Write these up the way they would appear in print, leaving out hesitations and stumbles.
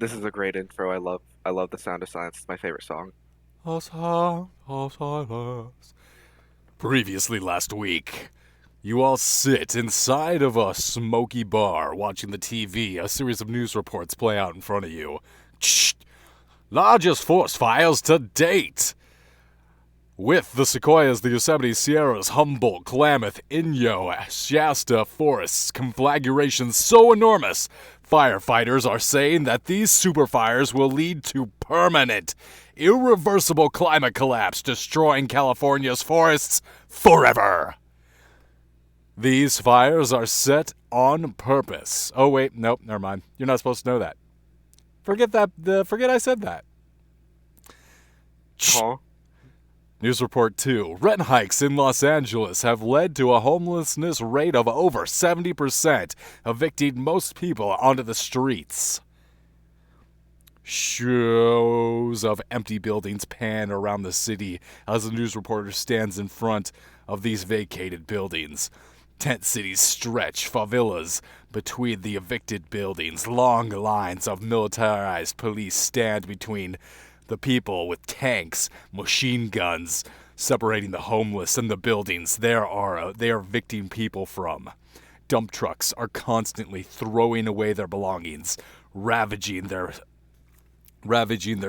This is a great intro. I love the sound of silence. It's my favorite song. A sound of silence. Previously last week, you all sit inside of a smoky bar watching the TV. A series of news reports play out in front of you. Largest forest fires to date. With the Sequoias, the Yosemite, Sierras, Humboldt, Klamath, Inyo, Shasta forests conflagrations so enormous, firefighters are saying that these superfires will lead to permanent, irreversible climate collapse, destroying California's forests forever. These fires are set on purpose. Oh wait, nope, never mind. You're not supposed to know that. Forget that. Forget I said that. Huh? News report 2. Rent hikes in Los Angeles have led to a homelessness rate of over 70%, evicting most people onto the streets. Shows of empty buildings pan around the city as the news reporter stands in front of these vacated buildings. Tent cities stretch favelas between the evicted buildings. Long lines of militarized police stand between the people with tanks, machine guns, separating the homeless and the buildings they are evicting people from. Dump trucks are constantly throwing away their belongings, ravaging their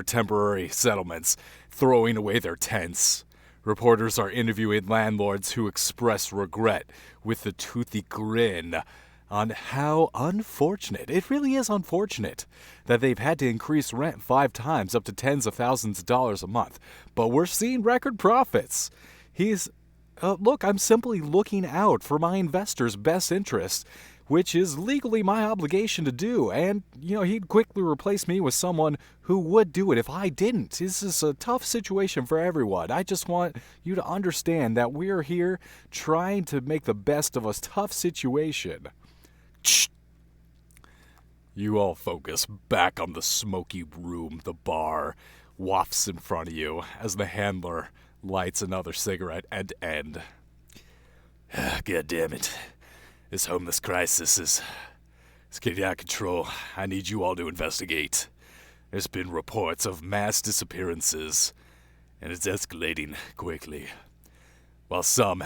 temporary settlements, throwing away their tents. Reporters are interviewing landlords who express regret with a toothy grin on how unfortunate, it really is unfortunate, that they've had to increase rent 5 times up to tens of thousands of dollars a month. But we're seeing record profits. Look, I'm simply looking out for my investors' best interest, which is legally my obligation to do. And, he'd quickly replace me with someone who would do it if I didn't. This is a tough situation for everyone. I just want you to understand that we're here trying to make the best of a tough situation. You all focus back on the smoky room. The bar wafts in front of you as the handler lights another cigarette end to end. God damn it. This homeless crisis is getting out of control. I need you all to investigate. There's been reports of mass disappearances, and it's escalating quickly. While some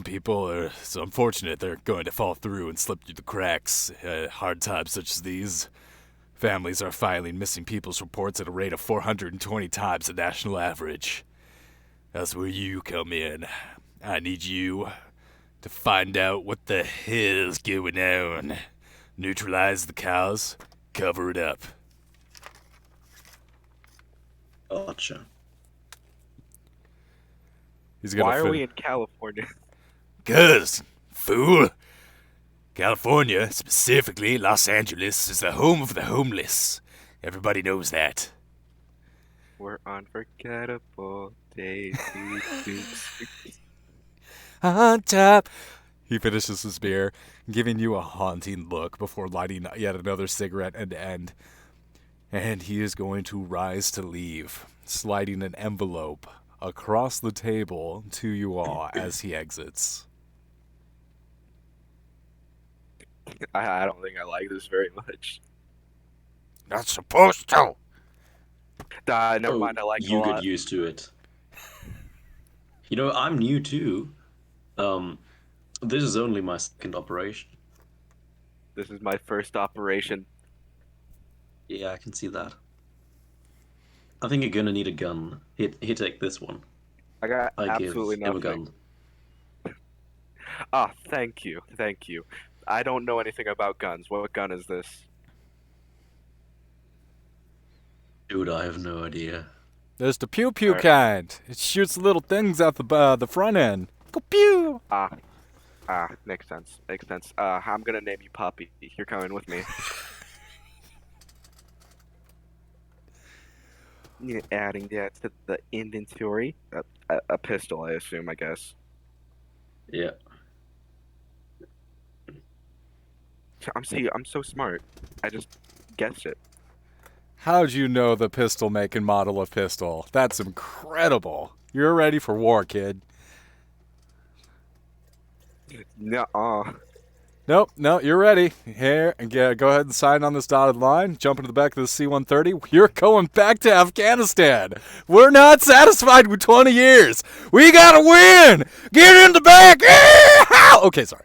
people are so unfortunate they're going to fall through and slip through the cracks. Hard times such as these, families are filing missing people's reports at a rate of 420 times the national average. That's where you come in. I need you to find out what the hell's going on. Neutralize the cause, cover it up. Gotcha. Why are we in California? 'Cause, fool, California, specifically Los Angeles, is the home of the homeless. Everybody knows that. We're unforgettable days. On top. He finishes his beer, giving you a haunting look before lighting yet another cigarette end to end. And he is going to rise to leave, sliding an envelope across the table to you all as he exits. I don't think I like this very much. Not supposed to. Never mind. I like it a You get lot. used to it. I'm new too. This is only my second operation. This is my first operation. Yeah, I can see that. I think you're gonna need a gun. Here, take this one. I got I give absolutely him a nothing. gun. Ah, thank you. Thank you. I don't know anything about guns. What gun is this? Dude, I have no idea. There's the pew pew Alright. kind. It shoots little things out the front end. Go pew. Makes sense. Makes sense. I'm gonna name you Puppy. You're coming with me. Yeah, adding that to the inventory. A pistol, I assume. I guess. Yeah. I'm so smart. I just guessed it. How'd you know the pistol make and model of pistol? That's incredible. You're ready for war, kid. Nuh-uh. Nope, no, you're ready. Here, and go ahead and sign on this dotted line. Jump into the back of the C-130. You're going back to Afghanistan. We're not satisfied with 20 years. We gotta win. Get in the back. Okay, sorry.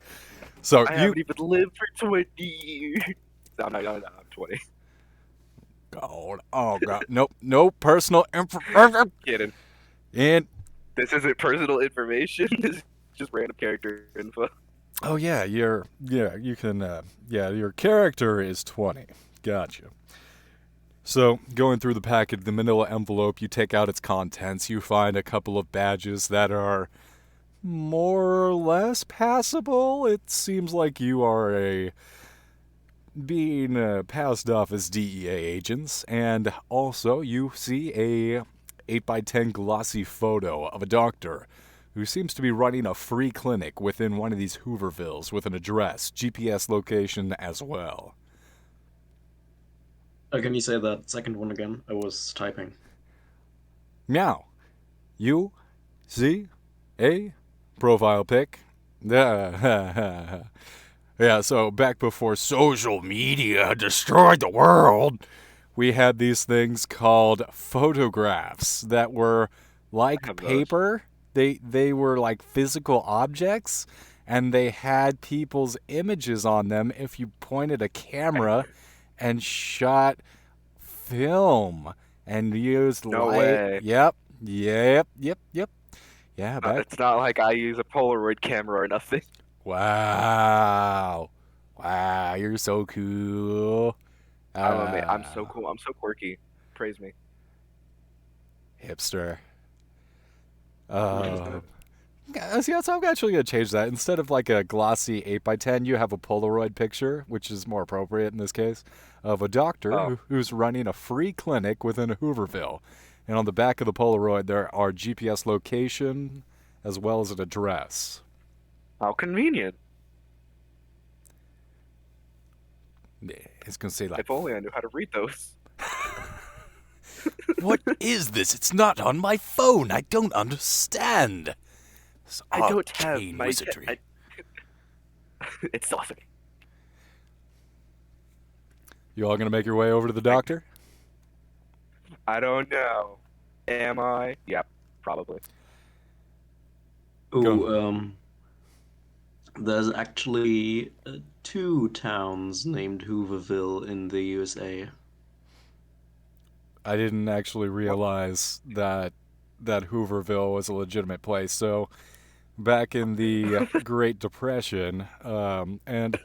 So I you. haven't even lived for 20 years. No, I'm 20. Oh God, nope, no personal information. Kidding. And This isn't personal information. This is just random character info. oh yeah, you can your character is 20. Gotcha. So, going through the packet, the manila envelope, you take out its contents, you find a couple of badges that are more or less passable. It seems like you are being passed off as DEA agents, and also you see a 8 by 10 glossy photo of a doctor who seems to be running a free clinic within one of these Hoovervilles with an address, GPS location as well. Can you say that second one again? I was typing. Meow. You see a profile pic. Yeah, so back before social media destroyed the world, we had these things called photographs that were I like have those. paper. They were like physical objects, and they had people's images on them if you pointed a camera and shot film and used No light. way. Yep. Yeah, back. It's not like I use a Polaroid camera or nothing. Wow. Wow, you're so cool. I'm so Ah, cool. I'm so quirky. Praise me. hipster. Uh, see, so I'm actually going to change that. Instead of like a glossy 8 by 10 you have a Polaroid picture, which is more appropriate in this case, of a doctor Oh, who's running a free clinic within Hooverville. And on the back of the Polaroid, there are GPS location as well as an address. how convenient. Yeah, it's going to say like, If only I knew how to read those. what is this? It's not on my phone. I don't understand. It's I don't have arcane my. wizardry. It's awesome. You all going to make your way over to the doctor? I don't know. Am I? Yep, probably. Go. Oh, there's actually two towns named Hooverville in the USA. I didn't actually What? realize that Hooverville was a legitimate place. So back in the Great Depression, and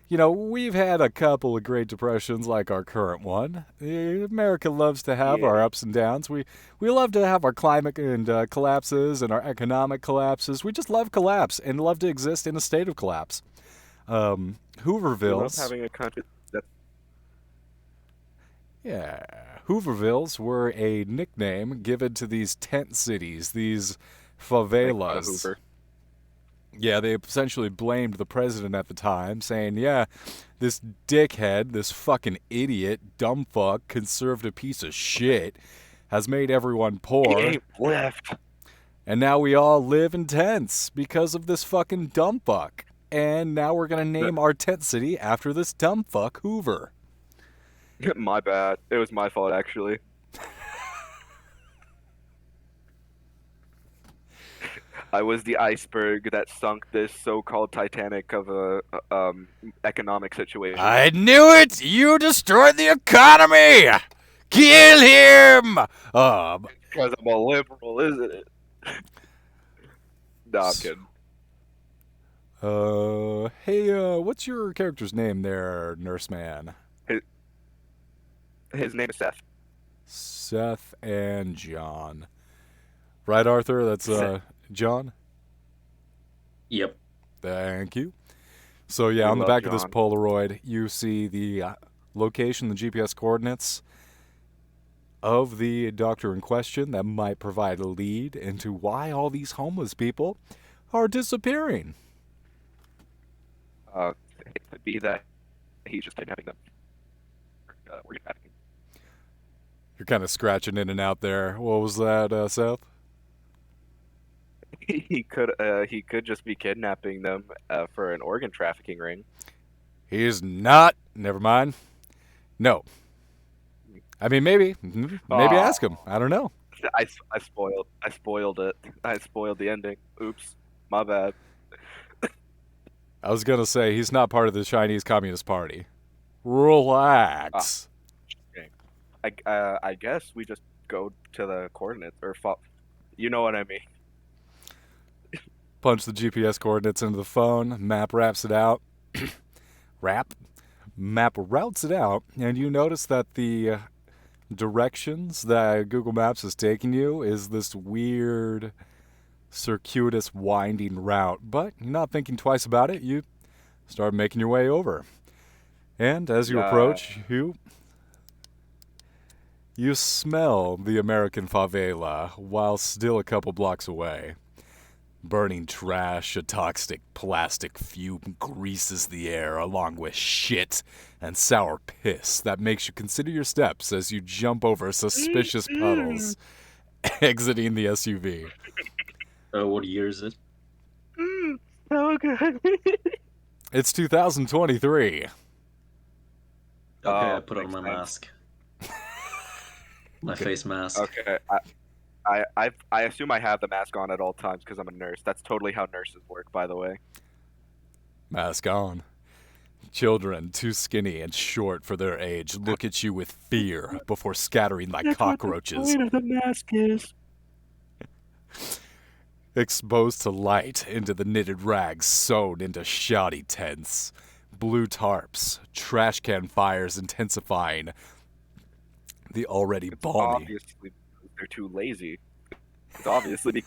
we've had a couple of Great Depressions like our current one. America loves to have Yeah. our ups and downs. We love to have our climate and collapses and our economic collapses. We just love collapse and love to exist in a state of collapse. We love Hoovervilles, having a country that's yeah, Hoovervilles were a nickname given to these tent cities, these make fun of favelas. Hoover. Yeah, they essentially blamed the president at the time, saying, yeah, this dickhead, this fucking idiot, dumb fuck, conservative piece of shit, has made everyone He poor, ain't left. and now we all live in tents because of this fucking dumb fuck. And now we're gonna name our tent city after this dumb fuck Hoover. My bad. It was my fault, actually. I was the iceberg that sunk this so-called Titanic of a economic situation. I knew it! You destroyed the economy! Kill him! Because I'm a liberal, isn't it? No, I'm kidding. Hey, what's your character's name there, nurse man? His, his name is Seth. Seth and John. Right, Arthur? That's, Seth. John? Yep. Thank you. So, yeah, We on the love back of this John. Polaroid, you see the location, the GPS coordinates of the doctor in question that might provide a lead into why all these homeless people are disappearing. It could be that he's just kidnapping them. Organ trafficking. You're kind of scratching in and out there. What was that, Seth? He could just be kidnapping them for an organ trafficking ring. He's not. Never mind. No. I mean, maybe Oh, ask him. I don't know. I spoiled it. I spoiled the ending. Oops, my bad. I was gonna say he's not part of the Chinese Communist Party. Ah, Relax. dang. I guess we just go to the coordinates or you know what I mean. Punch the GPS coordinates into the phone. Map wraps it out. Wrap. Map routes it out, and you notice that the directions that Google Maps is taking you is this weird, circuitous, winding route. But you're not thinking twice about it. You start making your way over. And as you Yeah, approach, you smell the American favela while still a couple blocks away. Burning trash, a toxic plastic fume greases the air along with shit and sour piss that makes you consider your steps as you jump over suspicious mm, puddles, exiting the SUV. What year is it? mm, so good. It's 2023. Okay, I Oh, put on makes my sense. mask, my Okay. face mask. Okay, I assume I have the mask on at all times because I'm a nurse. That's totally how nurses work, by the way. Mask on. Children, too skinny and short for their age, look at you with fear before scattering like That's what the cockroaches. point of the mask is. Exposed to light into the knitted rags sewn into shoddy tents. Blue tarps, trash can fires intensifying the already It's balmy. obviously because they're too lazy. It's obviously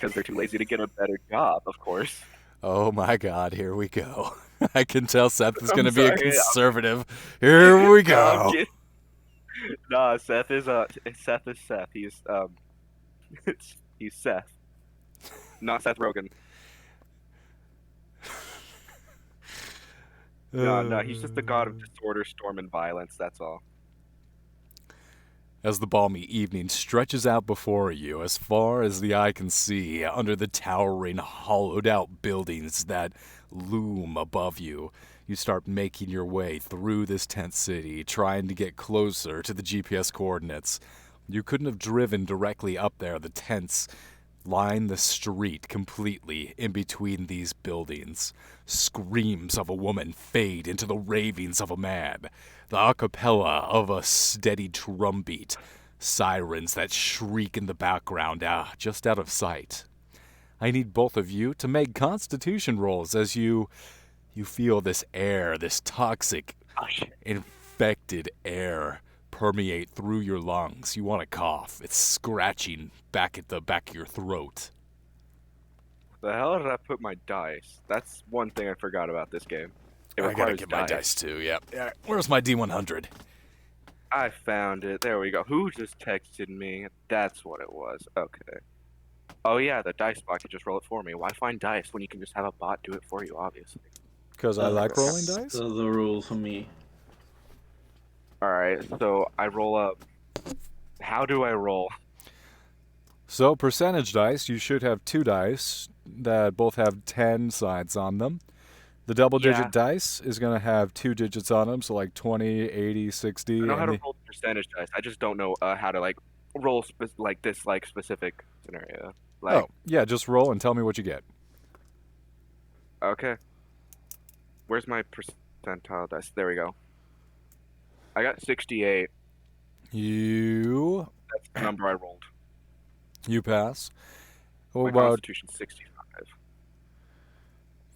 because they're too lazy to get a better job, of course. Oh my god, here we go. I can tell Seth is going I'm to be a sorry. conservative. Here we No, I'm go. kidding. Nah, Seth is Seth. He's Seth, not Seth Rogen. No, no, he's just the god of disorder, storm, and violence. That's all. As the balmy evening stretches out before you as far as the eye can see, under the towering, hollowed out buildings that loom above you, you start making your way through this tent city, trying to get closer to the GPS coordinates. You couldn't have driven directly up there. The tents line the street completely in between these buildings. Screams of a woman fade into the ravings of a man. The a cappella of a steady drumbeat. Sirens that shriek in the background, just out of sight. I need both of you to make constitution rolls as you feel this air, this toxic, Oh shit. infected air permeate through your lungs. You want to cough. It's scratching back at the back of your throat. The hell did I put my dice? That's one thing I forgot about this game. It I gotta requires get my dice. dice too, yeah. Where's my D100? I found it. There we go. Who just texted me? That's what it was. Okay. Oh yeah, the dice bot can just roll it for me. Why find dice when you can just have a bot do it for you, obviously. Because I like rolling That's dice? the rule for me. Alright, so I roll up. How do I roll? So, percentage dice, you should have two dice that both have 10 sides on them. The double digit Yeah, dice is going to have two digits on them, so like 20, 80, I 60, know how and to roll percentage dice. I just don't know how to like roll like this like specific scenario. Like, oh, yeah, just roll and tell me what you get. okay, where's my percentile dice? There we go. I got 68. You That's the number I rolled. you pass. What My about constitution's 65.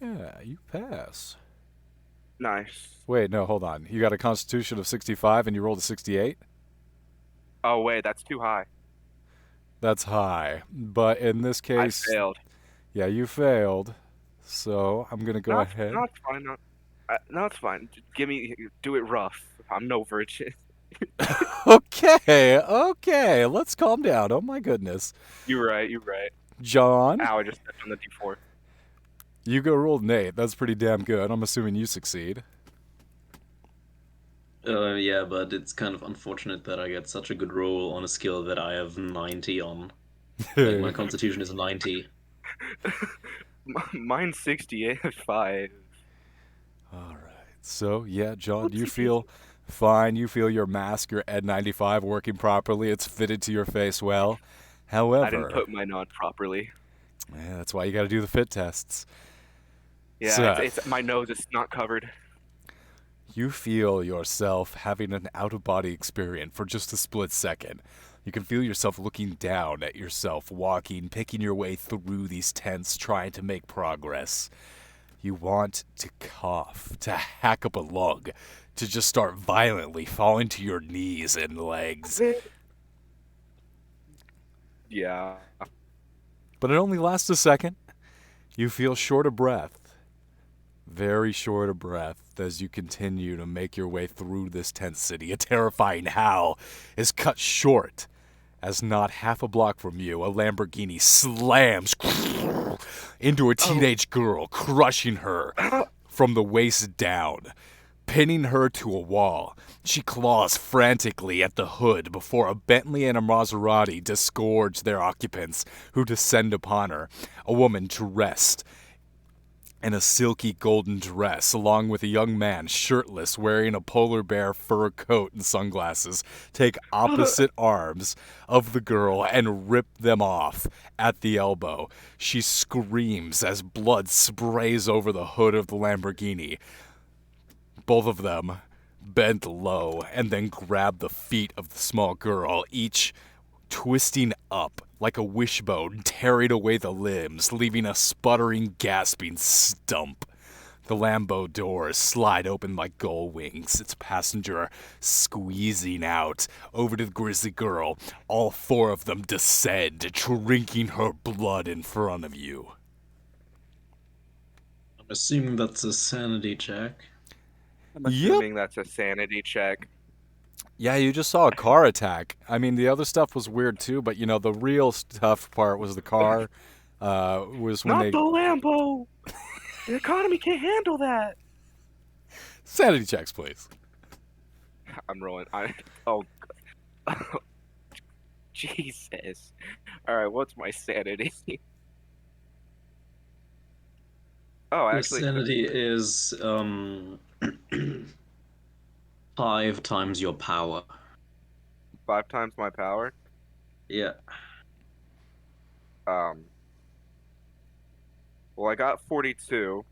yeah, you pass. Nice. Wait, no, hold on. You got a constitution of 65 and you rolled a 68? Oh wait, that's too high. That's high. But in this I case, failed. yeah, you failed. So, I'm going to go No, ahead. it's fine. No, it's fine. Just do it rough. I'm no virgin. Okay, let's calm down. Oh my goodness. You're right. You're right. John, Ow, I just stepped on the D4. you go rolled an 8. That's pretty damn good. I'm assuming you succeed. Yeah, but it's kind of unfortunate that I get such a good roll on a skill that I have 90 on. Like, my constitution is 90. Mine's 68 5. All right. So, yeah, John, you Whoopsie feel daisy. fine. You feel your mask, your N95 working properly. It's fitted to your face well. I didn't However, put mine on properly. yeah, that's why you got to do the fit tests. Yeah, it's Seth, my nose is not covered. you feel yourself having an out of body experience for just a split second. You can feel yourself looking down at yourself, walking, picking your way through these tents, trying to make progress. You want to cough, to hack up a lung, to just start violently falling to your knees and legs. Yeah. But it only lasts a second. You feel short of breath, very short of breath, as you continue to make your way through this tent city. A terrifying howl is cut short as not half a block from you, a Lamborghini slams into a Oh. teenage girl, crushing her from the waist down, pinning her to a wall. She claws frantically at the hood before a Bentley and a Maserati disgorge their occupants, who descend upon her. A woman dressed in a silky golden dress, along with a young man shirtless wearing a polar bear fur coat and sunglasses, take opposite arms of the girl and rip them off at the elbow. She screams as blood sprays over the hood of the Lamborghini. Both of them bent low and then grab the feet of the small girl, each twisting up like a wishbone, tearing away the limbs, leaving a sputtering, gasping stump. The Lambo doors slide open like gull wings, its passenger squeezing out over to the grizzly girl. All four of them descend, drinking her blood in front of you. I'm assuming that's a sanity check. I'm Yep. assuming that's a sanity check. Yeah, you just saw a car attack. I mean, the other stuff was weird too, but the real tough part was the car. Was when Not they the Lambo. The economy can't handle that. sanity checks, please. I'm rolling. Oh, Jesus. All right, what's my sanity? Oh, Your actually, sanity is 5 times your power. 5 times my power. Yeah. Um, well, I got 42,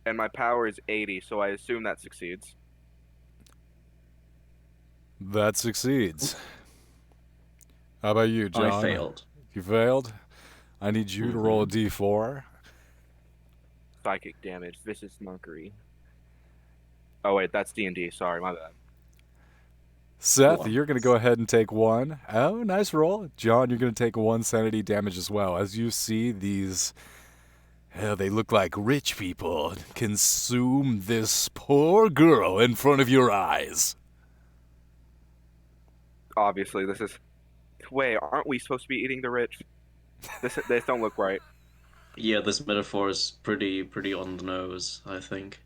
and my power is 80, so I assume that succeeds. That succeeds. How about you, I John? failed. You failed? I need you to roll a Hmm. d4. Psychic damage, vicious monkery. Oh wait, that's D&D. Sorry, my bad. Seth, One. you're going to go ahead and take one. Oh, nice roll. John, you're going to take one sanity damage as well. As you see these, they look like rich people consume this poor girl in front of your eyes. Obviously, this is. Wait, aren't we supposed to be eating the rich? This don't look right. Yeah, this metaphor is pretty on the nose, I think.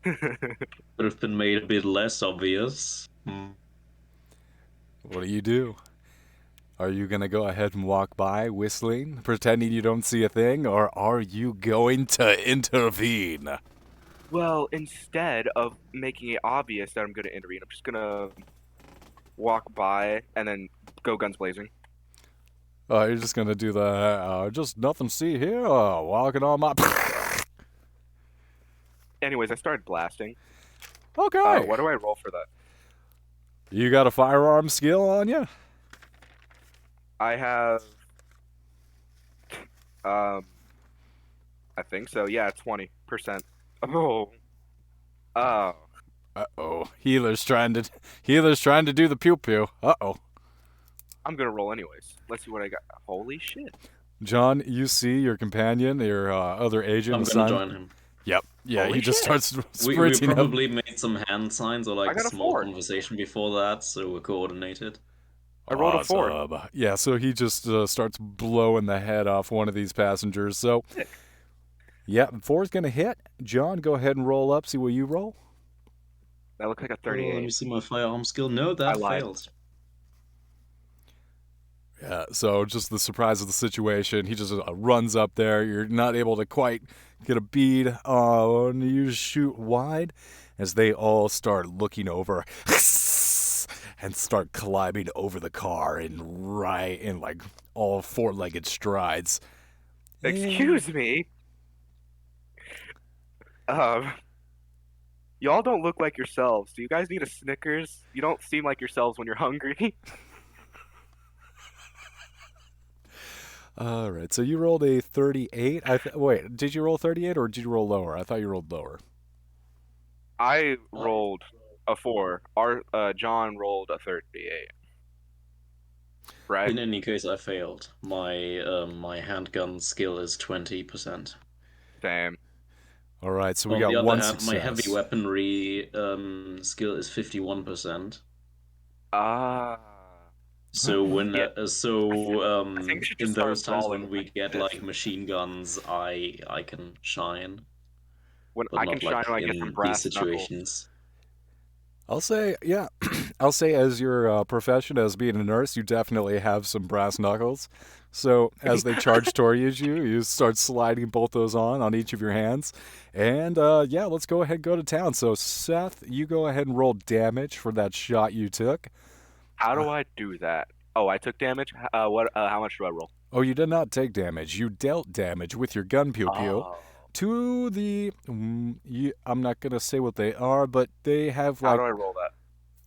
Could have been made a bit less obvious. Hmm. What do? Are you going to go ahead and walk by whistling, pretending you don't see a thing, or are you going to intervene? Well, instead of making it obvious that I'm going to intervene, I'm just gonna walk by and then go guns blazing. You're just going to do the, just nothing to see here, walking on my. Anyways, I started blasting. Okay. What do I roll for that? You got a firearm skill on you? I have, um, I think so. Yeah, 20%. Oh, oh. Uh-oh. Healer's trying to do the pew-pew. Uh-oh. I'm gonna roll anyways. Let's see what I got. Holy shit. John, you see your companion, your other agent, I'm gonna son? join him. Yep. Yeah, Holy he just shit. starts We sprinting up. probably made some hand signs or I like a got a small 4. conversation before that, so we're coordinated. I rolled a 4. Awesome. Yeah, so he just starts blowing the head off one of these passengers. So, Sick. yeah, 4's going to hit. John, go ahead and roll up. See what you roll. That looked like a Oh, let me 38. see my firearm skill. No, I that lied. fails. So just the surprise of the situation, he just runs up there. You're not able to quite get a bead. And you shoot wide as they all start looking over and start climbing over the car in like all four-legged strides. And Excuse me. Um, y'all don't look like yourselves. Do you guys need a Snickers? You don't seem like yourselves when you're hungry. all right, so you rolled a 38. Wait, did you roll 38 or did you roll lower? I thought you rolled lower. I rolled a 4. Our John rolled a 38. Right? In any case, I failed. My handgun skill is 20%. Same. All right, so we On the got other one hand, my heavy success. weaponry skill is 51%. Ah. So when Yeah, I, th I think we should just in those start times brawling when like we get this. like machine guns, I can shine, When but I can not shine like when I get some in these brass knuckles. situations. I'll say, yeah, I'll say as your profession as being a nurse, you definitely have some brass knuckles. So as they charge towards you, you start sliding both those on each of your hands. And yeah, let's go ahead and go to town. So Seth, you go ahead and roll damage for that shot you took. How Uh, do I do that? Oh, I took damage. What? How much do I roll? oh, you did not take damage. You dealt damage with your gun pew pew Oh, to the. I'm not going to say what they are, but they have how do like I roll that?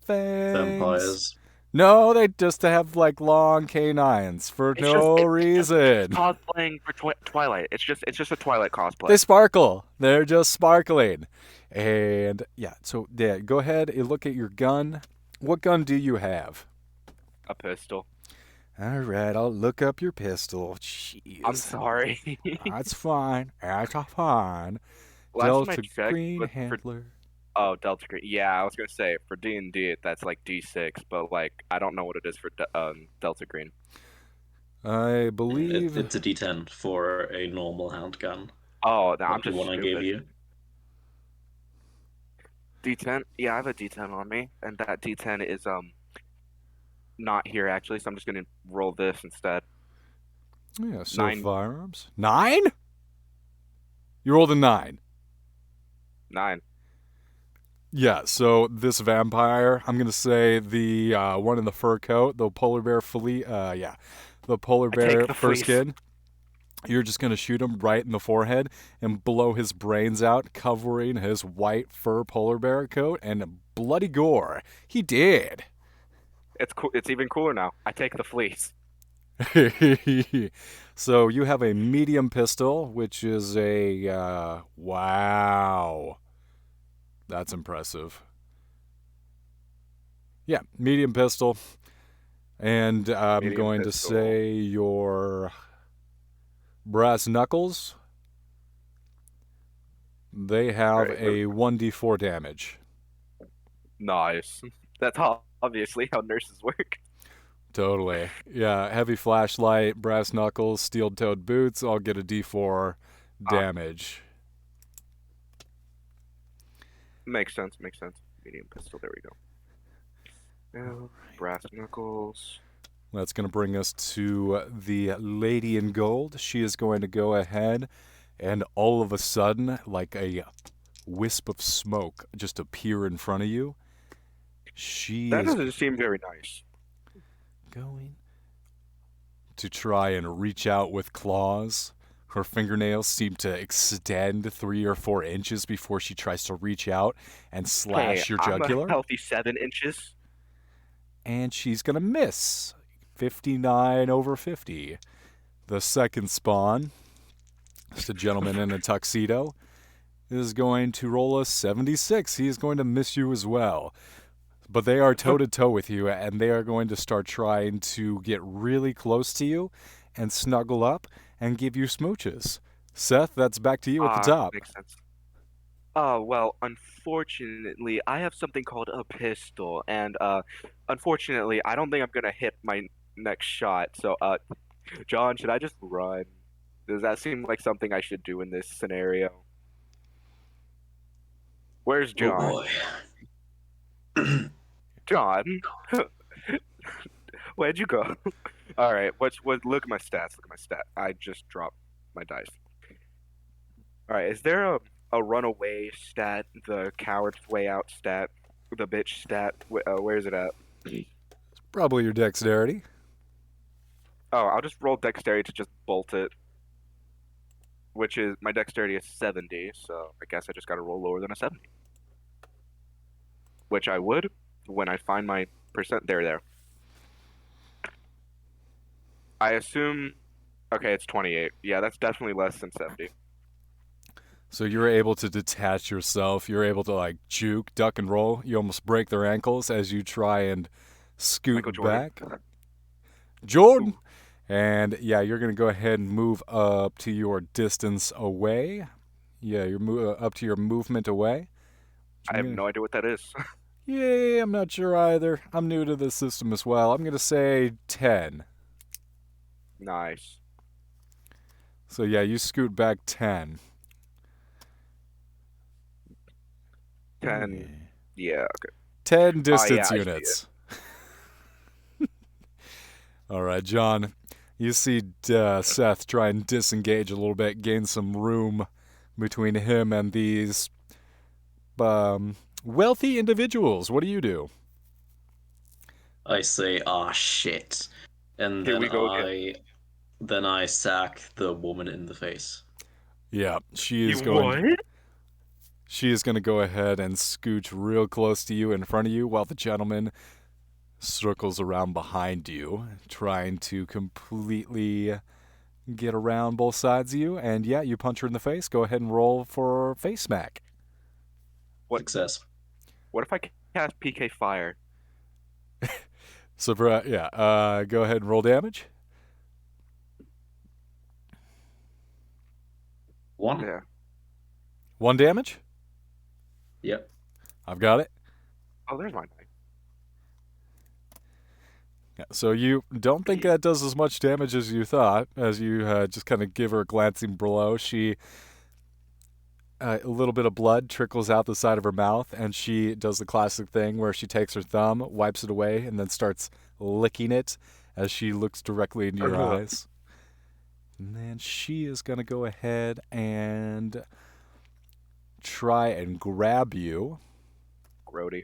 fangs. Vampires. No, they just have like long canines for no It's just reason. cosplaying for Twilight. It's just a Twilight They cosplay. sparkle. They're just sparkling. And yeah, so yeah, go ahead and look at your gun. What gun do you have? A pistol. All right, I'll look up your pistol. I'm Jeez. sorry. That's fine. That's fine. Last time I Delta checked, Green but for Handler. oh Delta Green, yeah, I was gonna say for D&D that's like D6, but like I don't know what it is for Delta Green. I believe. It's a D10 for a normal handgun, Oh, no, I'm like the just one I gave stupid. you. D10, yeah, I have a D10 on me, and that D10 is not here actually, so I'm just gonna roll this instead. Yeah, so 9, firearms. 9? You rolled a 9. 9. Yeah, so this vampire, I'm gonna say the one in the fur coat, the polar bear yeah, the polar I take bear the fur fleece. skin. You're just gonna shoot him right in the forehead and blow his brains out, covering his white fur polar bear coat and bloody gore. He did. It's cool. It's even cooler now. I take the fleece. So you have a medium pistol, which is a wow. That's impressive. Yeah, medium pistol. And I'm Medium going to pistol. say your brass knuckles. They All have right. a 1d4 damage. Nice. That's obviously how nurses work. Totally. Yeah, heavy flashlight, brass knuckles, steel toed boots. I'll get a d4 Ah, damage. makes sense. Makes sense. Medium pistol. There we go. Now, brass knuckles. That's going to bring us to the lady in gold. She is going to go ahead and all of a sudden, like a wisp of smoke, just appear in front of you. She That is doesn't seem very nice. going to try and reach out with claws. Her fingernails seem to extend 3 or 4 inches before she tries to reach out and Hey, slash your I'm a jugular. healthy 7 inches. And she's going to miss. 59 over 50. The second spawn, just a gentleman in a tuxedo, is going to roll a 76. He is going to miss you as well. But they are toe to toe with you, and they are going to start trying to get really close to you and snuggle up and give you smooches. Seth, that's back to you at the Ah, top. makes sense. Oh, well, unfortunately, I have something called a pistol, and unfortunately, I don't think I'm gonna hit my next shot. So, John, should I just run? Does that seem like something I should do in this scenario? Where's Oh John? boy. John, where'd you go? All right, what? Look at my stats. Look at my stat. I just dropped my dice. All right, is there a runaway stat, the coward's way out stat, the bitch stat? Where is it at? Probably your dexterity. Oh, I'll just roll dexterity to just bolt it, which is my dexterity is 70, so I guess I just got to roll lower than a 70, which I would when I find my percent. There. I assume, okay, it's 28. Yeah, that's definitely less than 70. So you're able to detach yourself. You're able to like juke, duck, and roll. You almost break their ankles as you try and Michael scoot Jordan. back. Jordan! Ooh, And yeah, you're going to go ahead and move up to your distance away. Yeah, you're up to your movement away. I have no idea what that is. Yeah, I'm not sure either. I'm new to the system as well. I'm going to say 10. Nice. So yeah, you scoot back 10. 10. Yeah, okay. 10 Oh, yeah, distance I see it. units. All right, John. You see Seth try and disengage a little bit, gain some room between him and these um, wealthy individuals. What do you do? I say, ah, shit. And Here we go again. then I sack the woman in the face. Yeah, You what? she is going to go ahead and scooch real close to you in front of you while the gentleman circles around behind you, trying to completely get around both sides of you. And yeah, you punch her in the face. Go ahead and roll for face smack. What? Success. What if I cast PK Fire? So yeah, go ahead and roll damage. One. Yeah. One damage. Yep. I've got it. Oh, there's my knife. Yeah, so you don't think that does as much damage as you thought, as you just kind of give her a glancing blow. She a little bit of blood trickles out the side of her mouth, and she does the classic thing where she takes her thumb, wipes it away, and then starts licking it as she looks directly into your Ugh. eyes. And then she is going to go ahead and try and grab you, Grody.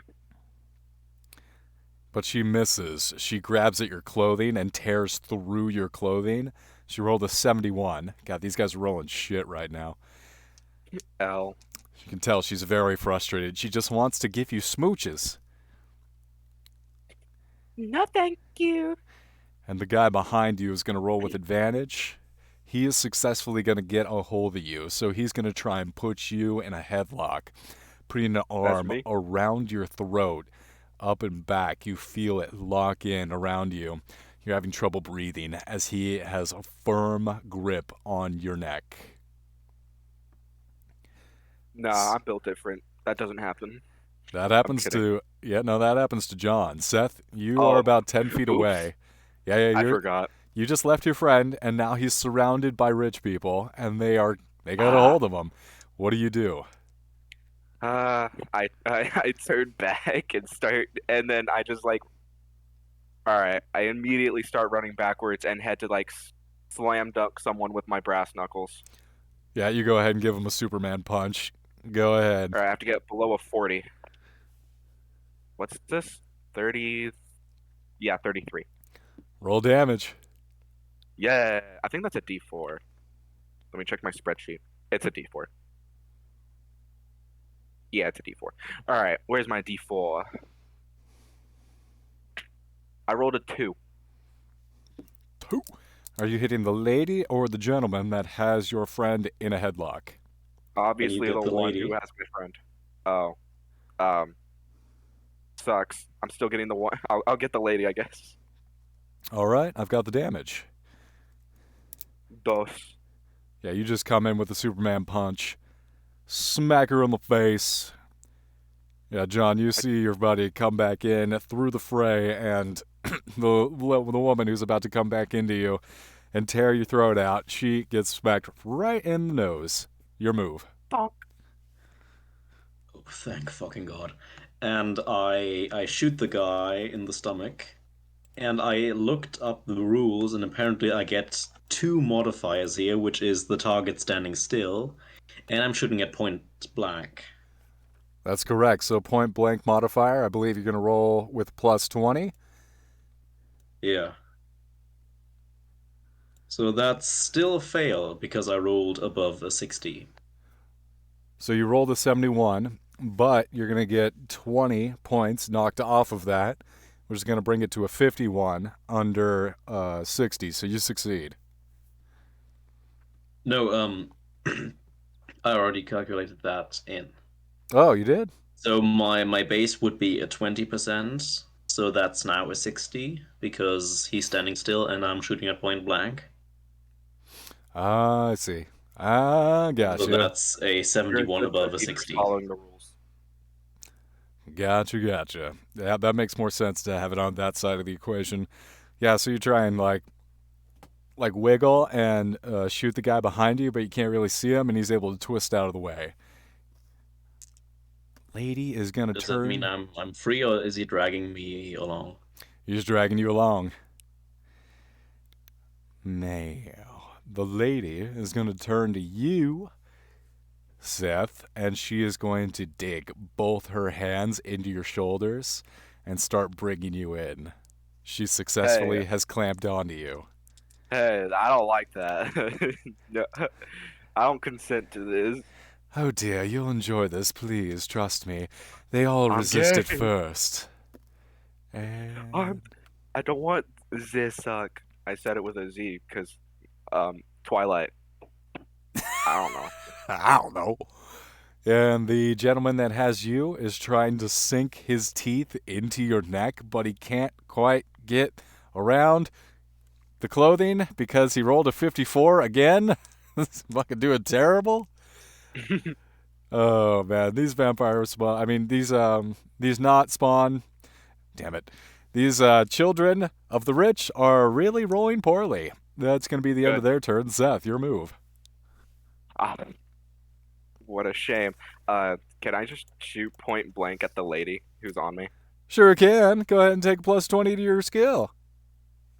but she misses. She grabs at your clothing and tears through your clothing. She rolled a 71. God, these guys are rolling shit right now. L. You can tell she's very frustrated. She just wants to give you smooches. No, thank you. And the guy behind you is going to roll with advantage. He is successfully going to get a hold of you, so he's going to try and put you in a headlock, putting an That's arm me. around your throat, up and back. You feel it lock in around you. You're having trouble breathing as he has a firm grip on your neck. Nah, I'm built different. That doesn't happen. That I'm happens kidding. to no, that happens to John. Seth, you are Oh, about 10 feet oops. away. Yeah, I you're forgot. you just left your friend, and now he's surrounded by rich people, and they got a Ah. hold of him. What do you do? I turn back and start, and then I just like, all right. I immediately start running backwards and head to like slam dunk someone with my brass knuckles. Yeah, you go ahead and give him a Superman punch. Go ahead. All right, I have to get below a 40. What's this? 30. Yeah, 33. Roll damage. Yeah, I think that's a D4. Let me check my spreadsheet. It's a D4. Yeah, it's a D4. All right, where's my D4? I rolled a 2. Two. Are you hitting the lady or the gentleman that has your friend in a headlock? And you Obviously, get the the one who lady. has my friend. Oh, um, sucks. I'm still getting the one. I'll get the lady, I guess. All right, I've got the damage. Dos. Yeah, you just come in with the Superman punch, smack her in the face. Yeah, John, you I, see your buddy come back in through the fray, and the woman who's about to come back into you and tear your throat out, she gets smacked right in the nose. Your move. bonk. Oh, thank fucking God. And I shoot the guy in the stomach, And I looked up the rules, and apparently I get two modifiers here, which is the target standing still, and I'm shooting at point blank. That's correct. So point blank modifier, I believe you're going to roll with plus 20. Yeah. So that's still a fail because I rolled above a 60. So you rolled a 71, but you're going to get 20 points knocked off of that, which is going to bring it to a 51 under 60. So you succeed. No, I already calculated that in. Oh, you did? So my base would be a 20%, so that's now a 60 because he's standing still and I'm shooting at point blank. Ah, I see. Ah, So gotcha. that's a You're a 71 good above a leader 60. following the rules. Gotcha. Yeah, that makes more sense to have it on that side of the equation. Yeah, so you try and like wiggle and shoot the guy behind you, but you can't really see him, and he's able to twist out of the way. Lady is gonna Does that mean turn. I'm free or is he dragging me along? He's dragging you along. Now, the lady is gonna turn to you, Seth, and she is going to dig both her hands into your shoulders and start bringing you in. She Hey, successfully has clamped onto you. hey, I don't like that. No, I don't consent to this. Oh dear, you'll enjoy this, please, trust me. They all I'm resist gay. at first. And I'm, I don't want this. I said it with a Z because Twilight. I don't know. I don't know. And the gentleman that has you is trying to sink his teeth into your neck, but he can't quite get around the clothing because he rolled a 54 again. This fucking doing terrible. Oh man, these vampires spawn. I mean, these not spawn. Damn it. These children of the rich are really rolling poorly. That's going to be the end of Good. their turn. Seth, your move. Ah, what a shame. Can I just shoot point blank at the lady who's on me? Sure can. Go ahead and take plus 20 to your skill.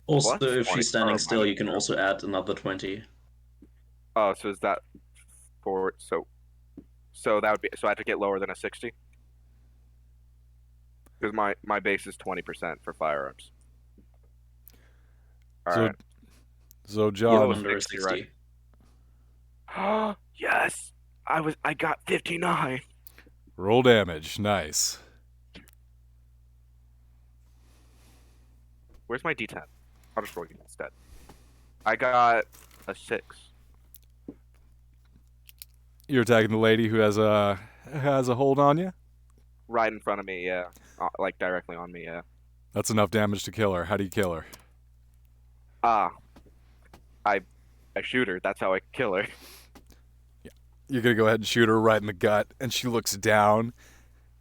Also, Plus if 20 she's standing or still, minus you can 0. also add another 20. Oh, so is that for so that would be so I have to get lower than a 60 because my base is 20% for firearms. All So, right. so Low is John, Under a 60, right? 60. Yes. I got 59. roll damage. Nice. Where's my D10? I'll just roll you instead. I got a 6. You're attacking the lady who has a hold on you. Right in front of me, yeah. Like directly on me, yeah. That's enough damage to kill her. How do you kill her? Ah, I I shoot her. That's how I kill her. You're gonna go ahead and shoot her right in the gut, and she looks down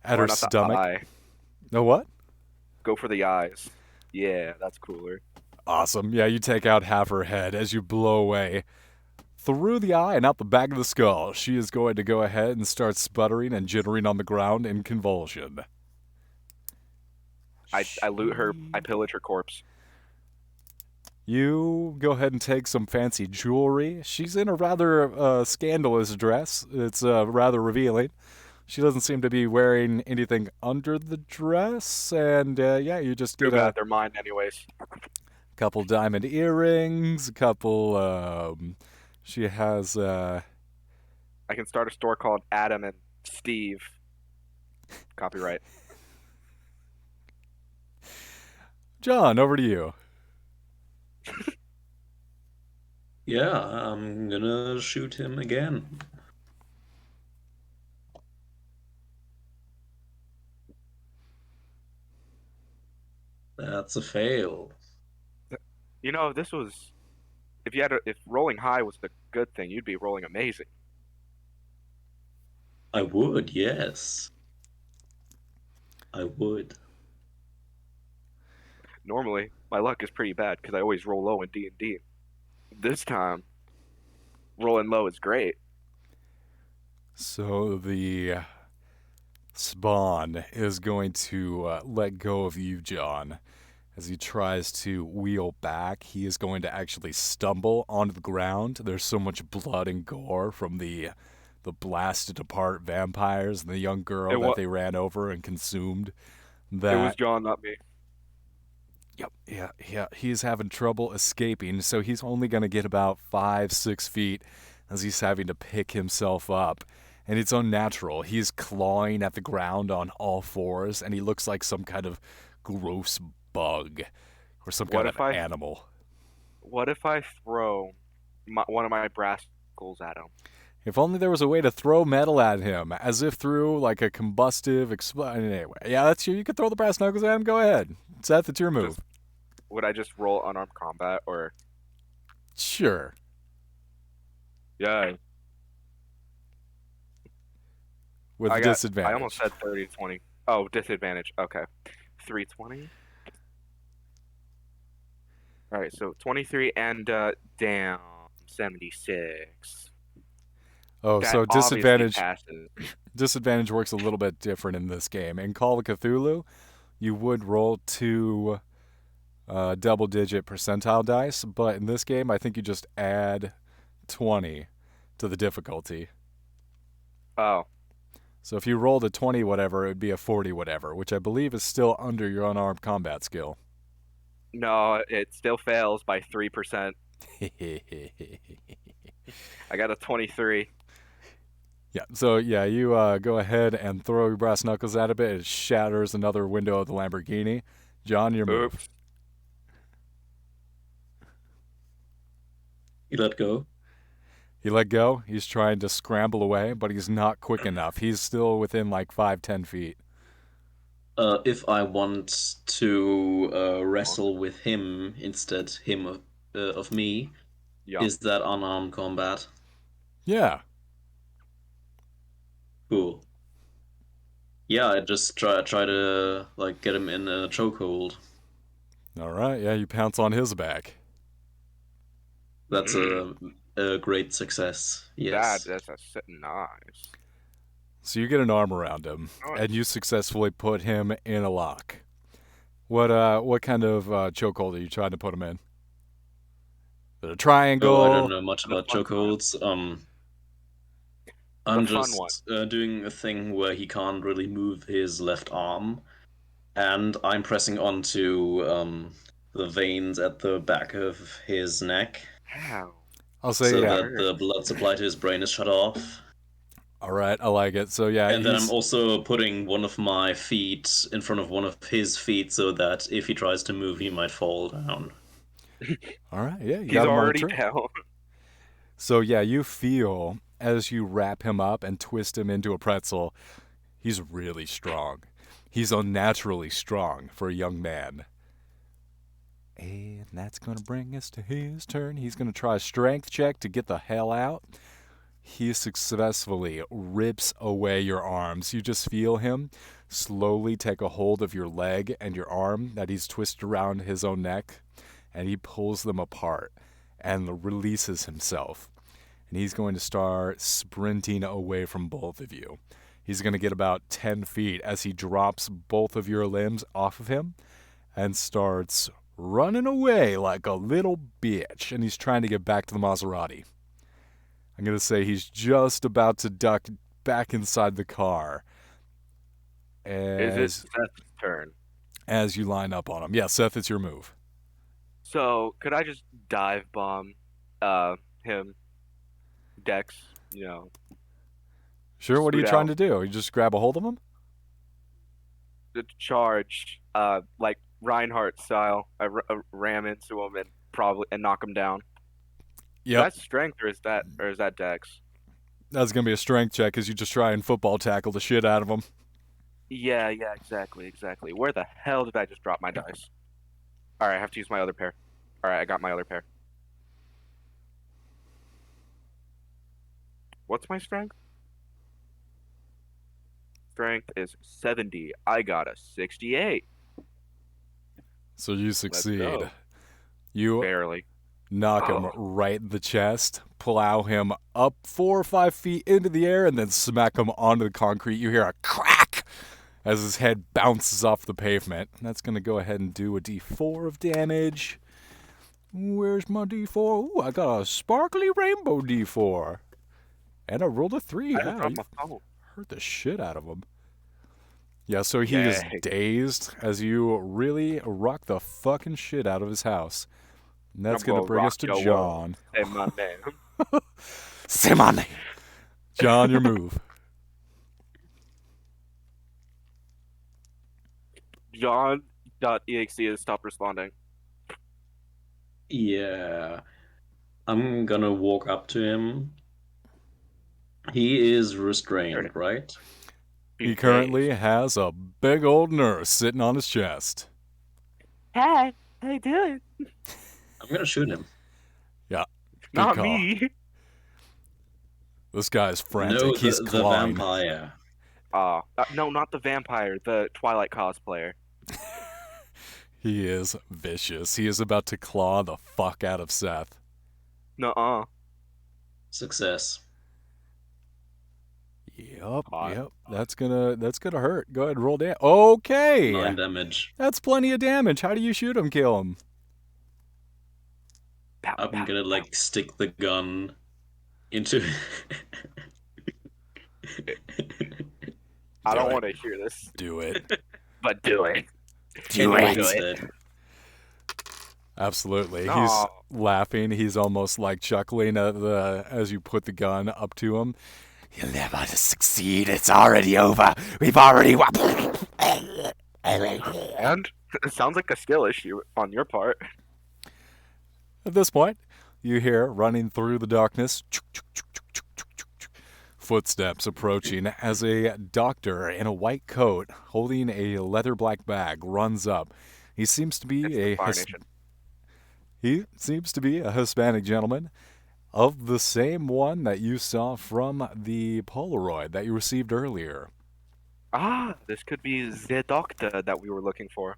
at Or her not the stomach. eye. No what? Go for the eyes. Yeah, that's cooler. Awesome. Yeah, you take out half her head as you blow away through the eye and out the back of the skull. She is going to go ahead and start sputtering and jittering on the ground in convulsion. I loot her. I pillage her corpse. You go ahead and take some fancy jewelry. She's in a rather scandalous dress. It's rather revealing. She doesn't seem to be wearing anything under the dress, and yeah, you just Too get a bad they're mine anyways. couple diamond earrings, a couple. She has. I can start a store called Adam and Steve. Copyright. John, over to you. Yeah, I'm gonna shoot him again. That's a fail. You know, this was if rolling high was the good thing, you'd be rolling amazing. I would, yes. I would. Normally, my luck is pretty bad because I always roll low in D&D. This time, rolling low is great. So the spawn is going to let go of you, John, As he tries to wheel back, he is going to actually stumble onto the ground. There's so much blood and gore from the blasted apart vampires and the young It girl that was they ran over and consumed. it was That John, not me. Yep, yeah. He's having trouble escaping, so he's only going to get about 5, 6 feet as he's having to pick himself up. And it's unnatural. He's clawing at the ground on all fours, and he looks like some kind of gross bug or some What kind of if I animal. what if I throw one of my brass knuckles at him? If only there was a way to throw metal at him, as if through like a combustive anyway, yeah, that's you. You could throw the brass knuckles at him. Go ahead, Seth. It's your move. Just would I just roll unarmed combat or Sure. yeah? With I almost disadvantage. said 30 20. Oh, disadvantage. Okay. 320. All right, so 23 and damn 76. Oh, That so obviously disadvantage passes. disadvantage works a little bit different in this game. In Call of Cthulhu, you would roll two double-digit percentile dice, but in this game, I think you just add 20 to the difficulty. Oh, So if you rolled a 20 whatever, it would be a 40 whatever, which I believe is still under your unarmed combat skill. no, it still fails by 3%. I got a 23. Yeah, so yeah, you go ahead and throw your brass knuckles at it. It shatters another window of the Lamborghini. John, your move. Oops. You let go. He let go. He's trying to scramble away, but he's not quick enough. He's still within like 5, 10 feet. If I want to Oh, wrestle with him instead, him of me, yeah. is that unarmed combat? Yeah. Cool. Yeah, I just try to like get him in a chokehold. All right. Yeah, you pounce on his back. That's Mm, a great success. Yes. that's nice. So you get an arm around him, and you Nice. successfully put him in a lock. What kind of chokehold are you trying to put him in? Is it a Oh, I don't triangle? know much The about fun kind. chokeholds. The I'm fun one. just doing a thing where he can't really move his left arm, and I'm pressing onto the veins at the back of his neck How? I'll say so That yeah. that the hurts. blood supply to his brain is shut off. All right, I like it. So yeah, And then I'm he's also putting one of my feet in front of one of his feet so that if he tries to move, he might fall down. all right. Yeah, you He's got him on a already trail. down. So yeah, you feel as you wrap him up and twist him into a pretzel, he's really strong. He's unnaturally strong for a young man. And that's going to bring us to his turn. He's going to try a strength check to get the hell out. He successfully rips away your arms. You just feel him slowly take a hold of your leg and your arm that he's twisted around his own neck, and he pulls them apart and releases himself. And he's going to start sprinting away from both of you. He's going to get about 10 feet as he drops both of your limbs off of him and starts running away like a little bitch. And he's trying to get back to the Maserati. I'm going to say he's just about to duck back inside the car Is it as Seth's turn? as you line up on him. Yeah, Seth, it's your move. So could I just dive bomb him, Dex, Sure, what are you scoot trying out, to do? You just grab a hold of him? the charge, like Reinhardt style. I ram into him and probably and knock him down. Yep. That's strength or is that Dex? That's going to be a strength check because you just try and football tackle the shit out of him. Yeah, yeah, exactly. Where the hell did I just drop my dice? All right, I have to use my other pair. All right, I got my other pair. What's my strength? Strength is 70. I got a 68. So you Let's succeed. go. You Barely. knock him Oh, right in the chest, plow him up 4 or 5 feet into the air, and then smack him onto the concrete. You hear a crack as his head bounces off the pavement. That's going to go ahead and do a d4 of damage. Where's my d4? Ooh, I got a sparkly rainbow d4. And I rolled a 3. I just Yeah, dropped you my phone. hurt the shit out of him. Yeah, so he is Yay. dazed as you really rock the fucking shit out of his house. And that's I'm going to gonna bring rock us to your John. world. Say my name. Say my name. John, your move. John.exe has stopped responding. Yeah. I'm gonna walk up to him. He is restrained, right? He He's currently dazed. has a big old nurse sitting on his chest. Hey, how you doing? I'm gonna shoot him. Yeah, good Not call. me. This guy's No, frantic. He's the clawing. vampire. No, not the vampire, the Twilight cosplayer. He is vicious. He is about to claw the fuck out of Seth. Nuh-uh. Success. Yep, Hot. yep. That's gonna hurt. Go ahead and roll damage. Okay. 9 damage. That's plenty of damage. How do you shoot him, kill him? Pow, I'm pow, gonna pow. stick the gun into. I don't it. want to hear this, Do it. but do it. Do Anyway, it. instead. Absolutely. He's No. laughing. He's almost like chuckling as you put the gun up to him. You'll never succeed. It's already over. We've already won. And it sounds like a skill issue on your part. At this point, you hear running through the darkness footsteps approaching as a doctor in a white coat holding a leather black bag runs up. He seems to be It's the Fire Nation. he seems to be a Hispanic gentleman of the same one that you saw from the Polaroid that you received earlier. This could be the doctor that we were looking for.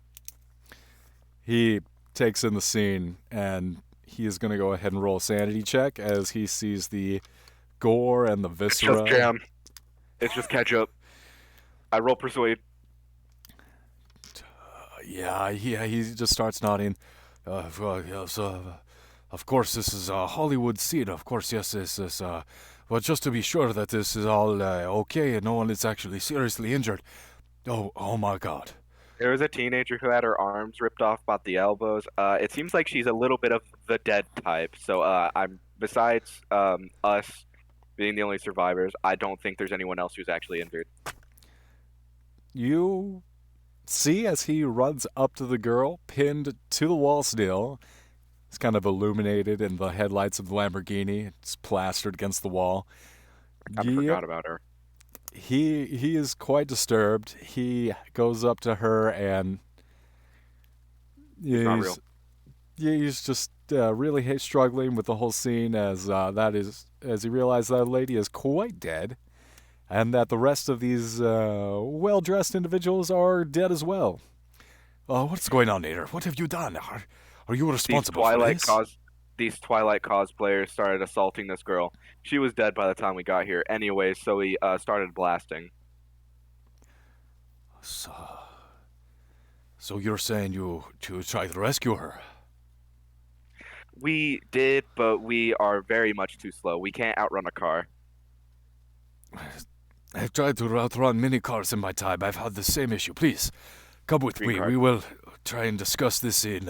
He takes in the scene and he is going to go ahead and roll a sanity check as he sees the gore and the It's viscera. just jam. It's just ketchup. I roll persuade. Yeah, he just starts nodding. Well, yes, of course, this is a Hollywood scene. Of course, yes, this is. But just to be sure that this is all okay and no one is actually seriously injured. Oh my God. There was a teenager who had her arms ripped off about the elbows. It seems like she's a little bit of the dead type. So I'm besides us being the only survivors, I don't think there's anyone else who's actually injured. You see as he runs up to the girl, pinned to the wall still. It's kind of illuminated in the headlights of the Lamborghini. It's plastered against the wall. I forgot about her. He is quite disturbed. He goes up to her and He's not real. he's just really struggling with the whole scene as he realizes that lady is quite dead, and that the rest of these well-dressed individuals are dead as well. What's going on, Nader? What have you done? Are you responsible for this? These Twilight cosplayers started assaulting this girl. She was dead by the time we got here. Anyway, so we started blasting. So you're saying you tried to rescue her? We did, but we are very much too slow. We can't outrun a car. I've tried to outrun many cars in my time. I've had the same issue. Please, come with Green me. card. We will try and discuss this in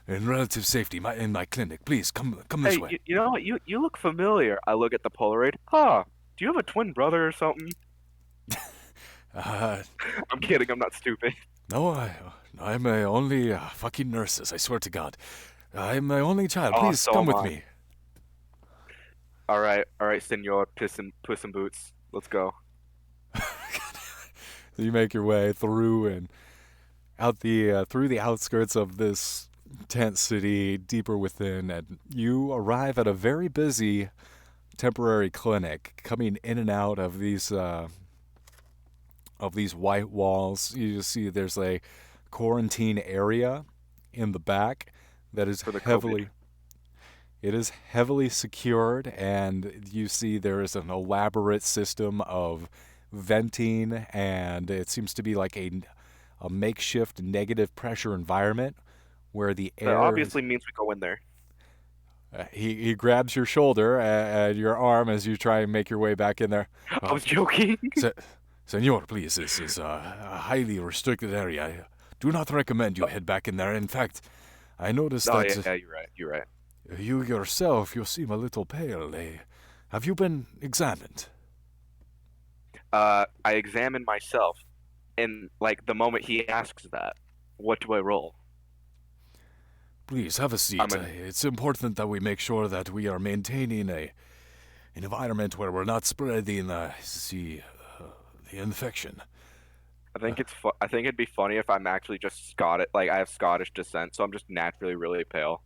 relative safety in my clinic. Please, come this Hey, way. you know what? You look familiar. I look at the Polaroid. Do you have a twin brother or something? Uh, I'm kidding. I'm not stupid. no, I'm my only fucking nurses. I swear to God. I'm my only child. Oh, Please so come am with I. me. All right, Senor Puss in Boots. Let's go. So you make your way through and out through the outskirts of this tent city, deeper within, and you arrive at a very busy temporary clinic. Coming in and out of these white walls, you just see there's a quarantine area in the back that is For the heavily. COVID. It is heavily secured, and you see there is an elaborate system of venting, and it seems to be like a makeshift negative pressure environment where the That air is. obviously means we go in there. He grabs your shoulder and your arm as you try and make your way back in there. I was joking. Se- Senor, please, this is a highly restricted area. I do not recommend you head back in there. In fact, I noticed Oh that yeah, you're right. You're right. you yourself, you seem a little pale. Have you been examined? I examine myself, and like the moment he asks that, what do I roll? Please have a I'm seat. an. It's important that we make sure that we are maintaining an environment where we're not spreading the infection. I think I think it'd be funny if I'm actually just Scottish. Like I have Scottish descent, so I'm just naturally really pale.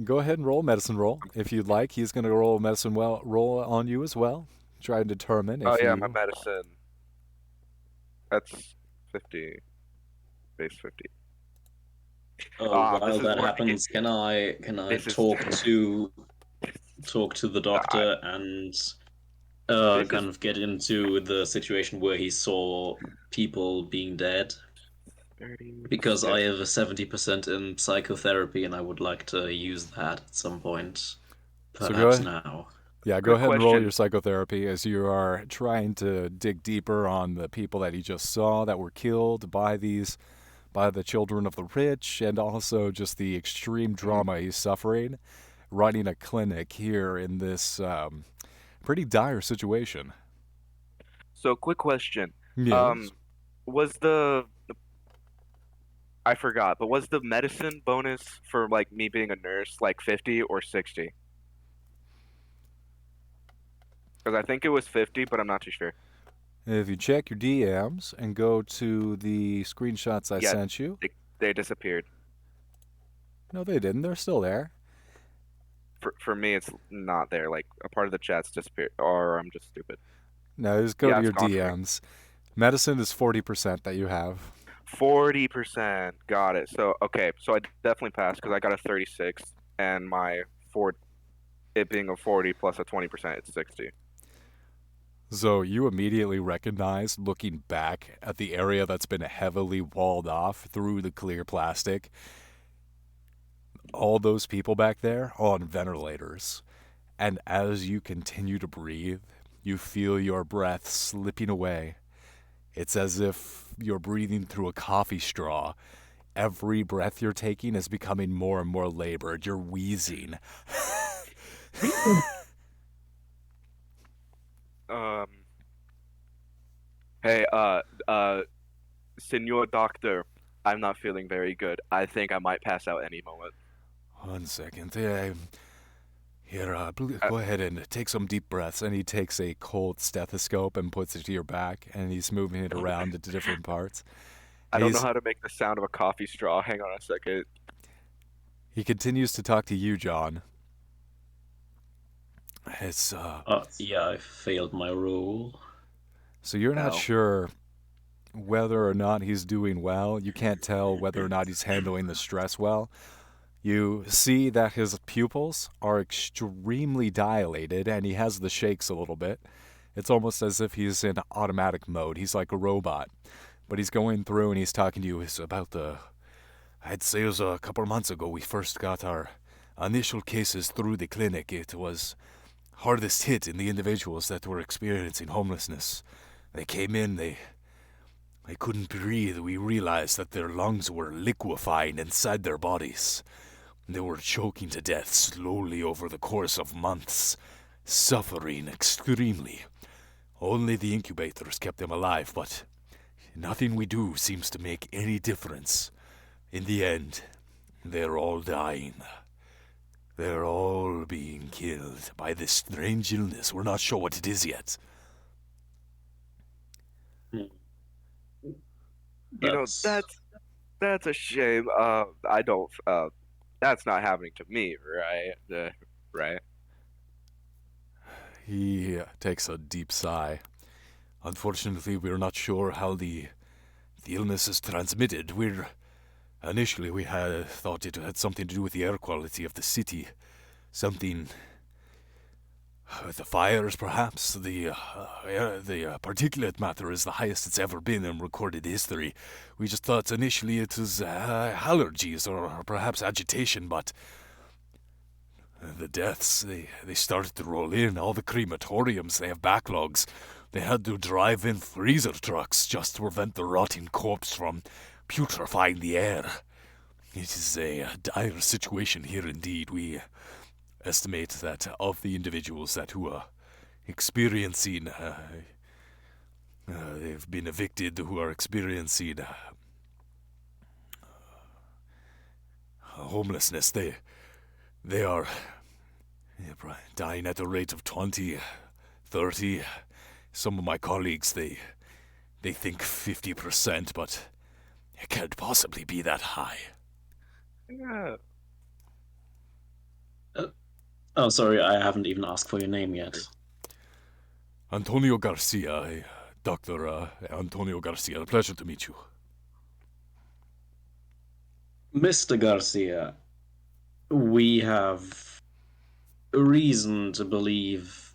Go ahead and roll a medicine roll if you'd like. He's going to roll a medicine roll on you as well. Try and determine Oh if yeah, my you. medicine. That's 50, base 50. This While is that working. happens, can I This is talk to the uh, doctor and this kind is of get into the situation where he saw people being dead? 36. Because I have a 70% in psychotherapy and I would like to use that at some point. So go Perhaps ahead. now. Yeah, go Quick ahead and roll your question. psychotherapy as you are trying to dig deeper on the people that he just saw that were killed by the children of the rich, and also just the extreme Mhm. drama he's suffering running a clinic here in this pretty dire situation. So quick question. Yes. Um, was the I forgot, but was the medicine bonus for like me being a nurse like 50 or 60? Because I think it was 50, but I'm not too sure. If you check your DMs and go to the screenshots I Yeah, sent you, they disappeared. no, they didn't. They're still there. For me, it's not there. Like a part of the chat's disappeared, or I'm just stupid. No, just go Yeah, to it's your gone for me. DMs. Medicine is 40% that you have. 40%. Got it. So okay, so I definitely passed because I got a 36, and my four it being a 40 plus a 20%, it's 60. So you immediately recognize, looking back at the area that's been heavily walled off through the clear plastic, all those people back there are on ventilators. And as you continue to breathe, you feel your breath slipping away. It's as if you're breathing through a coffee straw. Every breath you're taking is becoming more and more labored. You're wheezing. Um, hey, Senor Doctor, I'm not feeling very good. I think I might pass out any moment. 1 second. Here, Uh, go ahead and take some deep breaths. And he takes a cold stethoscope and puts it to your back, and he's moving it around into different parts. I don't know He's how to make the sound of a coffee straw. Hang on a second. he continues to talk to you, John. It's Yeah, I failed my role. so you're not No. sure whether or not he's doing well. You can't tell whether or not he's handling the stress well. You see that his pupils are extremely dilated and he has the shakes a little bit. It's almost as if he's in automatic mode. He's like a robot. But he's going through and he's talking to you. It's about I'd say it was a couple of months ago we first got our initial cases through the clinic. It was hardest hit in the individuals that were experiencing homelessness. They came in, they couldn't breathe. We realized that their lungs were liquefying inside their bodies. They were choking to death slowly over the course of months, suffering extremely. Only the incubators kept them alive, but nothing we do seems to make any difference. In the end, they're all dying. They're all being killed by this strange illness. We're not sure what it is yet. Hmm. You know, That's that's a shame. I don't that's not happening to me, right? Right. He takes a deep sigh. Unfortunately, we're not sure how the illness is transmitted. Initially we had thought it had something to do with the air quality of the city. Something The fires, perhaps. The particulate matter is the highest it's ever been in recorded history. We just thought initially it was allergies or perhaps agitation, but the deaths, they started to roll in. All the crematoriums, they have backlogs. They had to drive in freezer trucks just to prevent the rotting corpse from putrefying the air. It is a dire situation here indeed. We estimate that of the individuals that who are experiencing, they've been evicted, who are experiencing homelessness, they are dying at a rate of 20, 30. Some of my colleagues, they think 50%, but it can't possibly be that high. Yeah. Oh, sorry, I haven't even asked for your name yet. Antonio Garcia, Dr. Antonio Garcia, a pleasure to meet you. Mr. Garcia, we have reason to believe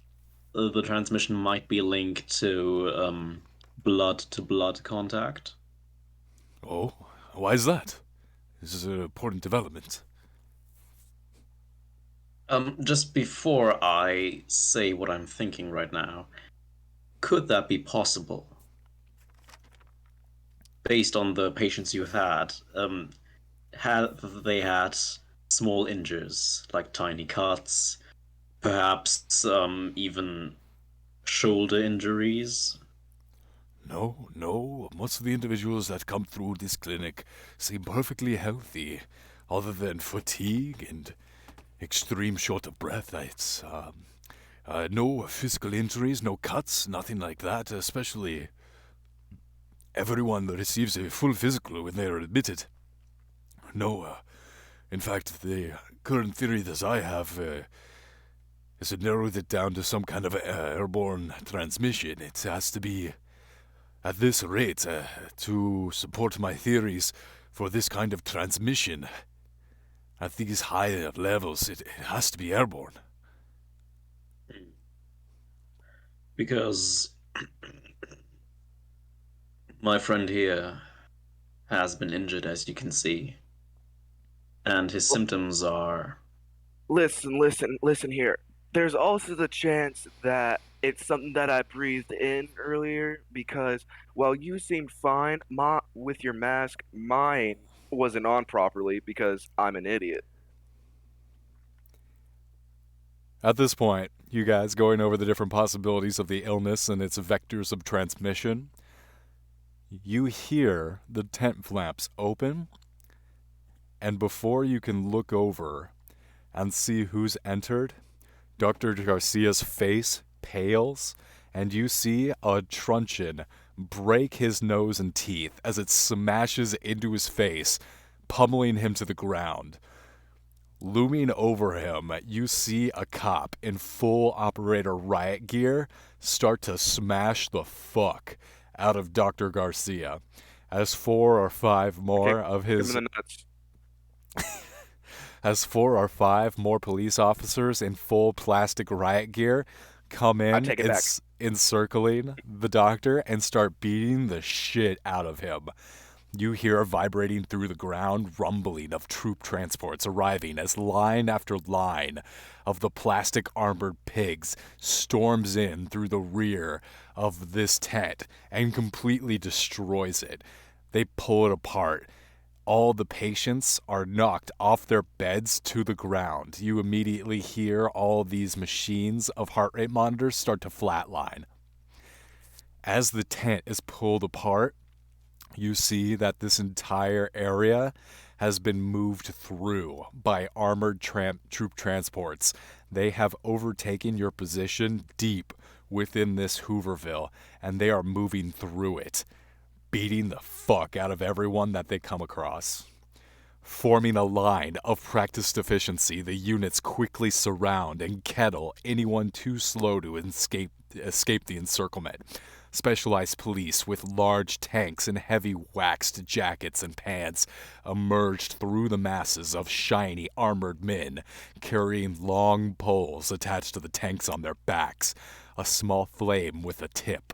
the transmission might be linked to blood-to-blood contact. Oh, why is that? This is an important development. Just before I say what I'm thinking right now, could that be possible? Based on the patients you've had they had small injuries, like tiny cuts, perhaps even shoulder injuries? No. Most of the individuals that come through this clinic seem perfectly healthy, other than fatigue and extreme short of breath. It's no physical injuries, no cuts, nothing like that. Especially everyone receives a full physical when they are admitted. No, in fact, the current theory that I have is to narrow it down to some kind of airborne transmission. It has to be at this rate to support my theories for this kind of transmission. At these high levels, it has to be airborne. Because my friend here has been injured, as you can see, and his Well, symptoms are. listen here. There's also the chance that it's something that I breathed in earlier because while you seemed fine, with your mask, mine wasn't on properly because I'm an idiot. At this point, you guys going over the different possibilities of the illness and its vectors of transmission, you hear the tent flaps open, and before you can look over and see who's entered, Dr. Garcia's face pales, and you see a truncheon break his nose and teeth as it smashes into his face, pummeling him to the ground. Looming over him, you see a cop in full operator riot gear start to smash the fuck out of Dr. Garcia as four or five Okay, more of give him his the nuts. as four or five more police officers in full plastic riot gear come I in take it back. encircling the doctor and start beating the shit out of him. You hear vibrating through the ground rumbling of troop transports arriving as line after line of the plastic armored pigs storms in through the rear of this tent and completely destroys it. They pull it apart. All the patients are knocked off their beds to the ground. You immediately hear all these machines of heart rate monitors start to flatline. As the tent is pulled apart, you see that this entire area has been moved through by armored troop transports. They have overtaken your position deep within this Hooverville, and they are moving through it, beating the fuck out of everyone that they come across. Forming a line of practiced efficiency, the units quickly surround and kettle anyone too slow to escape the encirclement. Specialized police with large tanks and heavy waxed jackets and pants emerged through the masses of shiny armored men carrying long poles attached to the tanks on their backs, a small flame with a tip.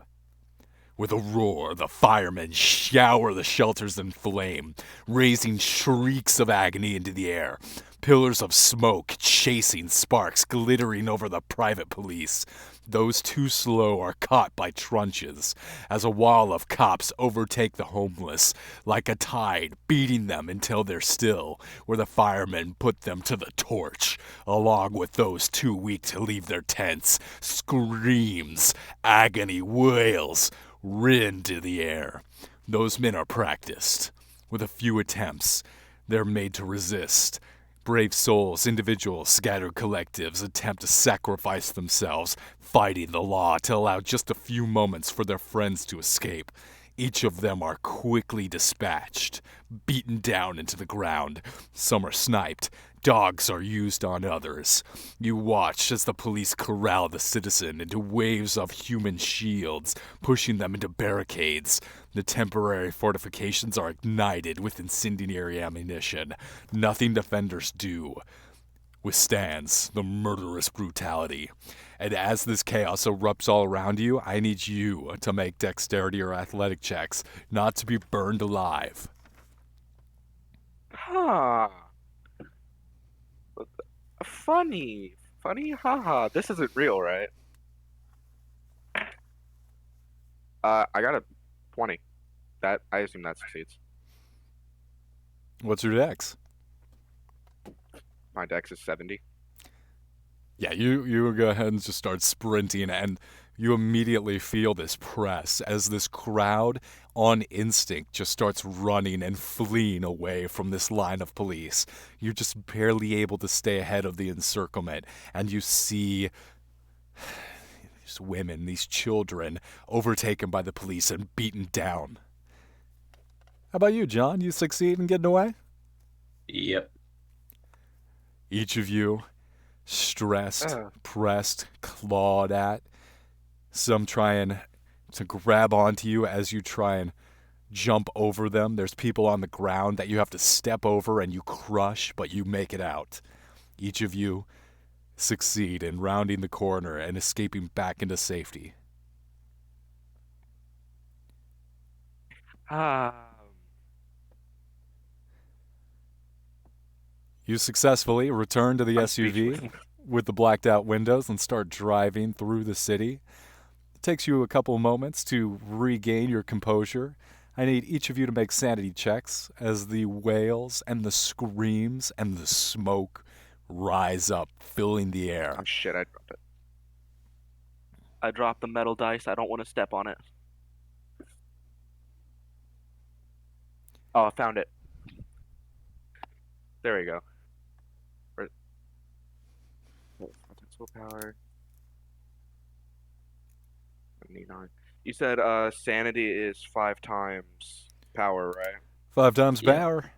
With a roar, the firemen shower the shelters in flame, raising shrieks of agony into the air. Pillars of smoke chasing sparks glittering over the private police. Those too slow are caught by trunches as a wall of cops overtake the homeless like a tide, beating them until they're still, where the firemen put them to the torch, along with those too weak to leave their tents. Screams, agony, wails rend to the air. Those men are practiced. With a few attempts, they're made to resist. Brave souls, individuals, scattered collectives attempt to sacrifice themselves, fighting the law to allow just a few moments for their friends to escape. Each of them are quickly dispatched, beaten down into the ground. Some are sniped. Dogs are used on others. You watch as the police corral the citizen into waves of human shields, pushing them into barricades. The temporary fortifications are ignited with incendiary ammunition. Nothing defenders do withstands the murderous brutality. And as this chaos erupts all around you, I need you to make dexterity or athletic checks, not to be burned alive. Huh. Funny. Funny, haha. This isn't real, right? I got a 20. That I assume that succeeds. What's your dex? My dex is 70. Yeah, you go ahead and just start sprinting, and you immediately feel this press as this crowd, on instinct, just starts running and fleeing away from this line of police. You're just barely able to stay ahead of the encirclement, and you see these women, these children, overtaken by the police and beaten down. How about you, John? You succeed in getting away? Yep. Each of you stressed, Uh, pressed, clawed at. Some trying to grab onto you as you try and jump over them. There's people on the ground that you have to step over and you crush, but you make it out. Each of you succeed in rounding the corner and escaping back into safety. um, You successfully return to the I'm SUV speechless. with the blacked out windows and start driving through the city. It takes you a couple moments to regain your composure. I need each of you to make sanity checks as the wails and the screams and the smoke rise up, filling the air. Oh shit, I dropped it. I dropped the metal dice. I don't want to step on it. Oh, I found it. There we go. Where- Potential power. 79. You said sanity is 5 times power, right? 5 times Yeah. power.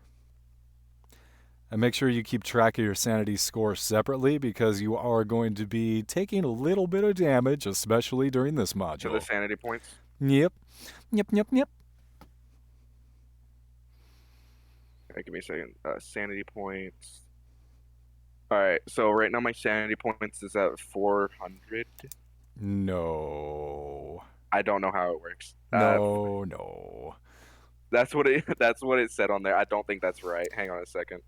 And make sure you keep track of your sanity score separately because you are going to be taking a little bit of damage, especially during this To the module. sanity points. Yep. Yep, yep, yep. Give me a second. Sanity points. All right. So right now my sanity points is at 400. No. I don't know how it works. No. That's what it. That's what it said on there. I don't think that's right. Hang on a second.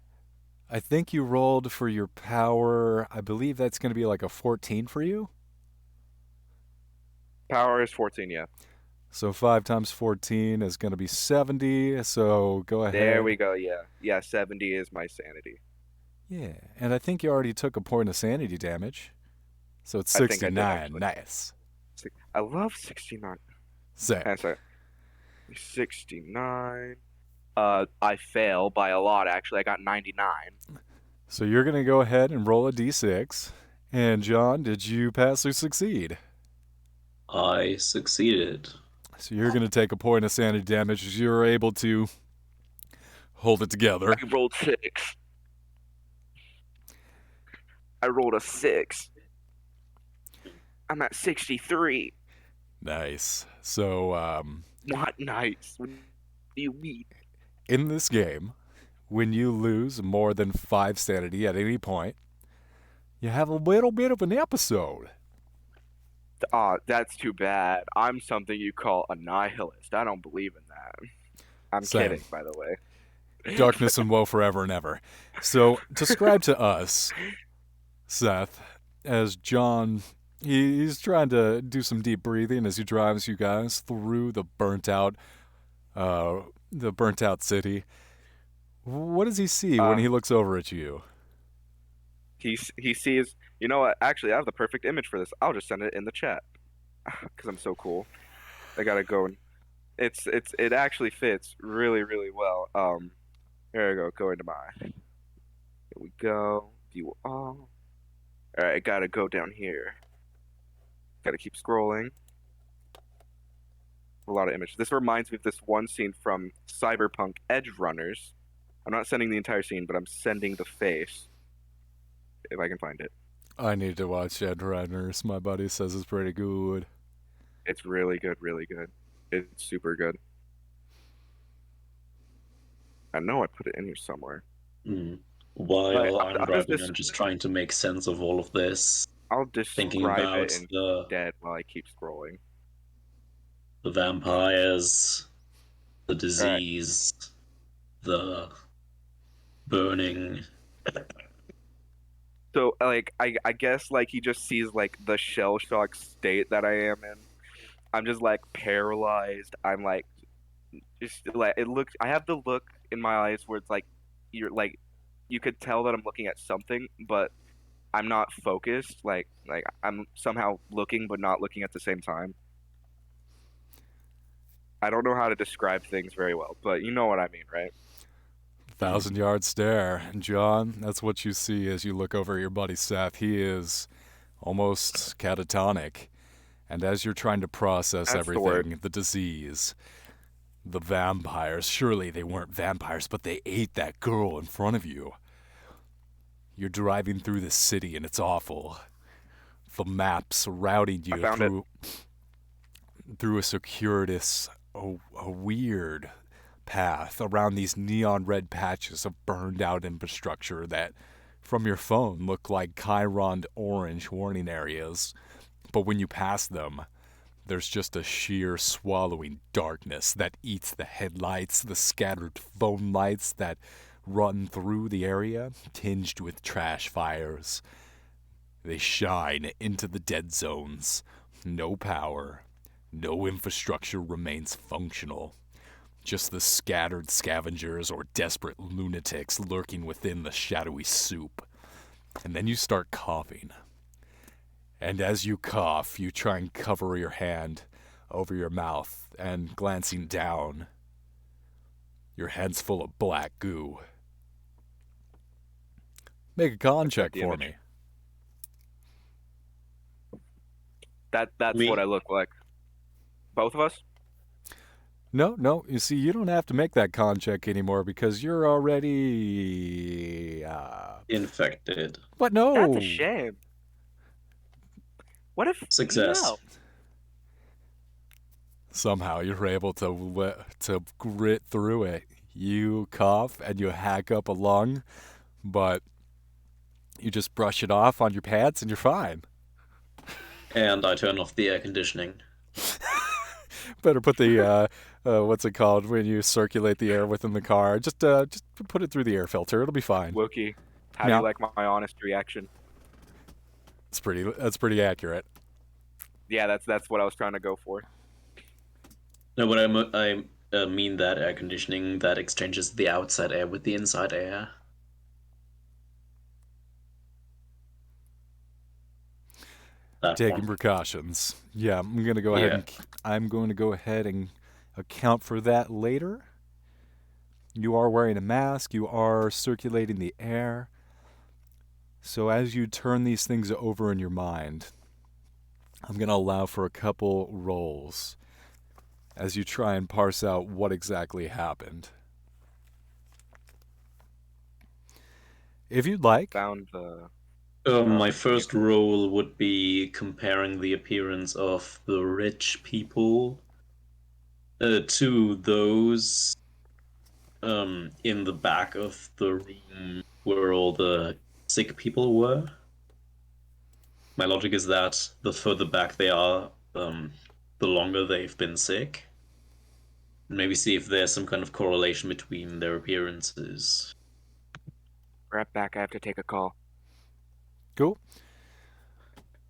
I think you rolled for your power. I believe that's going to be like a 14 for you. Power is 14. Yeah. So 5 times 14 is going to be 70. So go ahead. There we go. Yeah. Yeah. 70 is my sanity. Yeah. And I think you already took a point of sanity damage. So it's I think I did 69. actually. Nice. I love 69. Same. Hang on a second. 69. I fail by a lot, actually. I got 99. So you're going to go ahead and roll a d6. And John, did you pass or succeed? I succeeded. So you're going to take a point of sanity damage as you're able to hold it together. I rolled 6. I rolled a 6. I'm at 63. Nice. So, Not nice. What do you mean? in this game, when you lose more than 5 sanity at any point, you have a little bit of an episode. That's too bad. I'm something you call a nihilist. I don't believe in that. I'm Same. kidding, by the way. Darkness and woe forever and ever. So, describe to us, Seth, as John. He's trying to do some deep breathing as he drives you guys through uh, the burnt out city. What does he see when Uh, he looks over at you? he sees. You know what? Actually, I have the perfect image for this. I'll just send it in the chat because I'm so cool. I gotta go and it actually fits really really well. Here I go. Go into my. Here we go. View all. All right, I gotta go down here. Gotta keep scrolling. A lot of images. This reminds me of this one scene from Cyberpunk Edge Runners. I'm not sending the entire scene, but I'm sending the face if I can find it. I need to watch Edge Runners. My buddy says it's pretty good. It's really good, really good. It's super good. I know I put it in here somewhere. Mm. But While I'm I'll just driving, I'm just trying to make sense of all of this, I'll thinking describe it about instead while I keep scrolling. the vampires, the All right. disease, the burning. So like I guess like he just sees like the shell shock state that I am in. I'm just like paralyzed. I'm like just like it looks I have the look in my eyes where it's like you're like you could tell that I'm looking at something, but I'm not focused. Like I'm somehow looking but not looking at the same time. I don't know how to describe things very well, but you know what I mean, right? 1,000 yard stare. And John, that's what you see as you look over at your buddy Seth. He is almost catatonic. And as you're trying to process That's the word. everything, the disease, the vampires, surely they weren't vampires, but they ate that girl in front of you. You're driving through the city and it's awful. The map surrounding I you found it. through a circuitous, a weird path around these neon red patches of burned out infrastructure that, from your phone, look like Chiron orange warning areas. But when you pass them, there's just a sheer swallowing darkness that eats the headlights, the scattered phone lights that run through the area, tinged with trash fires. They shine into the dead zones. No power, no infrastructure remains functional. Just the scattered scavengers or desperate lunatics lurking within the shadowy soup. And then you start coughing. And as you cough, you try and cover your hand over your mouth, and glancing down, your hand's full of black goo. Make a con I sent check the for image. me. That's what Me? I look like. Both of us? No, you see, you don't have to make that con check anymore because you're already. Infected. But That's a no! shame. What if Success. no? Somehow you're able to grit through it. You cough and you hack up a lung, but you just brush it off on your pants and you're fine. And I turn off the air conditioning. Better put the what's it called when you circulate the air within the car? Just put it through the air filter. It'll be fine. Wookie, how do you Yeah, like my honest reaction? that's pretty accurate. Yeah, that's what I was trying to go for. No, but I mean that air conditioning that exchanges the outside air with the inside air. That Taking one. precautions. Yeah, Yeah. I'm going to go ahead and account for that later. You are wearing a mask. You are circulating the air. So as you turn these things over in your mind, I'm going to allow for a couple rolls as you try and parse out what exactly happened. If you'd like, Found the My Can you? first role would be comparing the appearance of the rich people to those in the back of the room where all the sick people were. My logic is that the further back they are, the longer they've been sick. Maybe see if there's some kind of correlation between their appearances. Right back. I have to take a call. Cool.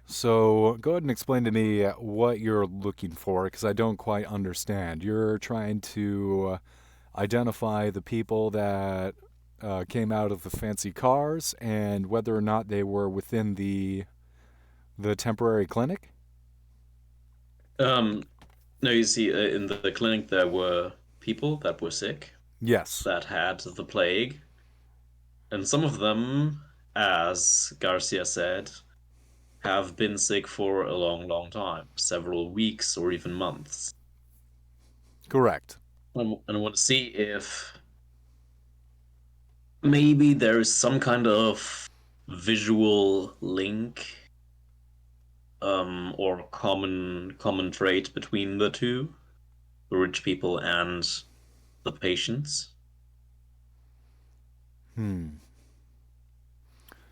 So go ahead and explain to me what you're looking for, because I don't quite understand. You're trying to identify the people that came out of the fancy cars and whether or not they were within the temporary clinic. Um, no, you see, in the clinic there were people that were sick, Yes, that had the plague, and some of them, as Garcia said, have been sick for a long, long time, several weeks or even months. correct. And I want to see if maybe there is some kind of visual link or common trait between the two, the rich people and the patients. Hmm.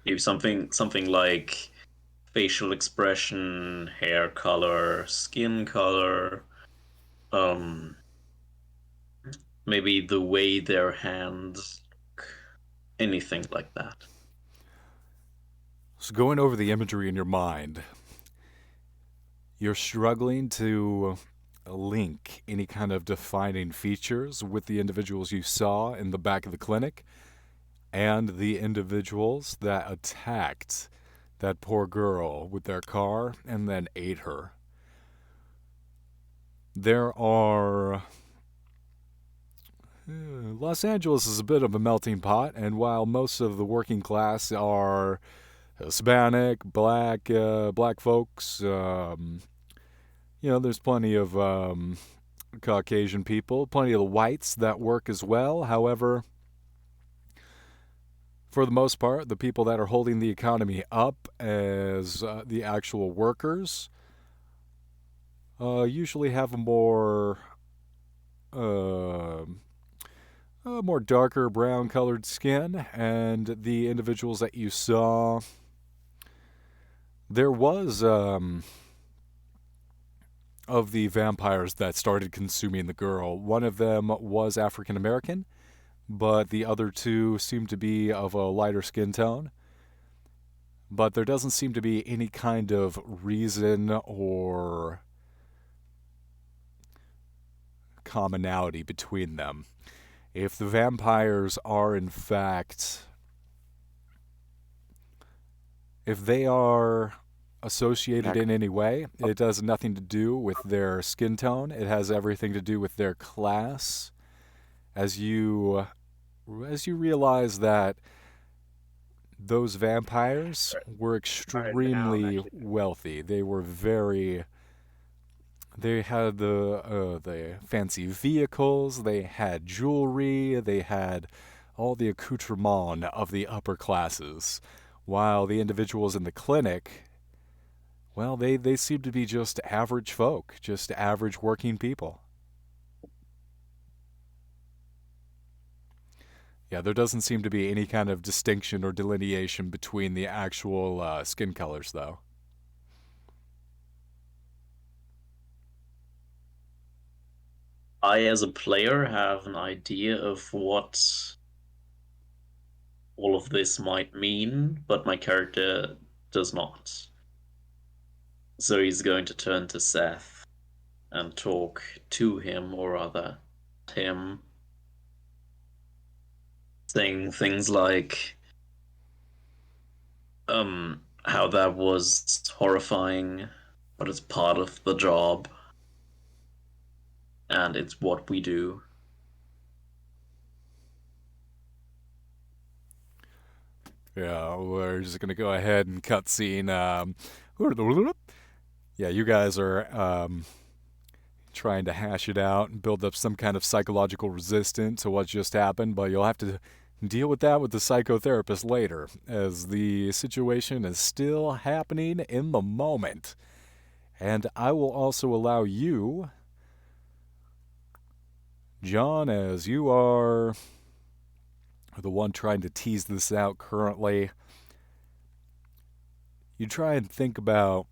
Maybe something like facial expression, hair color, skin color, um, maybe the way their hands look, anything like that. So going over the imagery in your mind, you're struggling to link any kind of defining features with the individuals you saw in the back of the clinic and the individuals that attacked that poor girl with their car and then ate her. There are. Los Angeles is a bit of a melting pot, and while most of the working class are Hispanic, black folks, there's plenty of Caucasian people, plenty of the whites that work as well. However, for the most part, the people that are holding the economy up as the actual workers usually have uh, a more darker brown colored skin, and the individuals that you saw, there was of the vampires that started consuming the girl. One of them was African American, but the other two seemed to be of a lighter skin tone. But there doesn't seem to be any kind of reason or commonality between them. If the vampires are, in fact, if they are associated Back. in any way, Oh, it has nothing to do with their skin tone. It has everything to do with their class. As you realize that those vampires were all right. Now I'm extremely actually. wealthy. They were very. They had the fancy vehicles. They had jewelry. They had all the accoutrement of the upper classes, while the individuals in the clinic, well, they seem to be just average folk, just average working people. Yeah, there doesn't seem to be any kind of distinction or delineation between the actual skin colors, though. I, as a player, have an idea of what all of this might mean, but my character does not. So he's going to turn to Seth and talk to him, or rather, him, saying things like, how that was horrifying, but it's part of the job, and it's what we do. Yeah, we're just gonna go ahead and cut scene. Yeah, you guys are trying to hash it out and build up some kind of psychological resistance to what just happened, but you'll have to Deal with that with the psychotherapist later, as the situation is still happening in the moment. And I will also allow you, John, as you are the one trying to tease this out currently, you try and think about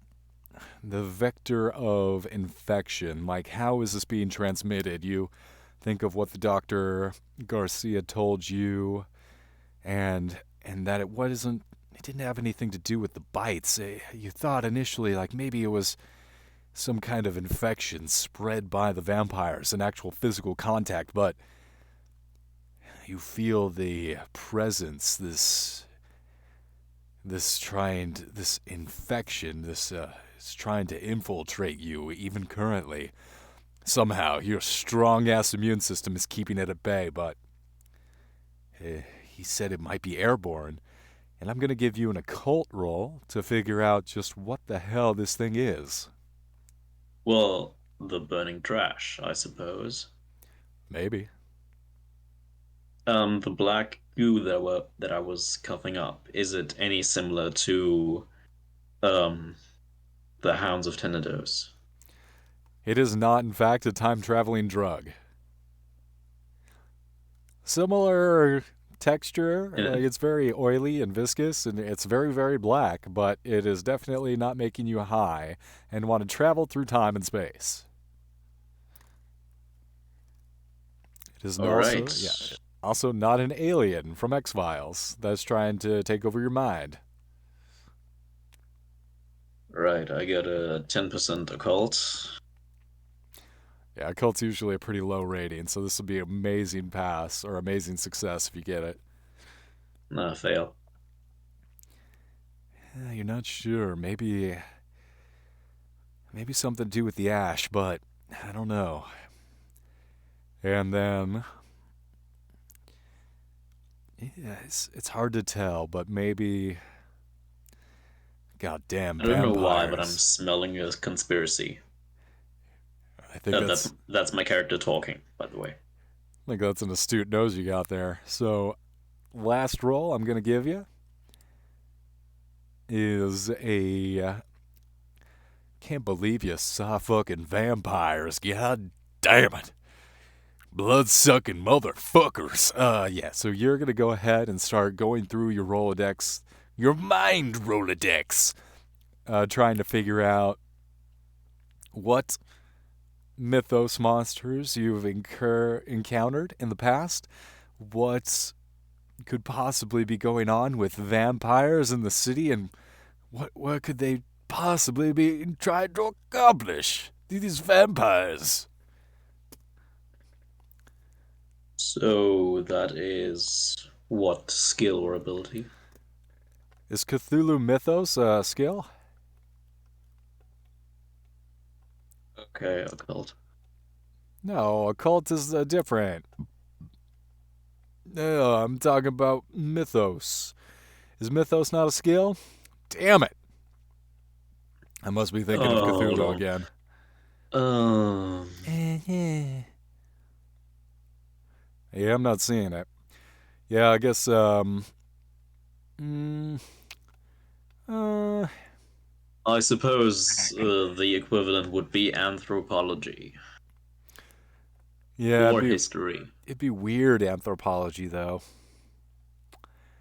the vector of infection. Like, how is this being transmitted? You think of what the Dr. Garcia told you, and that it didn't have anything to do with the bites. You thought initially like maybe it was some kind of infection spread by the vampires, an actual physical contact, but you feel the presence, this infection, this is trying to infiltrate you even currently. Somehow your strong ass immune system is keeping it at bay, but he said it might be airborne, and I'm going to give you an occult roll to figure out just what the hell this thing is. Well, the burning trash, I suppose. Maybe. The black goo that I was coughing up, is it any similar to um the Hounds of Tenedos? It is not, in fact, a time traveling drug. Similar texture, Yeah. like it's very oily and viscous, and it's very, very black, but it is definitely not making you high and want to travel through time and space. It is All also, right. yeah, also not an alien from X Files that's trying to take over your mind. Right, I get a 10% occult. Yeah, occult's usually a pretty low rating, so this will be amazing pass or amazing success if you get it. Nah, fail. You're not sure. Maybe something to do with the ash, but I don't know. And then, yeah, it's hard to tell, but maybe, goddamn I don't know why, but I'm vampires. smelling a conspiracy. I think That's that's that's my character talking, by the way. I think that's an astute nose you got there. So, last roll I'm gonna give you is a. Can't believe you saw fucking vampires. God damn it. Blood sucking motherfuckers. Yeah, so you're gonna go ahead and start going through your Rolodex, your mind Rolodex, trying to figure out what mythos monsters you've encountered in the past, what could possibly be going on with vampires in the city, and what could they possibly be trying to accomplish? These vampires. So that is what skill or ability? Is Cthulhu Mythos a skill? Okay, occult. No, occult is different. No, I'm talking about Mythos. Is Mythos not a skill? Damn it. I must be thinking of Hold Cthulhu on. again. Um, Yeah, I'm not seeing it. Yeah, I guess, mm, uh, I suppose the equivalent would be anthropology yeah, or history. it'd be weird anthropology, though.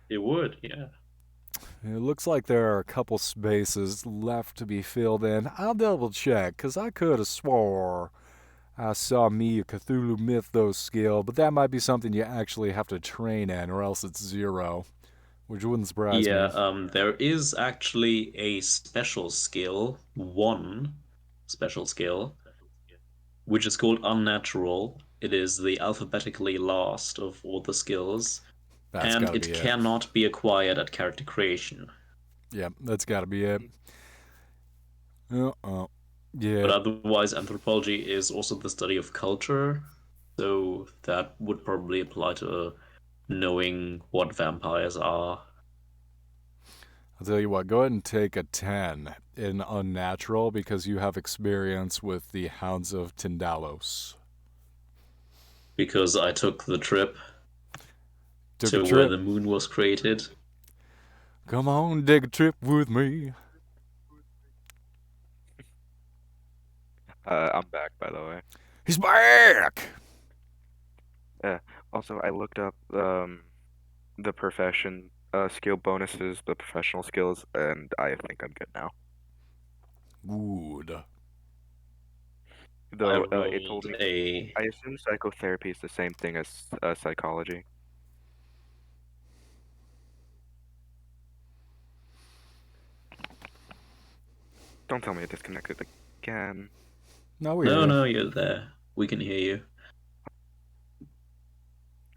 It would, yeah. It looks like there are a couple spaces left to be filled in. I'll double check, because I could have swore I saw me a Cthulhu Mythos skill, but that might be something you actually have to train in, or else it's zero, which wouldn't surprise Yeah, me. there is actually a special skill, one special skill, which is called unnatural. It is the alphabetically last of all the skills, That's and gotta it be it. cannot be acquired at character creation. Yeah, that's gotta be it. Uh-uh. But Yeah, otherwise, anthropology is also the study of culture, so that would probably apply to knowing what vampires are. I'll tell you what, go ahead and take a 10 in Unnatural because you have experience with the Hounds of Tindalos. Because I took the trip. Took a to where trip. the moon was created. Come on, take a trip with me. I'm back, by the way. He's back! Yeah. Also, I looked up the profession skill bonuses, the professional skills, and I think I'm good now. Good. I Though it told rolled me, a I assume psychotherapy is the same thing as psychology. Don't tell me it disconnected again. No, we hear No, you. no, you're there. We can hear you.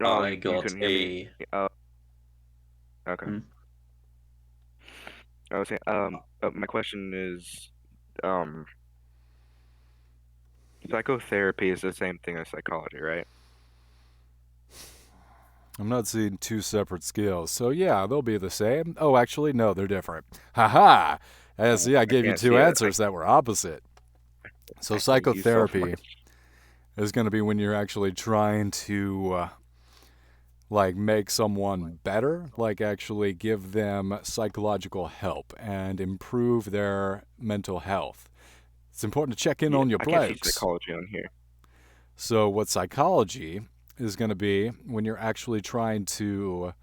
Oh, I you got couldn't hear me. a Okay. hmm, I was saying, my question is, um, psychotherapy is the same thing as psychology, right? I'm not seeing two separate skills. So, yeah, they'll be the same. Oh, actually, no, they're different. Haha. Oh, See, I I gave you can't two see it. answers that were opposite. So, I hate you so psychotherapy much. is going to be when you're actually trying to like make someone better, like actually give them psychological help and improve their mental health. It's important to check in Yeah, on your I can't see blokes. psychology on here. So what psychology is going to be when you're actually trying to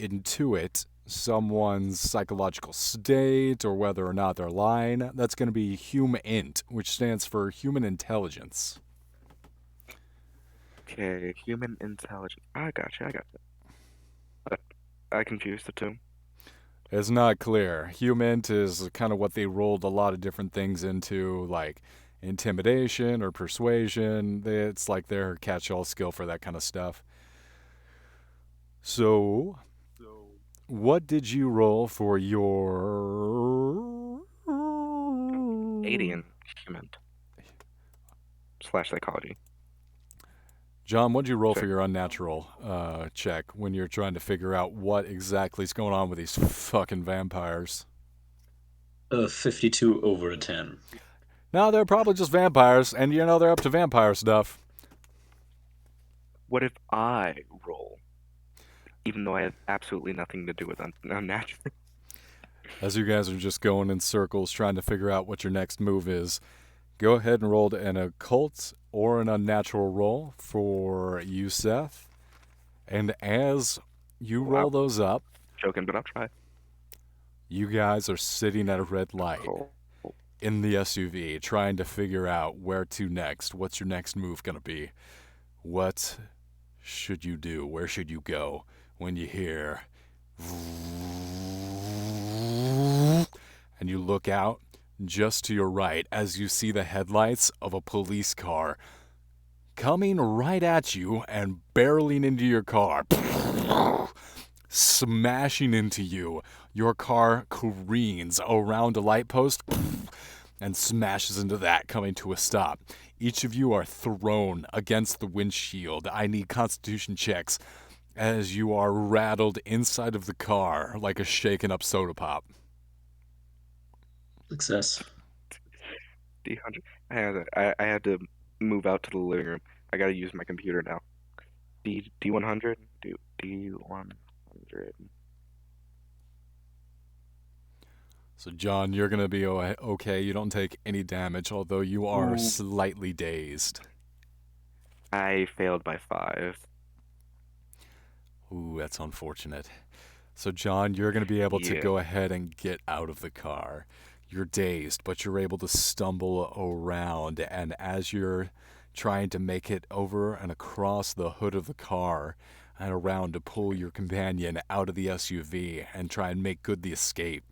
intuit someone's psychological state or whether or not they're lying. That's going to be HumInt, which stands for human intelligence. Okay, human intelligence. I got you. I got you. But I confused the two. It's not clear. HumInt is kind of what they rolled a lot of different things into, like intimidation or persuasion. It's like their catch-all skill for that kind of stuff. So, what did you roll for your 80 in human slash psychology. John? What'd you roll for Sorry. your unnatural check when you're trying to figure out what exactly is going on with these fucking vampires? 52 over a 10. No, they're probably just vampires, and you know they're up to vampire stuff. What if I roll, even though I have absolutely nothing to do with unnatural? As you guys are just going in circles trying to figure out what your next move is, go ahead and roll an occult or an unnatural roll for you, Seth. And as you roll Wow, those up, joking, but I'll try. you guys are sitting at a red light Cool. in the SUV trying to figure out where to next. What's your next move going to be? What should you do? Where should you go when you hear and you look out just to your right as you see the headlights of a police car coming right at you and barreling into your car, smashing into you. Your car careens around a light post and smashes into that, coming to a stop. Each of you are thrown against the windshield. I need constitution checks as you are rattled inside of the car like a shaken up soda pop. Success. D100. I had to move out to the living room. I gotta use my computer now. D100. D100. So, John, you're going to be okay. You don't take any damage, although you are Ooh. slightly dazed. I failed by 5. Ooh, that's unfortunate. So, John, you're going to be able to Yeah. go ahead and get out of the car. You're dazed, but you're able to stumble around, and as you're trying to make it over and across the hood of the car and around to pull your companion out of the SUV and try and make good the escape,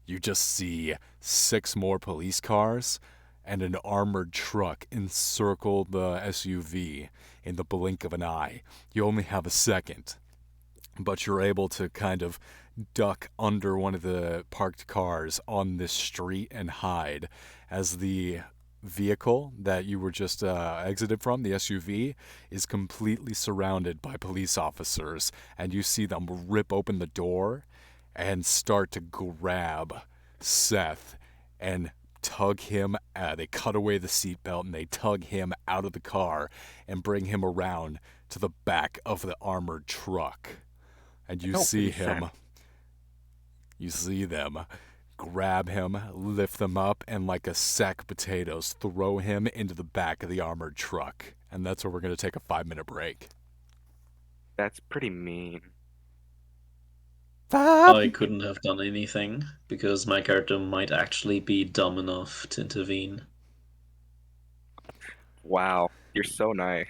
you just see 6 more police cars and an armored truck encircle the SUV in the blink of an eye. You only have a second, but you're able to kind of duck under one of the parked cars on this street and hide as the vehicle that you were just exited from, the SUV, is completely surrounded by police officers, and you see them rip open the door and start to grab Seth and tug him. They cut away the seatbelt and they tug him out of the car and bring him around to the back of the armored truck. and No, he said. you see them grab him, lift them up, and like a sack of potatoes, throw him into the back of the armored truck. And that's where we're going to take a 5-minute break. That's pretty mean. I couldn't have done anything because my character might actually be dumb enough to intervene. Wow, you're so nice.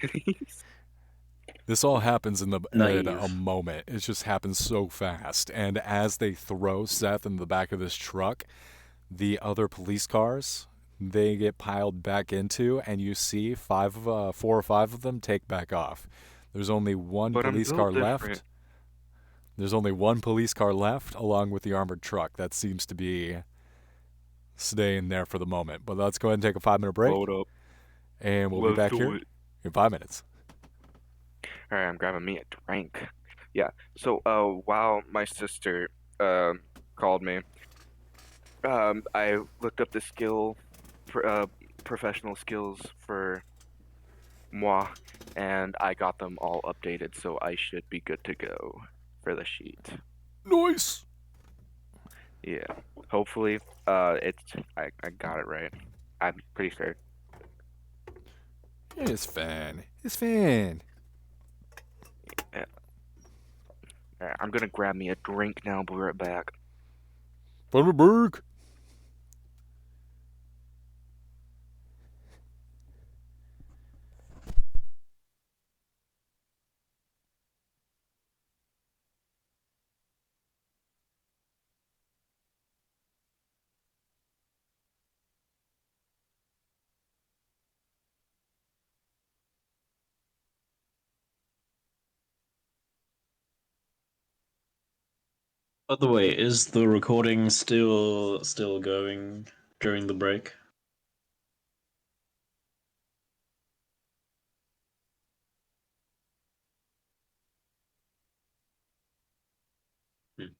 This all happens in a Naive. moment. It just happens so fast. And as they throw Seth in the back of this truck, the other police cars they get piled back into, and you see 4 or 5 of them take back off. There's only one But I'm police built car different. left. There's only one police car left, along with the armored truck. That seems to be staying there for the moment. But let's go ahead and take a 5-minute break, Load up. and we'll be Let's back do here it. in 5 minutes. All right, I'm grabbing me a drink. Yeah. So, while my sister called me, I looked up the pr professional skills for moi, and I got them all updated, so I should be good to go for the sheet. Nice. Yeah. Hopefully, I got it right. I'm pretty sure. It's fine. It's fine. Yeah. All right, I'm gonna grab me a drink now. Be right back. 5-minute break. By the way, is the recording still going during the break? Hmm.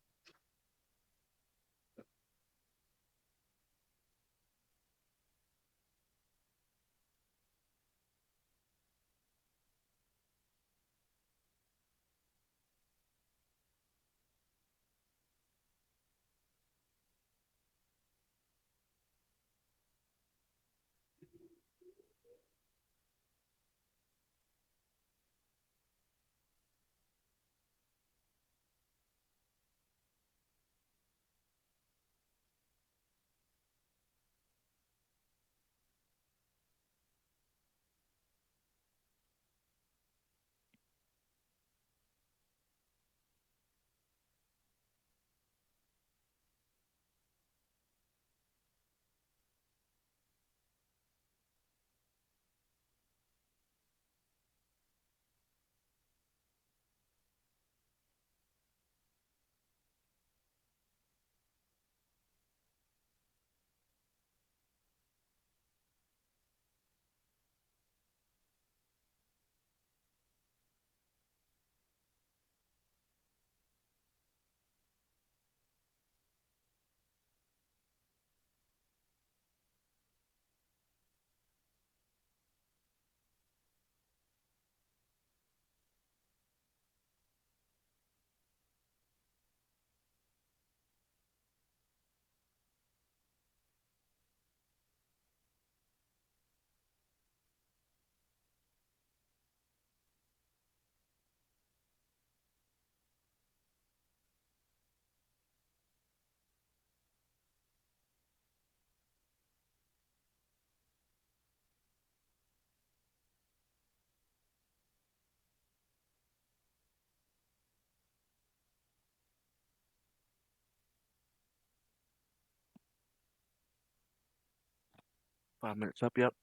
Five minutes up. Yep.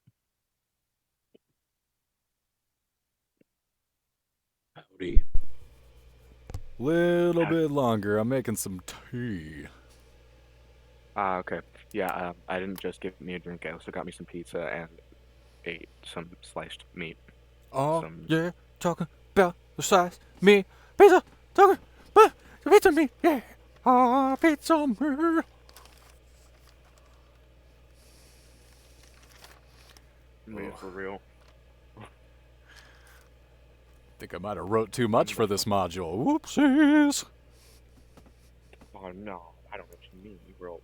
Howdy. Little bit longer. I'm making some tea. Ah, okay. Yeah. I didn't just give me a drink. I also got me some pizza and ate some sliced meat. Oh, Some. yeah, talking about the size me pizza, talking about the pizza me, yeah. Ah, pizza me. Me Oh, for real. Think I might have wrote too much I'm for the. this module. Whoopsies. Oh no, I don't know what you mean. You wrote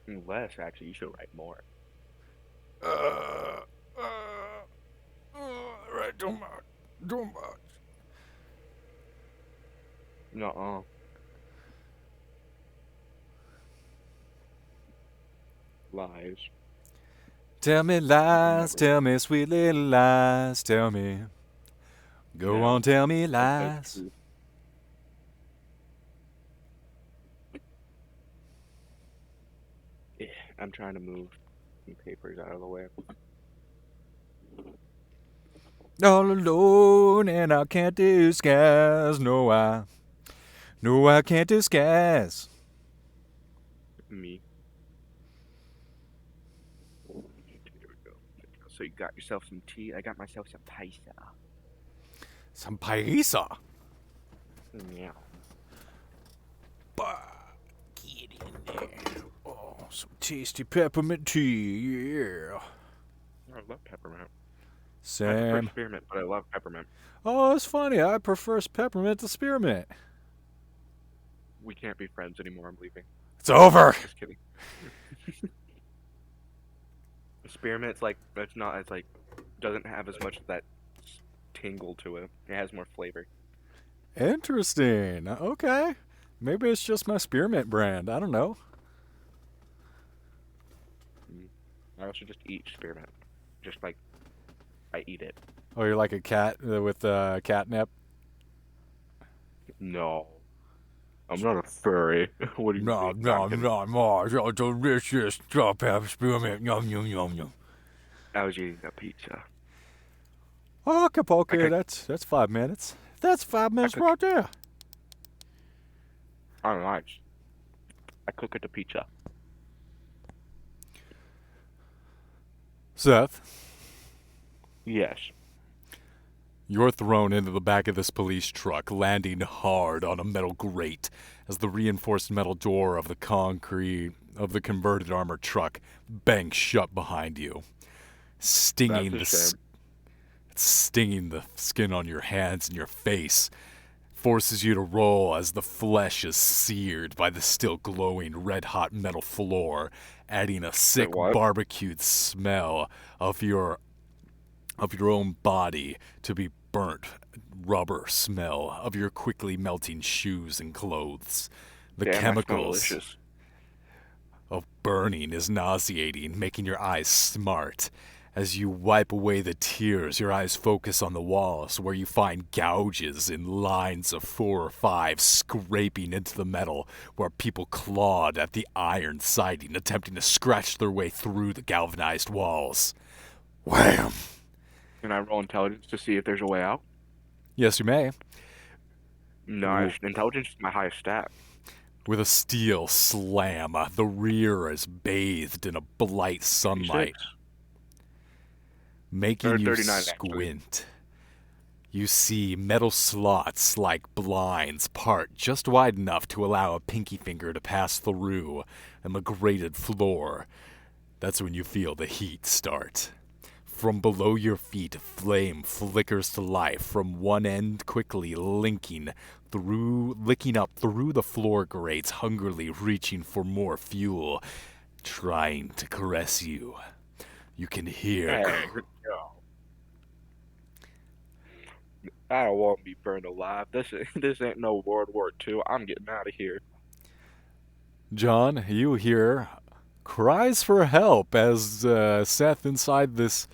less. Actually, you should write more. Uh, uh, right, too much. Too much. No, lies. Tell me You can lies, never. tell me sweet little lies, tell me. Go on, No, tell me I said lies. truth. Yeah, I'm trying to move some papers out of the way. All alone and I can't disguise. No, I can't disguise. Me. There we go. So you got yourself some tea. I got myself some paisa. Some paisa. Yeah. Bah, get in there. Oh, some tasty peppermint tea, yeah. I love peppermint. I prefer Sam. spearmint, but I love peppermint. Oh, it's funny. I prefer peppermint to spearmint. We can't be friends anymore. I'm leaving. It's over. Just kidding. Spearmint's like it's not. It's like doesn't have as much of that tingle to it. It has more flavor. Interesting. Okay. Maybe it's just my spearmint brand. I don't know. Mm. I also just eat spearmint. Just like I eat it. Oh, you're like a cat with catnip? No, I'm not a furry. What do you No, mean? No, I'm no, kidding. no, no. So delicious. Drop half spearmint. Yum, yum, yum, yum. I was eating a pizza. Okay, I okay. could. That's 5 minutes. That's five I minutes cook. right there. I don't know. I cook it a pizza. Seth, Yes. you're thrown into the back of this police truck, landing hard on a metal grate as the reinforced metal door of the converted armored truck bangs shut behind you, That's stinging a shame. stinging the skin on your hands and your face, forces you to roll as the flesh is seared by the still glowing red-hot metal floor, adding a Wait, sick what? barbecued smell of your own body to be burnt rubber smell of your quickly melting shoes and clothes. The Damn, I smell chemicals delicious. of burning is nauseating, making your eyes smart. As you wipe away the tears, your eyes focus on the walls where you find gouges in lines of 4 or 5 scraping into the metal where people clawed at the iron siding, attempting to scratch their way through the galvanized walls. Wham! Can I roll intelligence to see if there's a way out? Yes, you may. Nice. Intelligence is my highest stat. With a steel slam, the rear is bathed in a bright sunlight, 36. making Or you 39, actually. squint. You see metal slots like blinds part just wide enough to allow a pinky finger to pass through, and the grated floor. That's when you feel the heat start. From below your feet, flame flickers to life from one end, quickly licking up through the floor grates, hungrily reaching for more fuel, trying to caress you. You can hear. Hey, no. I don't want to be burned alive. This ain't no World War II. I'm getting out of here. John, you hear cries for help as Seth inside this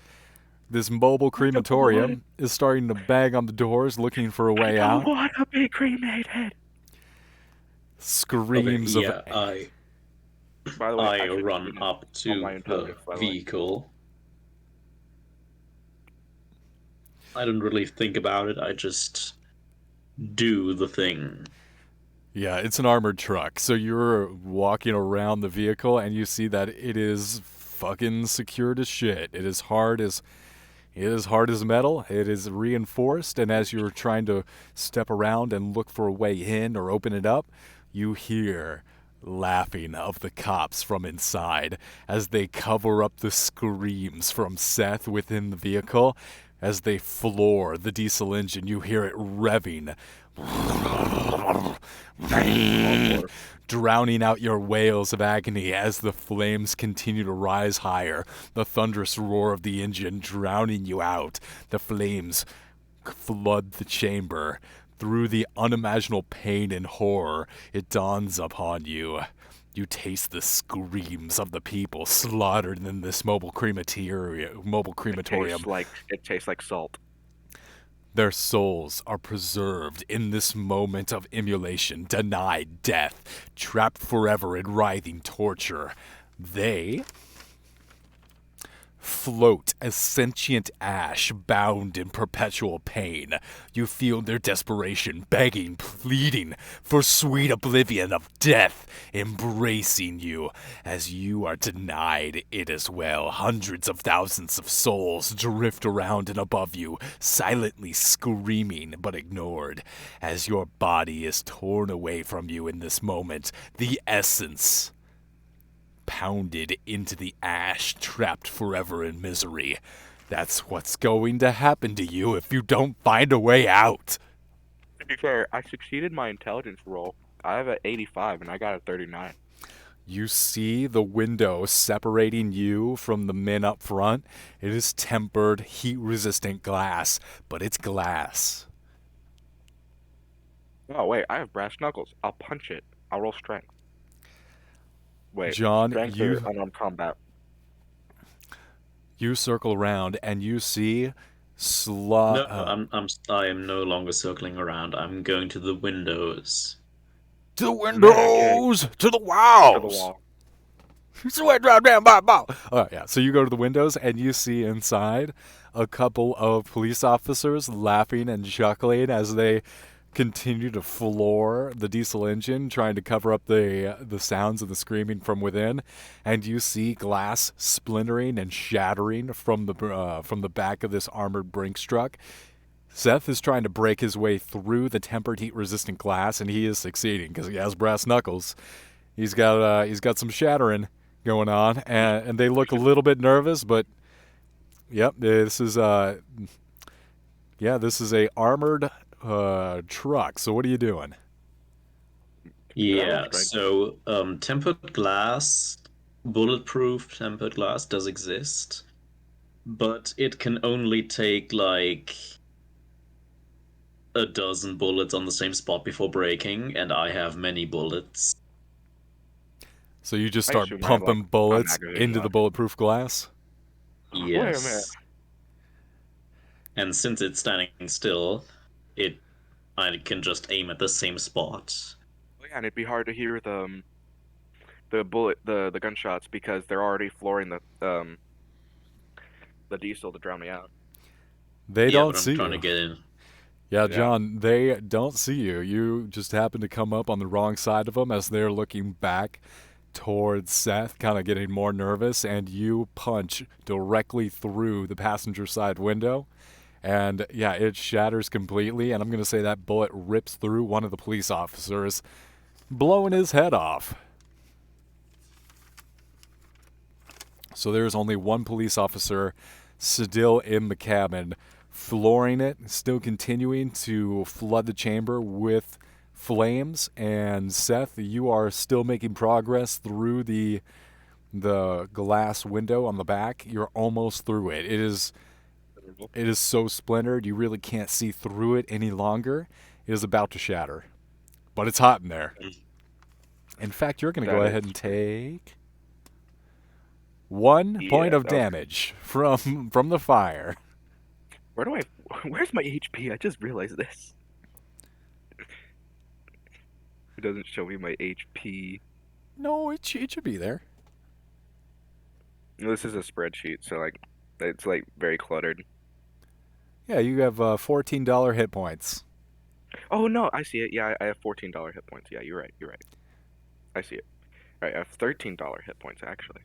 mobile I don't want. crematorium is starting to bang on the doors looking for a I way don't out. want to be cremated. Okay, Screams of yeah, By the way, I I should run get up on my to the intelligence. By the way, vehicle. I don't really think about it. I just do the thing. Yeah, it's an armored truck. So you're walking around the vehicle and you see that it is fucking secured as shit. It is hard as metal. It is reinforced, and as you're trying to step around and look for a way in or open it up, you hear laughing of the cops from inside as they cover up the screams from Seth within the vehicle. As they floor the diesel engine, you hear it revving, All for. drowning out your wails of agony as the flames continue to rise higher. The thunderous roar of the engine drowning you out. The flames flood the chamber. Through the unimaginable pain and horror, it dawns upon you. You taste the screams of the people slaughtered in this mobile crematorium. It tastes like salt. Their souls are preserved in this moment of immolation, denied death, trapped forever in writhing torture. They float as sentient ash bound in perpetual pain. You feel their desperation, begging, pleading for sweet oblivion of death, embracing you as you are denied it as well. Hundreds of thousands of souls drift around and above you, silently screaming but ignored, as your body is torn away from you in this moment. The essence pounded into the ash, trapped forever in misery. That's what's going to happen to you if you don't find a way out. To be fair, I succeeded my intelligence roll. I have an 85 and I got a 39. You see the window separating you from the men up front. It is tempered, heat resistant glass, but it's glass. Oh wait, I have brass knuckles. I'll punch it. I'll roll strength. Wait, John, strength or unarmed combat? you circle around and you see No, I am no longer circling around. I'm going to the windows. to the Medic windows, to the to the walls. wall. Yeah. So you go to the windows and you see inside a couple of police officers laughing and chuckling as they continue to floor the diesel engine, trying to cover up the sounds of the screaming from within. And you see glass splintering and shattering from the back of this armored Brinks truck. Seth is trying to break his way through the tempered heat-resistant glass, and he is succeeding because he has brass knuckles. He's got some shattering going on, and they look a little bit nervous, but yep, this is a armored truck. So what are you doing? Did I roll Yeah, strength? so tempered glass, bulletproof tempered glass does exist, but it can only take like a dozen bullets on the same spot before breaking, and I have many bullets. So you just I start assume I have like pumping bullets magazine into the left. bulletproof glass. Wait a minute. Yes. And since it's standing still, it I can just aim at the same spot. Oh, yeah, and it'd be hard to hear the gunshots because they're already flooring the diesel to drown me out. They Yeah, don't but I'm see trying to you. get in. Yeah, Yeah. John, they don't see you. You just happen to come up on the wrong side of them as they're looking back towards Seth, kind of getting more nervous, and you punch directly through the passenger side window. And yeah, it shatters completely. And I'm going to say that bullet rips through one of the police officers, blowing his head off. So there's only one police officer still in the cabin, flooring it, still continuing to flood the chamber with flames. And Seth, you are still making progress through the glass window on the back. You're almost through it. It is so splintered you really can't see through it any longer. It is about to shatter. But it's hot in there. In fact, you're going to go That is ahead and take 1 point yeah, of that was damage from the fire. where do I where's my HP? I just realized this. It doesn't show me my HP. No, it should be there. This is a spreadsheet, so like it's like very cluttered. Yeah, you have $14 hit points. Oh no, I see it. Yeah, I have $14 hit points. Yeah, you're right. You're right. I see it. All right, I have $13 hit points actually.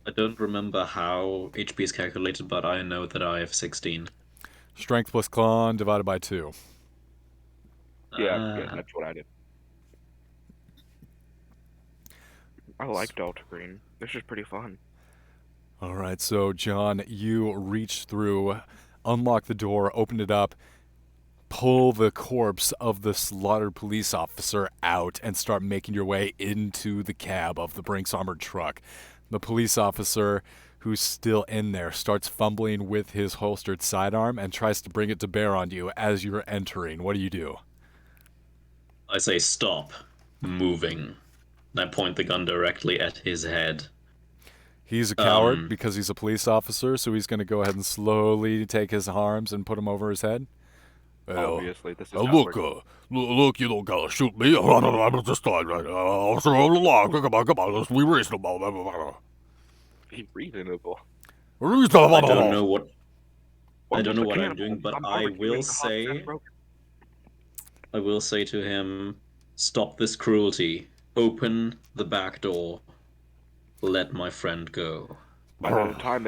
I don't remember how HP is calculated, but I know that I have 16. Strength plus con divided by 2. Yeah, yeah, Uh, that's what I did. I like Delta Green. This is pretty fun. All right, so John, you reach through, unlock the door, open it up, pull the corpse of the slaughtered police officer out, and start making your way into the cab of the Brinks armored truck. The police officer, who's still in there, starts fumbling with his holstered sidearm and tries to bring it to bear on you as you're entering. What do you do? I say stop moving. And I point the gun directly at his head. He's a coward Um, because he's a police officer, so he's going to go ahead and slowly take his arms and put them over his head. Well, Obviously, this is uh, how it look, works. uh, look, you don't gotta shoot me. I'm just trying, officer, hold along. Come on, let's be reasonable. Be reasonable. I don't know what I I'm don't just know a what I'm cannibal. doing, but I'm barbecuing the hot and broken. I will say to him, stop this cruelty. Open the back door. Let my friend go. By the time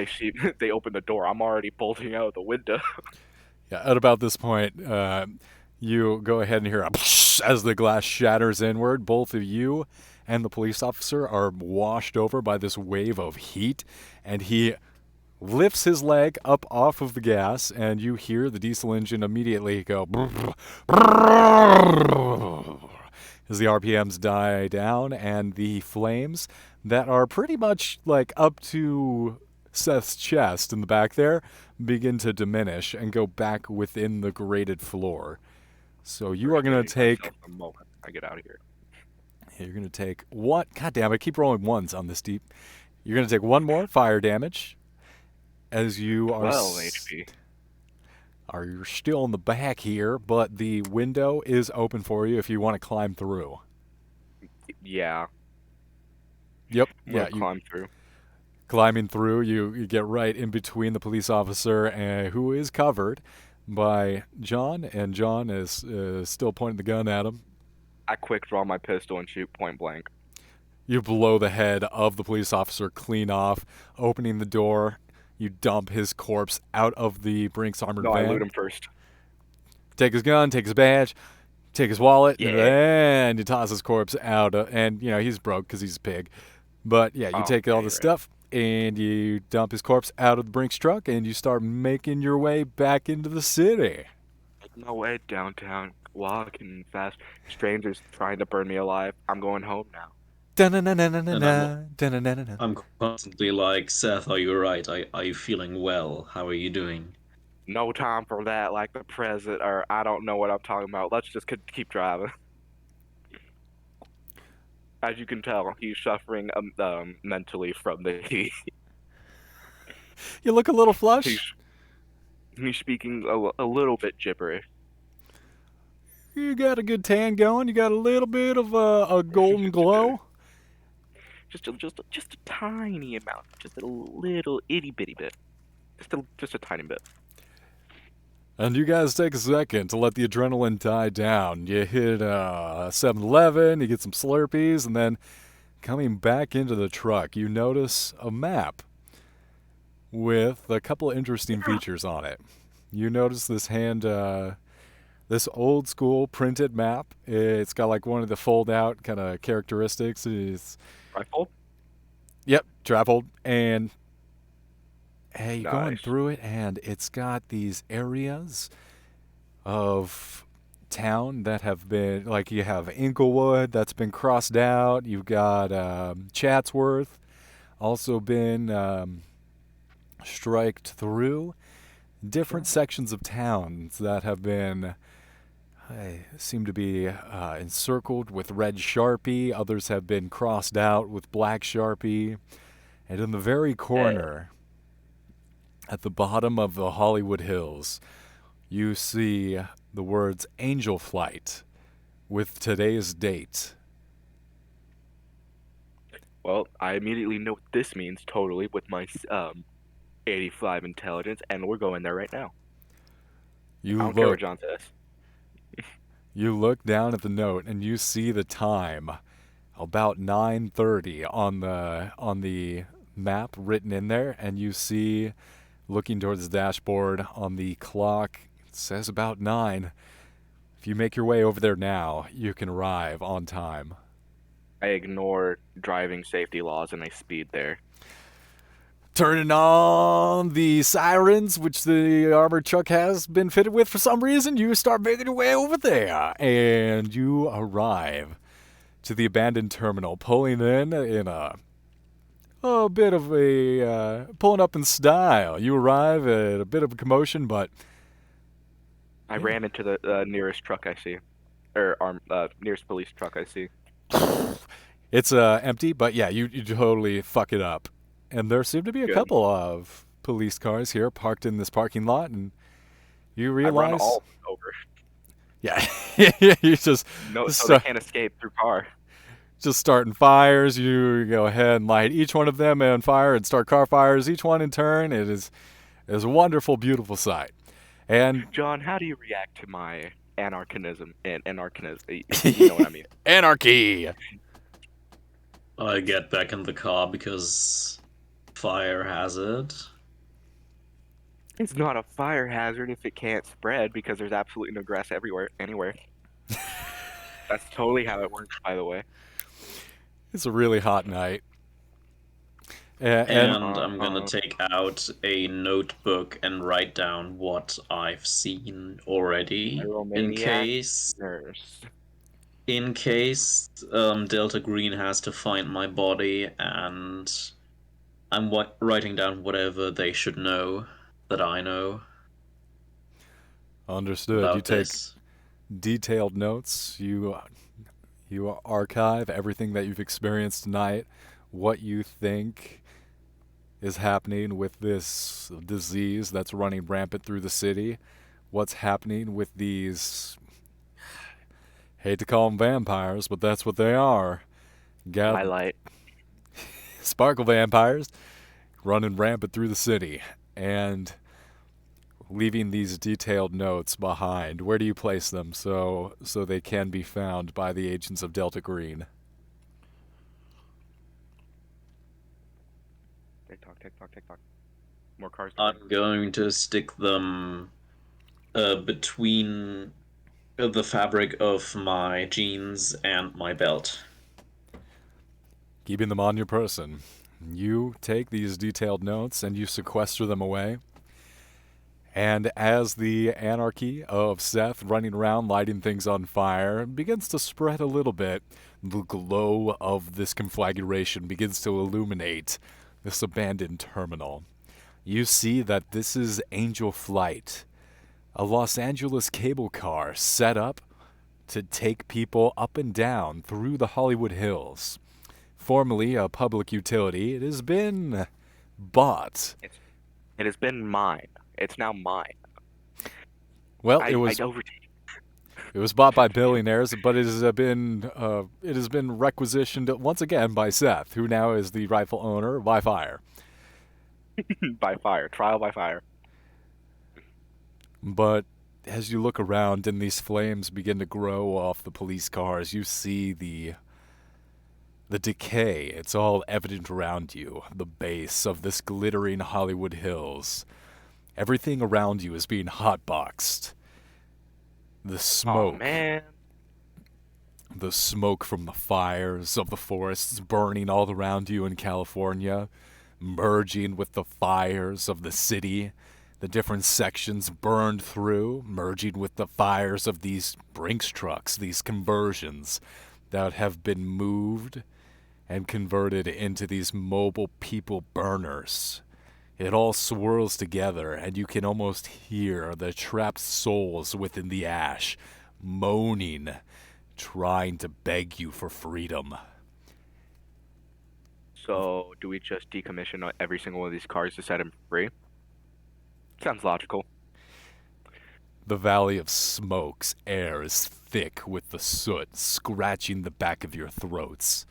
they open the door, I'm already bolting out the window. Yeah, at about this point, you go ahead and hear a as the glass shatters inward. Both of you and the police officer are washed over by this wave of heat, and he lifts his leg up off of the gas, and you hear the diesel engine immediately go as the RPMs die down, and the flames that are pretty much like up to Seth's chest in the back there begin to diminish and go back within the grated floor. So you are going to Restraining take. myself the moment I get out of here. You're going to take what? God damn, I keep rolling ones on this deep. You're going to take one more fire damage as you are 12 HP. are you're still in the back here, but the window is open for you if you want to climb through. Yeah, Yep. I'm Yeah, gonna you climb through. climbing through, you get right in between the police officer who is covered by John, and John is still pointing the gun at him. I quick draw my pistol and shoot point blank. You blow the head of the police officer clean off, opening the door. You dump his corpse out of the Brinks armored No, I loot van. him first. Take his gun, take his badge, take his wallet, and Yeah. then you toss his corpse out. And, he's broke because he's a pig. But, yeah, you Oh, take yeah, all the you're right. stuff, and you dump his corpse out of the Brinks truck, and you start making your way back into the city. Making my way downtown, walking fast. Strangers trying to burn me alive. I'm going home now. And Da-na-na-na-na-na, da-na-na-na-na. I'm constantly like, Seth, are you alright? Are you feeling well? How are you doing? No time for that, like the president, or I don't know what I'm talking about. Let's just keep driving. As you can tell, he's suffering mentally from the heat. You look a little He's flush. he's speaking a little bit gibberish. You got a good tan going. You got a little bit of a golden glow. Just a tiny amount, just a little itty bitty bit, just a tiny bit. And you guys take a second to let the adrenaline die down. You hit 7-Eleven, you get some Slurpees, and then coming back into the truck, you notice a map with a couple of interesting features on it. You notice this old school printed map. It's got like one of the fold out kind of characteristics. It's Rifle, yep, traveled, and hey, you're going nice. through it, and it's got these areas of town that have been like you have Inglewood that's been crossed out. You've got Chatsworth also been striked through. Different sections of towns that have been seem to be encircled with red Sharpie. Others have been crossed out with black Sharpie. And in the very corner, at the bottom of the Hollywood Hills, you see the words Angel Flight with today's date. Well, I immediately know what this means totally with my 85 intelligence, and we're going there right now. I You don't care what look John says. you look down at the note and you see the time about 9:30 on the map written in there, and you see looking towards the dashboard on the clock it says about 9. If you make your way over there now, you can arrive on time. I ignore driving safety laws and I speed there. turning on the sirens, which the armored truck has been fitted with for some reason. You start making your way over there, and you arrive to the abandoned terminal, pulling in a bit of pulling up in style. You arrive at a bit of a commotion, but I yeah, ram into the nearest truck I see, or nearest police truck I see. it's empty. But yeah, you totally fuck it up. And there seem to be a Good. couple of police cars here parked in this parking lot, and you I run realize, all over, yeah, you no, so they start, can't escape through car. just starting fires. You go ahead and light each one of them on fire and start car fires, each one in turn. It is a wonderful, beautiful sight. And John, how do you react to my anarchism and anarchism? You know what I mean. anarchy. I get back in the car because fire hazard. It's not a fire hazard if it can't spread because there's absolutely no grass everywhere, anywhere. That's totally how it works, by the way. It's a really hot night. And And I'm gonna take out a notebook and write down what I've seen already Pyromaniac nurse. in case Delta Green has to find my body, and I'm writing down whatever they should know that I know understood. You about take this. detailed notes. You archive everything that you've experienced tonight, what you think is happening with this disease that's running rampant through the city, what's happening with these, hate to call them vampires, but that's what they are. Highlight. Sparkle vampires running rampant through the city and leaving these detailed notes behind. Where do you place them so they can be found by the agents of Delta Green? Tick tock, tick tock, tick tock. More cars. I'm going to stick them between the fabric of my jeans and my belt. Keeping them on your person. You take these detailed notes and you sequester them away. And as the anarchy of Seth running around lighting things on fire begins to spread a little bit, the glow of this conflagration begins to illuminate this abandoned terminal. You see that this is Angel Flight, a Los Angeles cable car set up to take people up and down through the Hollywood Hills. Formerly a public utility, it has been bought. It has been mine. It's now mine. Well, I overtake. it was bought by billionaires, but it has been requisitioned once again by Seth, who now is the rightful owner by fire. By fire. Trial by fire. But as you look around and these flames begin to grow off the police cars, you see the decay. It's all evident around you. The base of this glittering Hollywood Hills. Everything around you is being hotboxed. The Oh smoke. man. The smoke from the fires of the forests burning all around you in California, merging with the fires of the city. The different sections burned through, merging with the fires of these Brinks trucks, these conversions that have been moved and converted into these mobile people burners. It all swirls together, and you can almost hear the trapped souls within the ash moaning, trying to beg you for freedom. So, do we just decommission every single one of these cars to set him free? Sounds logical. The valley of smoke's air is thick with the soot scratching the back of your throats.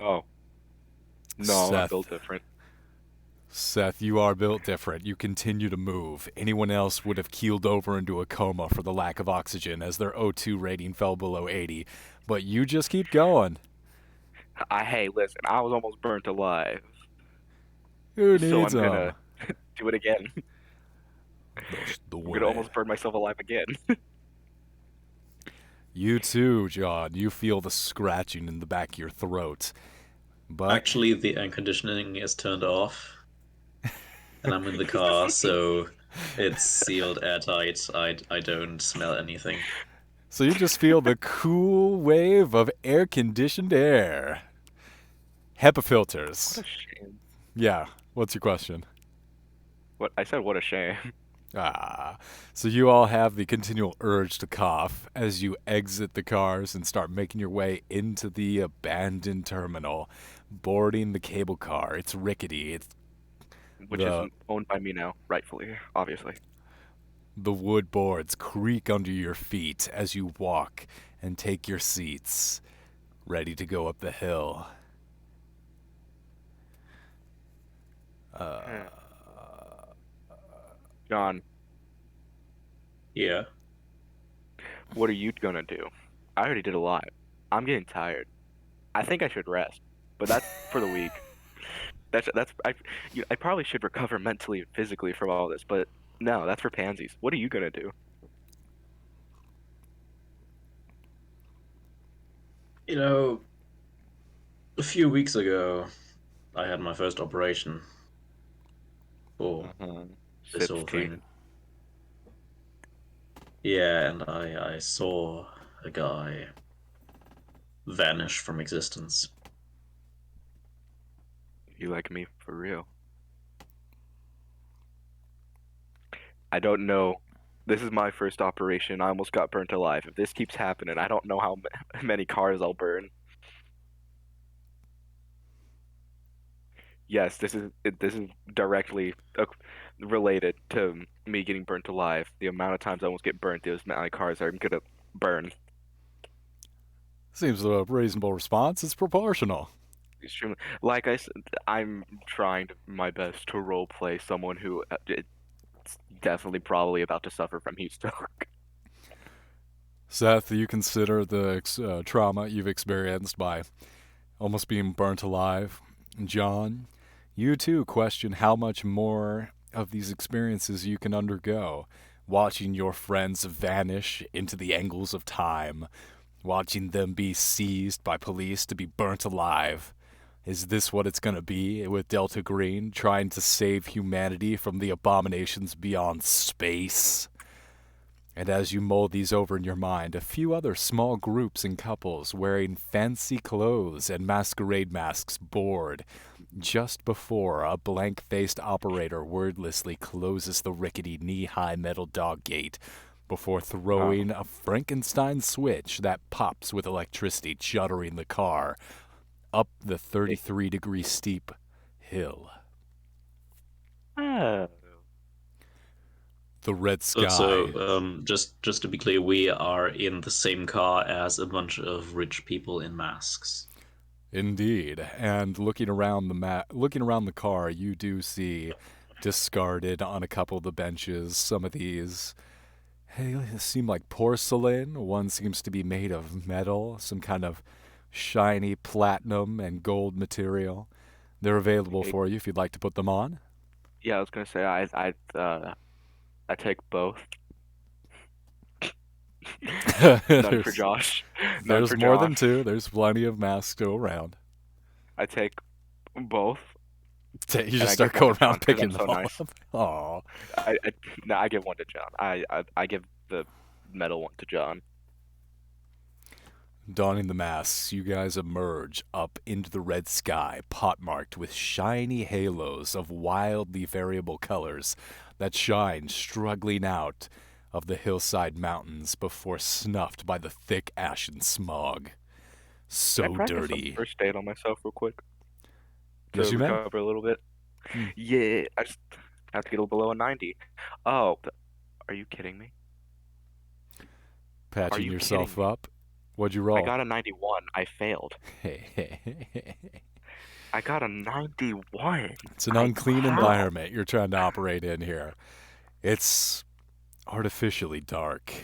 Oh. No, I'm Seth, built different. Seth, you are built different. You continue to move. Anyone else would have keeled over into a coma for the lack of oxygen as their O2 rating fell below 80. But you just keep going. Hey, listen, I was almost burnt alive. Who So needs I'm them? gonna do it again. That's the I'm way. gonna almost burn myself alive again. You too, John. You feel the scratching in the back of your throat. But Actually, the air conditioning is turned off, and I'm in the This car, is so it's sealed airtight. I don't smell anything. so you just feel the cool wave of air conditioned air. HEPA what a filters. shame. Yeah, what's your question? What I said, what a shame. Ah, so you all have the continual urge to cough as you exit the cars and start making your way into the abandoned terminal, boarding the cable car. It's rickety. It's Which is the owned by me now, rightfully, obviously. the wood boards creak under your feet as you walk and take your seats, ready to go up the hill. Hmm. John, Yeah. what are you gonna do? I already did a lot. I'm getting tired. I think I should rest, but that's for the week. That's I probably should recover mentally and physically from all this, but no, that's for pansies. What are you gonna do? You know, a few weeks ago, I had my first operation for Uh-huh. this Sips whole tea. thing. Yeah, and I saw a guy vanish from existence. You like me for real? I don't know. This is my first operation. I almost got burnt alive. If this keeps happening, I don't know how many cars I'll burn. Yes, this is directly related to me getting burnt alive. The amount of times I almost get burnt, those many cars I'm gonna burn. Seems a reasonable response. It's proportional. Extremely, like I said, I'm trying my best to role play someone who it's definitely probably about to suffer from heat stroke. Seth, you consider the trauma you've experienced by almost being burnt alive. John, you too question how much more of these experiences you can undergo. Watching your friends vanish into the angles of time, watching them be seized by police to be burnt alive. Is this what it's going to be with Delta Green trying to save humanity from the abominations beyond space? And as you mull these over in your mind, a few other small groups and couples wearing fancy clothes and masquerade masks board just before a blank faced operator wordlessly closes the rickety knee high metal dog gate before Oh, throwing a Frankenstein switch that pops with electricity, shuttering the car up the it, 33-degree steep hill. oh. The red So, sky. just to be clear, we are in the same car as a bunch of rich people in masks. Indeed, and looking around the car, you do see discarded on a couple of the benches. Some of these, hey, seem like porcelain. One seems to be made of metal, some kind of shiny platinum and gold material. They're available Hey, for you if you'd like to put them on. yeah, I was gonna say I take both. None for there's Josh. None there's for more John. than two. There's plenty of masks to go around. I take both, You and just I start give one to going John around because I'm picking them so all nice. up. Aw. I no, I give one to John. I give the metal one to John. Donning the masks, you guys emerge up into the red sky, pot-marked with shiny halos of wildly variable colors that shine struggling out of the hillside mountains before snuffed by the thick ashen smog. Can I So practice some dirty. first aid on myself real quick Yes, to you may. recover a little bit? Hmm. Yeah, I just have to get below a 90. Oh, are you kidding me? Are Patching you kidding yourself me? up. What'd you I roll? got a 91. I failed. I got a 91. It's an I unclean how? environment you're trying to operate in here. It's artificially dark.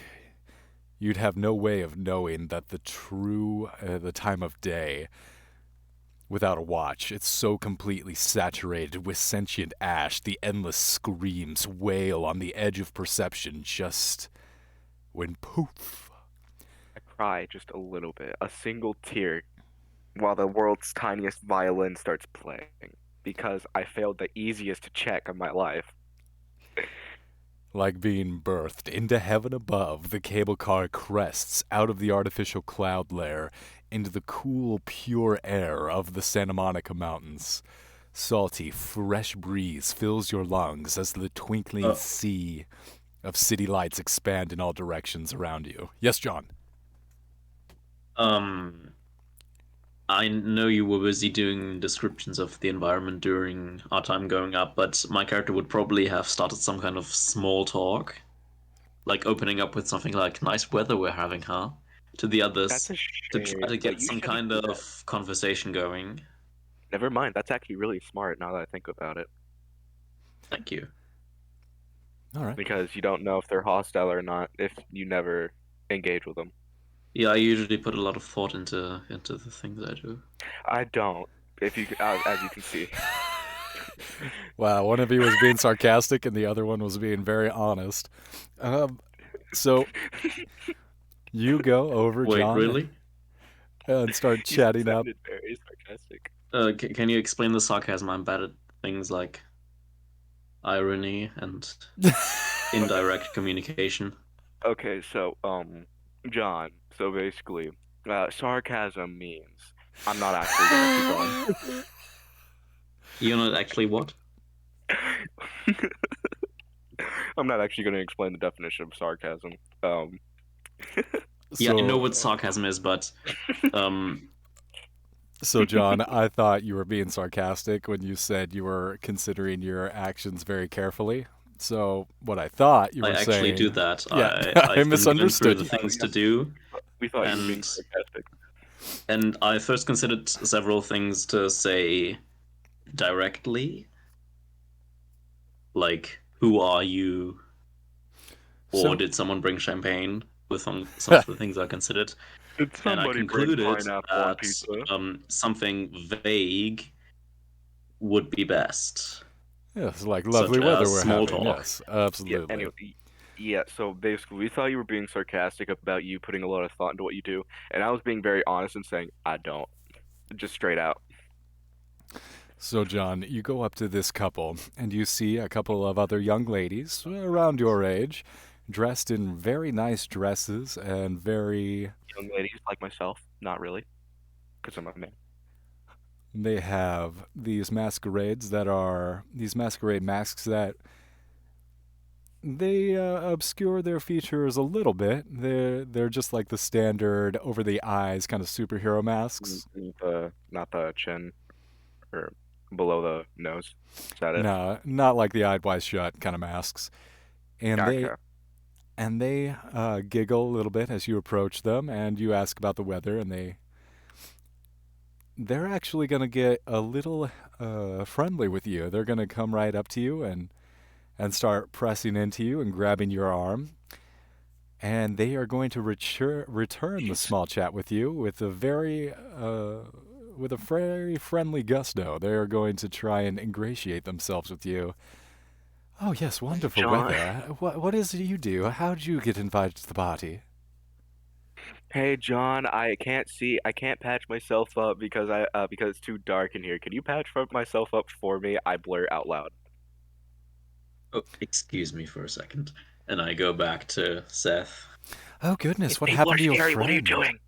You'd have no way of knowing that the time of day without a watch. It's so completely saturated with sentient ash, the endless screams wail on the edge of perception just when poof. I cry just a little bit. A single tear while the world's tiniest violin starts playing because I failed the easiest check of my life. Like being birthed into heaven above, the cable car crests out of the artificial cloud layer into the cool, pure air of the Santa Monica Mountains. Salty, fresh breeze fills your lungs as the twinkling Uh, sea of city lights expand in all directions around you. Yes, John. um, I know you were busy doing descriptions of the environment during our time going up, but my character would probably have started some kind of small talk, like opening up with something like "nice weather we're having, huh?" to the That's others a to try shame, to but get you some shouldn't kind do that. of conversation going. Never mind, that's actually really smart now that I think about it. Thank you. All right. Because you don't know if they're hostile or not if you never engage with them. Yeah, I usually put a lot of thought into the things I do. I don't, if you as you can see. Wow, one of you was being sarcastic and the other one was being very honest. So you go over, Wait, John, really? and start You chatting up. sounded very sarcastic. Can you explain the sarcasm? I'm bad at things like irony and Okay. indirect communication. Okay, so John, so basically, sarcasm means I'm not actually gonna keep going. You're not actually what? I'm not actually gonna explain the definition of sarcasm. Um, Yeah, I know so what sarcasm is, but um, So, John, I thought you were being sarcastic when you said you were considering your actions very carefully. So, what I thought you I were actually do saying, that. yeah, I I've been given through misunderstood the you. oh things yeah, to do, we thought you were being and sarcastic. I first considered several things to say directly, like "Who are you?" or So, "Did someone bring champagne?" with some of the things I considered, Did and I somebody bring concluded pineapple on that pizza? something vague would be best, yes, like such lovely weather as we're small having. talk. Yes, Yeah, absolutely. anyway, yeah, so basically we thought you were being sarcastic about you putting a lot of thought into what you do, and I was being very honest and saying I don't. Just straight out. So, John, you go up to this couple and you see a couple of other young ladies around your age, dressed in very nice dresses and very. Young ladies like myself, not really, because I'm a man. They have these masquerades that are these masquerade masks that they obscure their features a little bit. They're just like the standard over the eyes kind of superhero masks. Not the chin or below the nose. Is that it? No, not like the eyed wide shut kind of masks. And they Okay. giggle a little bit as you approach them and you ask about the weather, and they're actually going to get a little friendly with you. They're going to come right up to you and start pressing into you and grabbing your arm. And they are going to return the Jeez. small chat with you with a very friendly gusto. They are going to try and ingratiate themselves with you. Oh yes, wonderful John. weather. What is it you do? How did you get invited to the party? Hey John, I can't see. I can't patch myself up because it's too dark in here. Can you myself up for me? I blur out loud. Oh, excuse me for a second, and I go back to Seth. Oh goodness, These what people are happened to your scary. What are you friend? doing?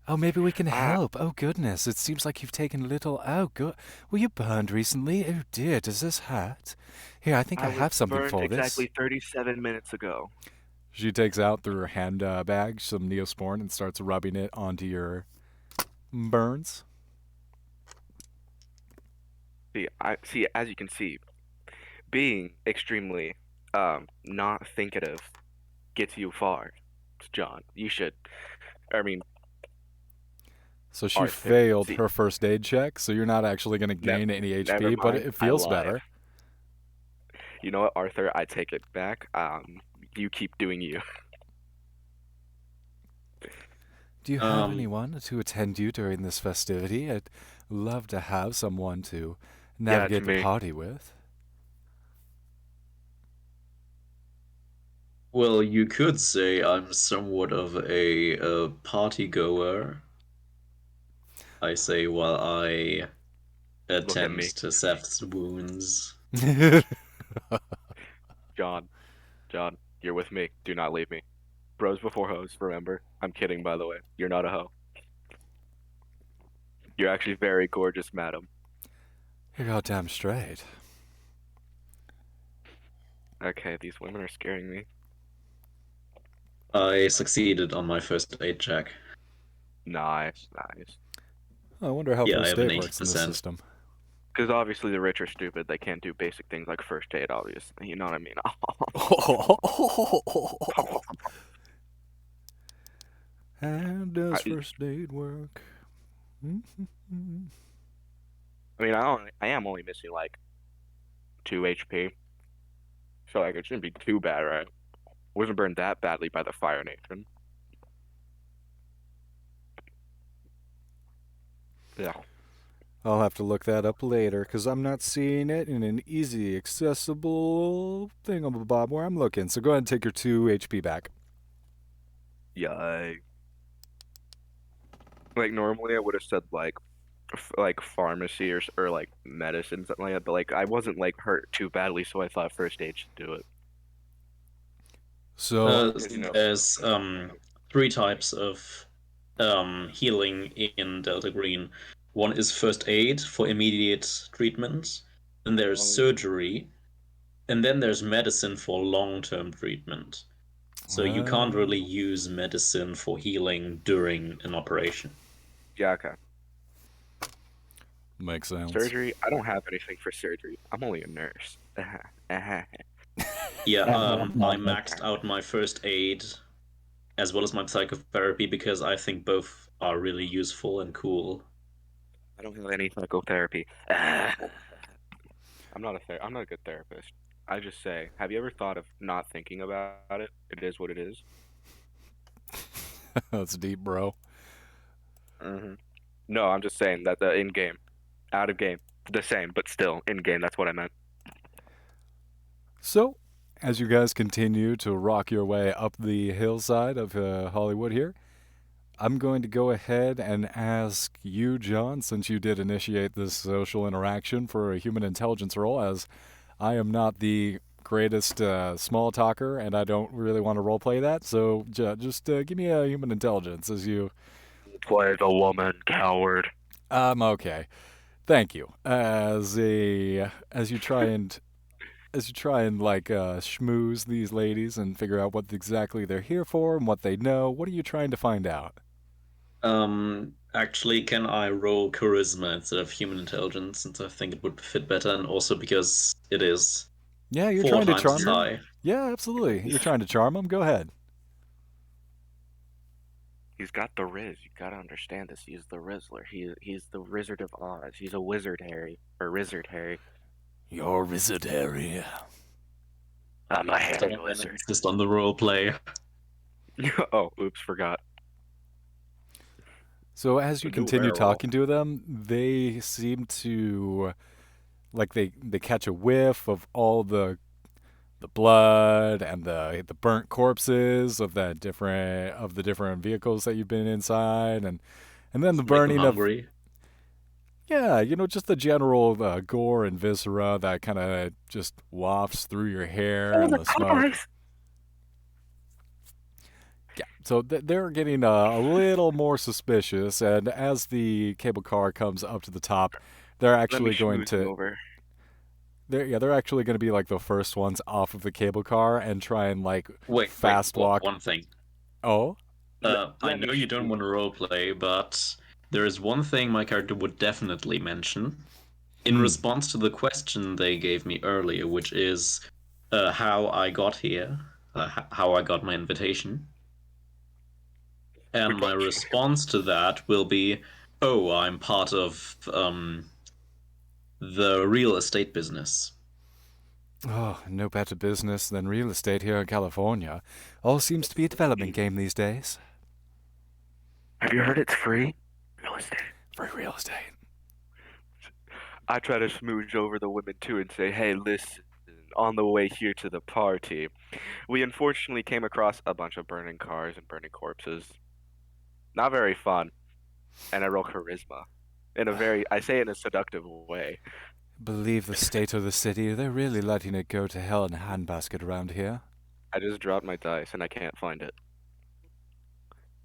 Oh, maybe we can Uh, help. Oh goodness, it seems like you've taken a little. Oh good. Were you burned recently? Oh dear, does this hurt? Here, I think I I was have something burned for this. exactly 37 minutes ago. She takes out through her hand bag some Neosporin and starts rubbing it onto your burns. See, as you can see, being extremely not thinkative gets you far, John. You should. I mean, So she Arthur. failed See, her first aid check, so you're not actually going to gain any never HP, but mind. it I feels lied. better. You know what, Arthur? I take it back. You keep doing you. Do you have Um, anyone to attend you during this festivity? I'd love to have someone to Yeah, to navigate the me. party with. well, you could say I'm somewhat of a party goer. I say while I Look at attend me, to Seth's wounds. John. John, you're with me. Do not leave me. Bros before hoes, remember? I'm kidding, by the way. You're not a hoe. You're actually very gorgeous, madam. You're goddamn straight. Okay, these women are scaring me. I succeeded on my first aid check. Nice, nice. I wonder how Yeah, I first have an aid works in this 80%. system. Because obviously the rich are stupid. They can't do basic things like first aid, obviously. You know what I mean? How does I, first aid work? I mean, I am only missing like 2 HP. So like it shouldn't be too bad, right? Wasn't burned that badly by the fire, Nathan. Yeah. I'll have to look that up later because I'm not seeing it in an easy, accessible thingamabob where I'm looking. So go ahead and take your 2 HP back. Yeah. Like normally I would have said like like pharmacy or like medicine something like that, but like I wasn't like hurt too badly, so I thought first aid should do it. So, Because you know, There's three types of healing in Delta Green. One is first aid for immediate treatment, then there's um, surgery, and then there's medicine for long-term treatment. So you can't really use medicine for healing during an operation. yeah, okay. makes sense. Surgery, I don't have anything for surgery. I'm only a nurse. Yeah, I maxed out my first aid as well as my psychotherapy because I think both are really useful and cool. I don't have any psychotherapy. I'm not a good therapist. I just say, have you ever thought of not thinking about it? It is what it is. That's deep, bro. Hmm. No, I'm just saying that the in game, out of game, the same, but still in game. That's what I meant. So, as you guys continue to rock your way up the hillside of Hollywood here, I'm going to go ahead and ask you, John, since you did initiate this social interaction for a human intelligence role, as I am not the greatest small talker and I don't really want to roleplay that. So just give me a human intelligence as you. Play the woman, coward. Okay. Thank you. As you try and like schmooze these ladies and figure out what exactly they're here for and what they know, what are you trying to find out? Actually, can I roll charisma instead of human intelligence since I think it would fit better, and also because it is Yeah, you're four trying to times as charm them? high. Yeah, absolutely. You're trying to charm them? Go ahead. He's got the Riz. You gotta understand this. He's the Rizzler. He's the Wizard of Oz. He's a wizard, Harry, or Rizzard, Harry. You're wizard, Harry. I'm a So Harry I'm gonna Wizard. insist on the role play. Oh, oops, forgot. So as The you new continue werewolf. talking to them, they seem to like they catch a whiff of all the blood and the burnt corpses of the different vehicles that you've been inside and then the Just make them burning of hungry. yeah, just the general gore and viscera that kind of just wafts through your hair Oh, and the the smoke. cars! Yeah, so they're getting a little more suspicious, and as the cable car comes up to the top, they're Let me actually going schmooze you to over. they're actually going to be like the first ones off of the cable car and try and like Wait, fast walk. one thing. Oh, I Let me know you don't schmooze. want to roleplay, but there is one thing my character would definitely mention in hmm. response to the question they gave me earlier, which is how I got here, how I got my invitation. And We my got you. response to that will be, "Oh, I'm part of the real estate business." Oh, no better business than real estate here in California. All seems to be a development game these days. Have you heard it's free? Real estate. Free real estate. I try to smooch over the women too and say, hey, listen, on the way here to the party, we unfortunately came across a bunch of burning cars and burning corpses. Not very fun. And I roll charisma. in a very, I say it in a seductive way. Believe the state of the city, they're really letting it go to hell in a handbasket around here. I just dropped my dice and I can't find it.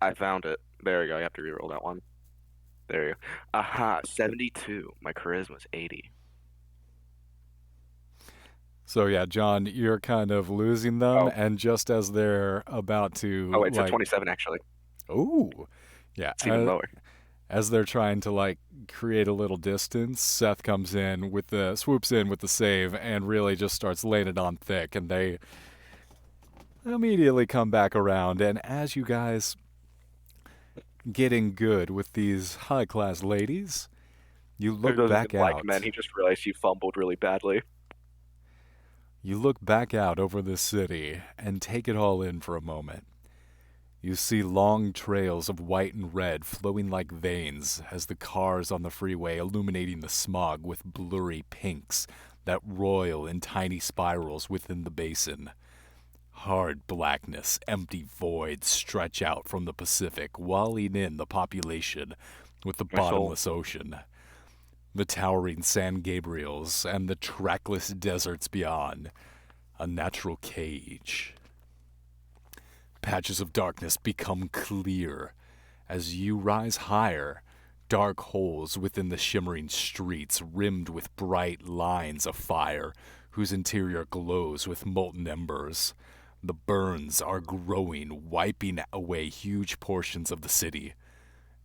I found it. There you go. You have to reroll that one. There you go. Aha, 72. My charisma's 80. So yeah, John, you're kind of losing them, Oh, and just as they're about oh, to it's a like, 27 actually. ooh, yeah, It's even lower. as they're trying to like create a little distance, Seth comes in with the swoops in with the save and really just starts laying it on thick, and they immediately come back around. And as you guys getting good with these high class ladies, you Who look doesn't back like men? out. He just realized he fumbled really badly. You look back out over this city and take it all in for a moment. You see long trails of white and red flowing like veins as the cars on the freeway illuminating the smog with blurry pinks that roil in tiny spirals within the basin. Hard blackness, empty voids stretch out from the Pacific, walling in the population with the My soul. bottomless ocean, the towering San Gabriels, and the trackless deserts beyond. A natural cage. Patches of darkness become clear as you rise higher. Dark holes within the shimmering streets, rimmed with bright lines of fire, whose interior glows with molten embers. The burns are growing, wiping away huge portions of the city.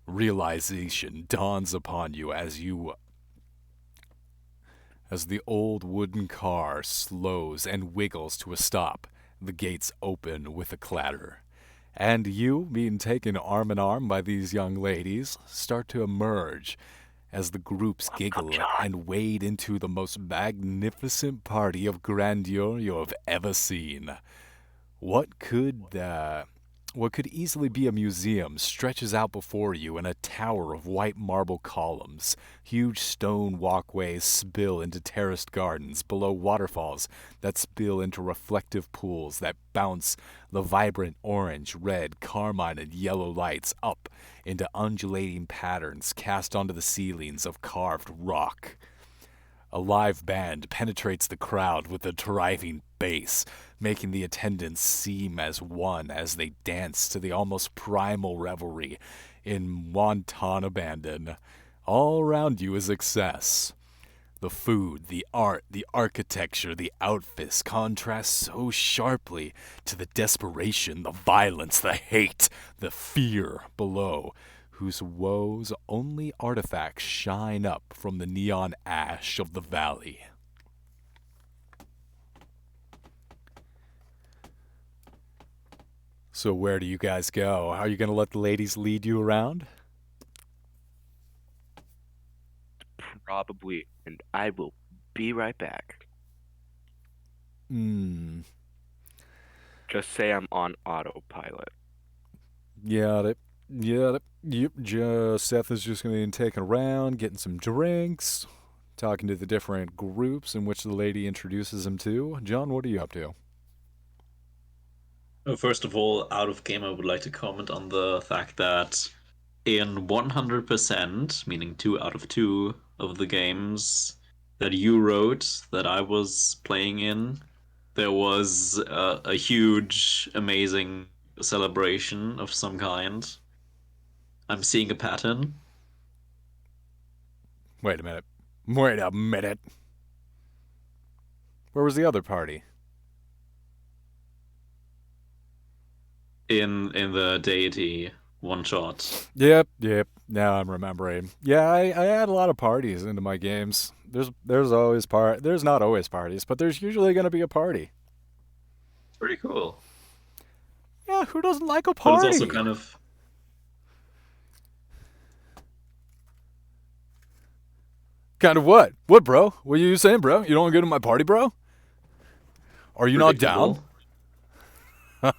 Realization dawns upon you as the old wooden car slows and wiggles to a stop. The gates open with a clatter. And you, being taken arm in arm by these young ladies, start to emerge as the groups Come, giggle John. and wade into the most magnificent party of grandeur you have ever seen. What could what could easily be a museum stretches out before you in a tower of white marble columns. Huge stone walkways spill into terraced gardens below waterfalls that spill into reflective pools that bounce the vibrant orange, red, carmine, and yellow lights up into undulating patterns cast onto the ceilings of carved rock. A live band penetrates the crowd with a driving bass, making the attendants seem as one as they dance to the almost primal revelry in wanton abandon. All around you is excess. The food, the art, the architecture, the outfits contrast so sharply to the desperation, the violence, the hate, the fear below, whose woes only artifacts shine up from the neon ash of the valley. So, where do you guys go? Are you going to let the ladies lead you around? Probably. And I will be right back. Hmm. Just say I'm on autopilot. Got it. Got it. Yep. Seth is just going to be taking around, getting some drinks, talking to the different groups in which the lady introduces him to. John, what are you up to? First of all, out of game, I would like to comment on the fact that in 100%, meaning 2 out of 2 of the games that you wrote that I was playing in, there was a huge, amazing celebration of some kind. I'm seeing a pattern. Wait a minute. Wait a minute. Where was the other party? In the deity one shot. Yep. Now I'm remembering. Yeah, I add a lot of parties into my games. There's not always parties, but there's usually going to be a party. It's pretty cool. Yeah, who doesn't like a But it's also party? kind of Kind of what? What, bro? What are you saying, bro? You don't want to go to my party, bro? Are you not down? predictable.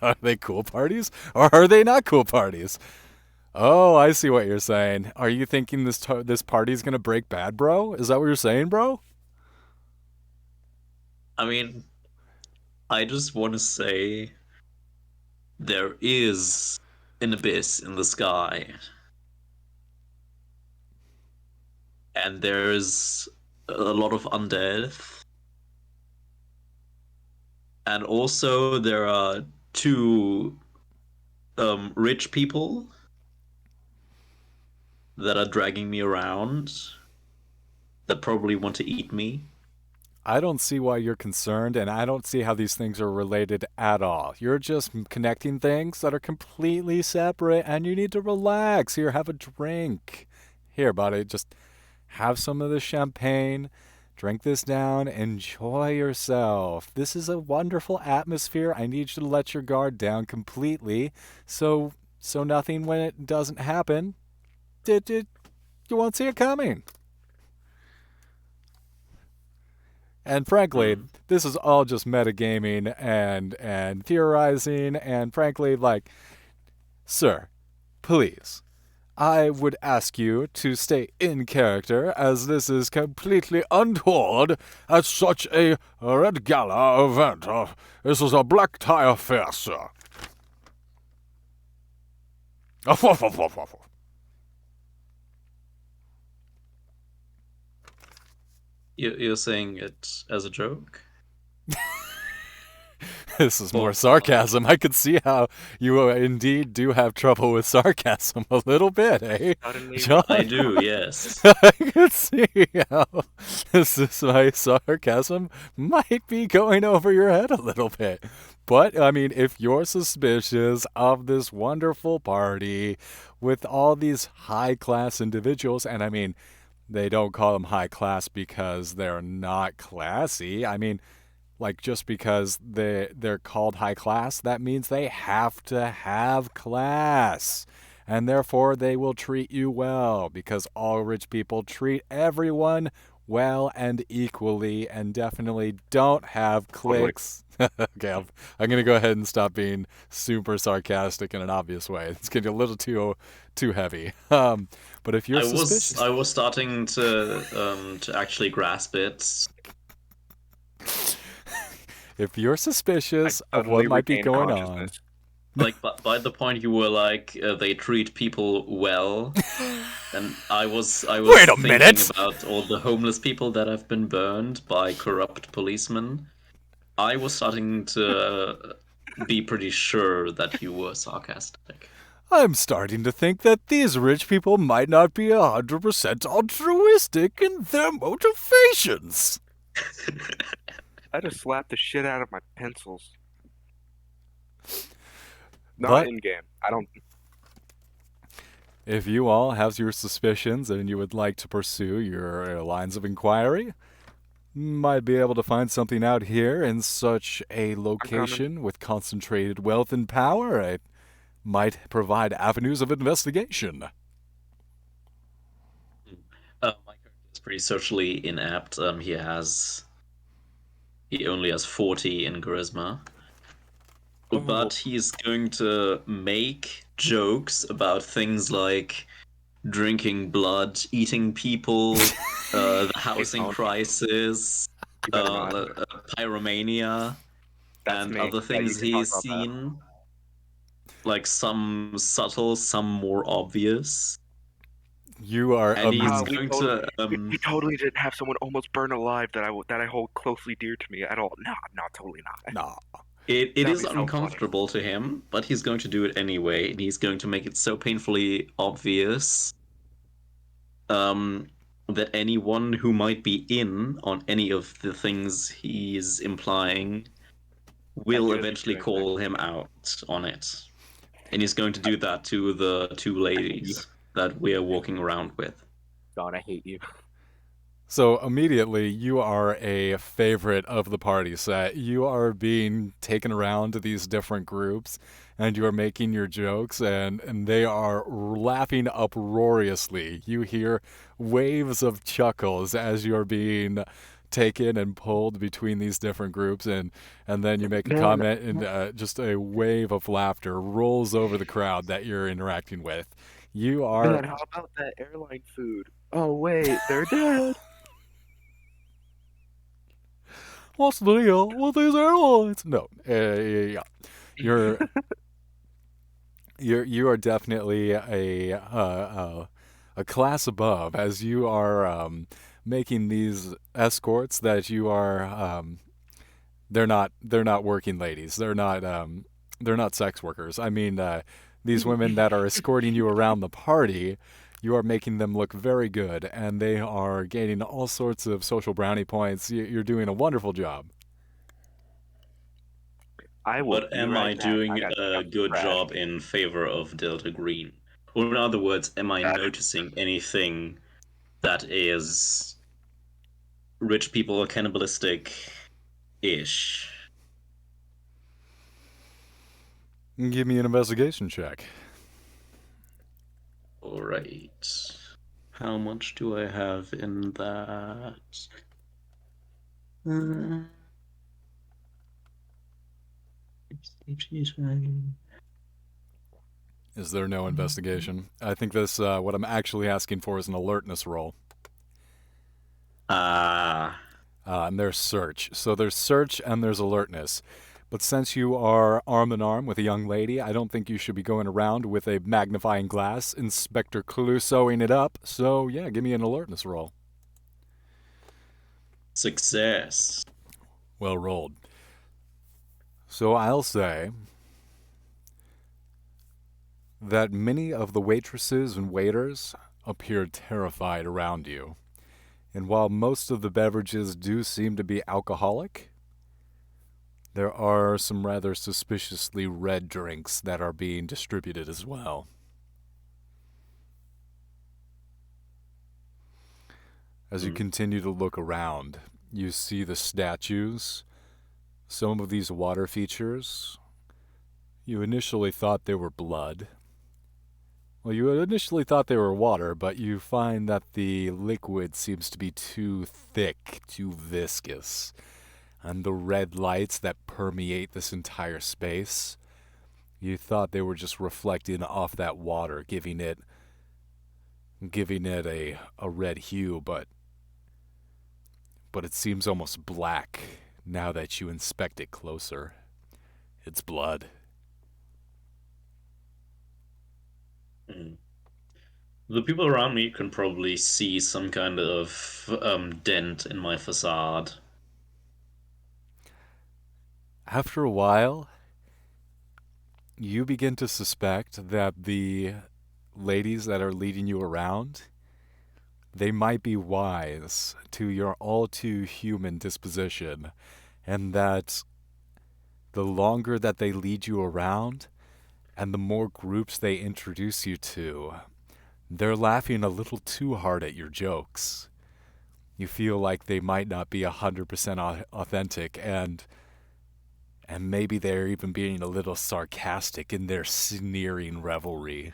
Are they cool parties? Or are they not cool parties? Oh, I see what you're saying. Are you thinking this party's gonna break bad, bro? Is that what you're saying, bro? I mean, I just want to say there is an abyss in the sky. and there's a lot of undead, and also there are two rich people that are dragging me around that probably want to eat me. I don't see why you're concerned, and I don't see how these things are related at all. You're just connecting things that are completely separate, and you need to relax. Here, have a drink. Here, buddy, just have some of the champagne. Drink this down. Enjoy yourself. This is a wonderful atmosphere. I need you to let your guard down completely, so nothing when it doesn't happen. You won't see it coming. And frankly, Hmm. this is all just metagaming and theorizing. And frankly, like, sir, please, I would ask you to stay in character, as this is completely untoward at such a Red Gala event. This is a black tie affair, sir. You're saying it as a joke? This is more Or sarcasm. I could see how you indeed do have trouble with sarcasm a little bit, eh, Suddenly, John? I do, yes. I can see how my sarcasm might be going over your head a little bit. But, I mean, if you're suspicious of this wonderful party with all these high class individuals, and I mean, they don't call them high class because they're not classy. I mean, like just because they're called high class, that means they have to have class. And therefore they will treat you well because all rich people treat everyone well and equally and definitely don't have totally. cliques. Okay, I'm going to go ahead and stop being super sarcastic in an obvious way. It's getting a little too heavy. But if you're I suspicious, was starting to actually grasp it. if you're I suspicious of what suddenly might be regained going on, consciousness. Like by the point you were like they treat people well, and I was wait a thinking minute. about all the homeless people that have been burned by corrupt policemen. I was starting to be pretty sure that you were sarcastic. I'm starting to think that these rich people might not be 100% altruistic in their motivations. I just slapped the shit out of my pencils. Not But in game. I don't. if you all have your suspicions and you would like to pursue your lines of inquiry, might be able to find something out here in such a I'm coming. location with concentrated wealth and power. It might provide avenues of investigation. My character is pretty socially inept. He only has 40 in charisma, Oh, but he's going to make jokes about things like drinking blood, eating people, the please housing don't. crisis, You better not. pyromania, That's and me. other Yeah, you things can talk he's about that. seen, like some subtle, some more obvious. You are And he's We going totally, to we totally didn't have someone almost burn alive that I hold closely dear to me at all. No, no, totally not. nah. it That'd is be so funny. uncomfortable to him, but he's going to do it anyway, and he's going to make it so painfully obvious um, that anyone who might be in on any of the things he's implying Yeah, will he doesn't do eventually anything. call him out on it. And he's going to do that to the two I hate you, ladies that we are walking around with. Don. I hate you. So immediately, you are a favorite of the party set. You are being taken around to these different groups, and you are making your jokes, and they are laughing uproariously. You hear waves of chuckles as you're being taken and pulled between these different groups, and then you make a Man, comment, and just a wave of laughter rolls over the crowd that you're interacting with. You are man, how about that airline food? Oh wait, they're dead. what's the deal with these airlines? No, yeah, you're you are definitely a a class above as you are making these escorts that you are they're not working ladies. They're not sex workers. I mean these women that are escorting you around the party, you are making them look very good and they are gaining all sorts of social brownie points. You're doing a wonderful job. I will But be am right I back. I doing gotta take a out some good trash. job in favor of Delta Green? Or in other words, am I That noticing anything that is rich people are cannibalistic ish? Give me an investigation check. Alright. How much do I have in that? Uh, Is there no investigation? I think this what I'm actually asking for is an alertness roll. Ah, And there's search. So there's search and there's alertness. But since you are arm in arm with a young lady, I don't think you should be going around with a magnifying glass, Inspector Clouseauing it up. So yeah, give me an alertness roll. success. Well rolled. So I'll say that many of the waitresses and waiters appear terrified around you. And while most of the beverages do seem to be alcoholic, there are some rather suspiciously red drinks that are being distributed as well. As you Hmm. continue to look around, you see the statues, some of these water features. You initially thought they were blood. Well, you initially thought they were water, but you find that the liquid seems to be too thick, too viscous. And the red lights that permeate this entire space, you thought they were just reflecting off that water, giving it a red hue, but it seems almost black now that you inspect it closer. It's blood. Hmm. The people around me can probably see some kind of dent in my facade. After a while, you begin to suspect that the ladies that are leading you around, they might be wise to your all too human disposition, and that the longer that they lead you around and the more groups they introduce you to, they're laughing a little too hard at your jokes. You feel like they might not be 100% authentic, and maybe they're even being a little sarcastic in their sneering revelry.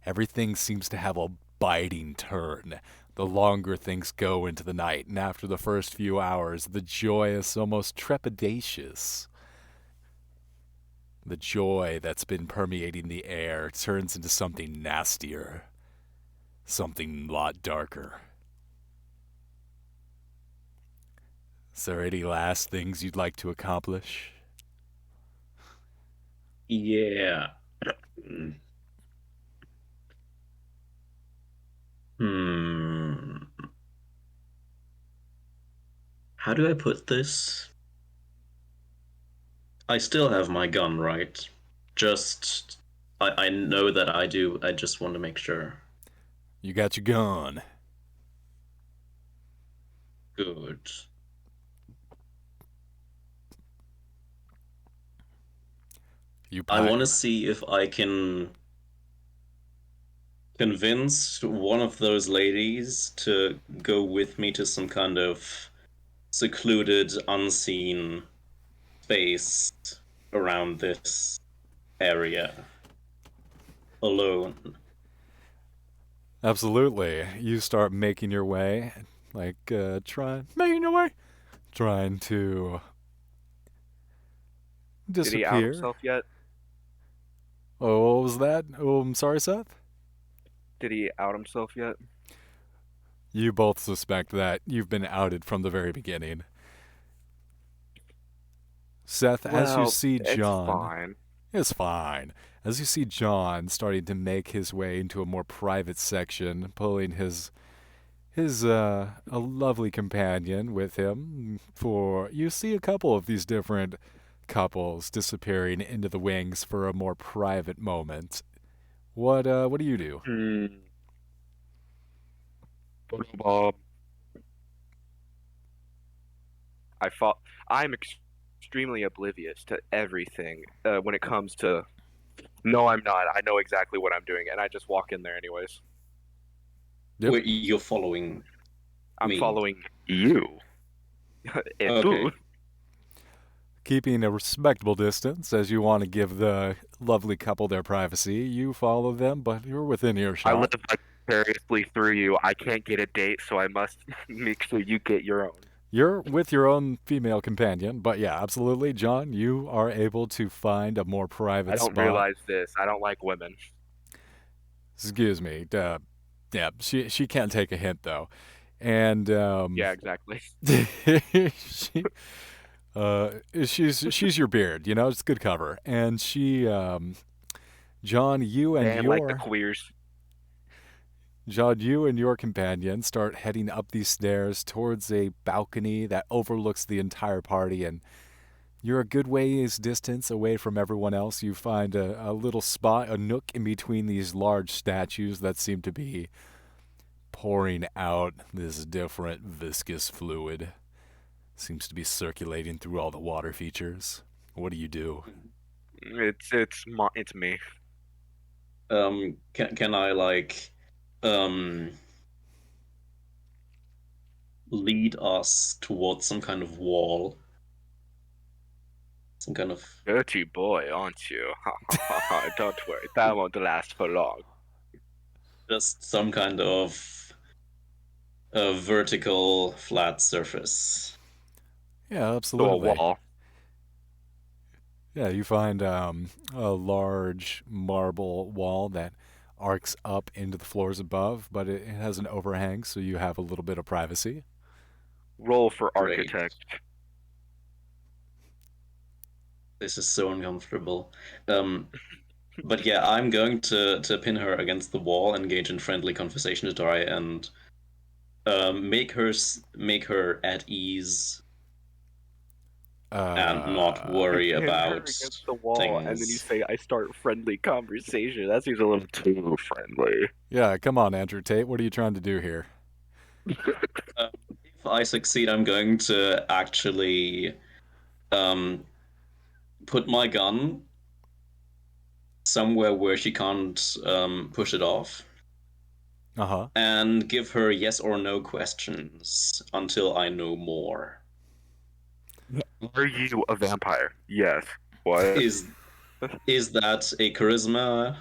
Everything seems to have a biting turn the longer things go into the night, and after the first few hours, the joyous, almost trepidatious, the joy that's been permeating the air turns into something nastier, something a lot darker. Is there any last things you'd like to accomplish? Yeah. Hmm. How do I put this? I still have my gun, right? Just. I know that I do. I just want to make sure. You got your gun. Good. You I pi- want to see if I can convince one of those ladies to go with me to some kind of secluded, unseen space around this area alone. Absolutely. You start making your way, making your way, trying to Did he out disappear. himself yet? Oh, what was that? Oh, I'm sorry, Seth. Did he out himself yet? You both suspect that you've been outed from the very beginning. Seth, as you Well, see it's John, fine. it's fine. as you see John starting to make his way into a more private section, pulling his a lovely companion with him. For you see a couple of these different couples disappearing into the wings for a more private moment. What do you do? Hmm. Um, I thought I'm extremely oblivious to everything when it comes to. No, I'm not. I know exactly what I'm doing, and I just walk in there anyways. Yep. Wait, you're following I'm me. following you. Et tu? Okay. Keeping a respectable distance as you want to give the lovely couple their privacy, you follow them, but you're within I live earshot. vicariously through you. I can't get a date, so I must make sure you get your own. You're with your own female companion, but yeah, absolutely, John, you are able to find a more I private don't spot. realize this. I don't like women. Excuse me. Yeah, she can't take a hint though, and Yeah, exactly. she she's your beard, you know, it's good cover, and John, you and And like the your queers. John, you and your companion start heading up these stairs towards a balcony that overlooks the entire party, and you're a good ways distance away from everyone else. You find a little spot, a nook in between these large statues that seem to be pouring out this different viscous fluid. Seems to be circulating through all the water features. What do you do? It's me. Can I like um lead us towards some kind of wall? Some kind of Dirty boy, aren't you? Ha ha ha ha. Don't worry, that won't last for long. just some kind of a vertical flat surface. Yeah, To a absolutely. wall. Yeah, you find a large marble wall that arcs up into the floors above, but it has an overhang, so you have a little bit of privacy. Roll for Great. architect. This is so uncomfortable. Um, but yeah, I'm going to pin her against the wall, engage in friendly conversation to try and make her at ease and not Uh, You worry pin her about against the wall, and then you things. say, I start friendly conversation. That seems a little too friendly. yeah, come on, Andrew Tate. What are you trying to do here? Um, if I succeed, I'm going to actually um, put my gun somewhere where she can't push it off Uh huh. and give her yes or no questions until I know more. Are you a vampire? Yes. What? Is is that a charisma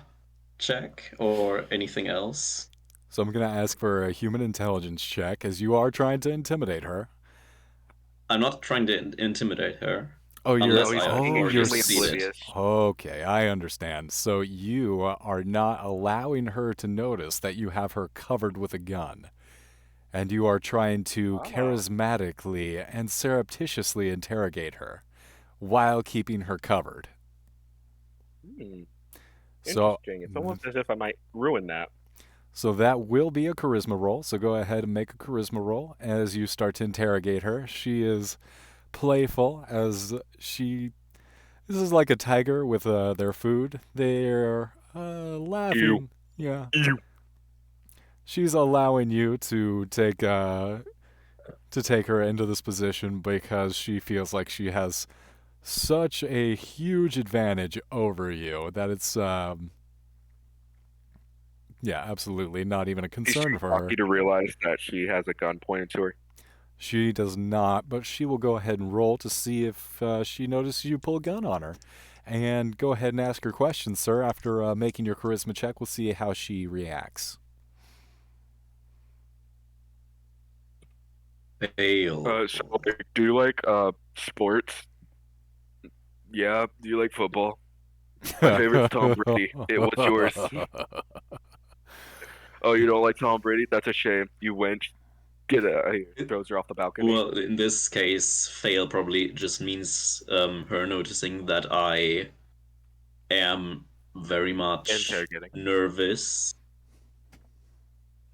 check or anything else? So I'm going to ask for a human intelligence check as you are trying to intimidate her. I'm not trying to intimidate her, Oh, you're. No, unless he's I have being Oh, already you're. extremely succeeded. oblivious. Okay, I understand. So you are not allowing her to notice that you have her covered with a gun, and you are trying to Ah, charismatically and surreptitiously interrogate her while keeping her covered. hmm. So, Interesting. It's almost as if I might ruin that. so that will be a charisma roll. So go ahead and make a charisma roll as you start to interrogate her. She is playful as she. This is like a tiger with their food. They're You. laughing. Yeah. You. She's allowing you to take her into this position because she feels like she has such a huge advantage over you that it's yeah, absolutely not even a She's too concern for cocky her. to realize that she has a gun pointed to her. She does not, but she will go ahead and roll to see if she notices you pull a gun on her. And go ahead and ask her questions, sir. After making your charisma check, we'll see how she reacts. Fail. So like, do you like sports? Yeah. Do you like football? My favorite's Tom Brady. It was yours. Oh, you don't like Tom Brady? That's a shame. You went. Get out of here. Throws her off the balcony. Well, in this case, fail probably just means her noticing that I am very much Interrogating. nervous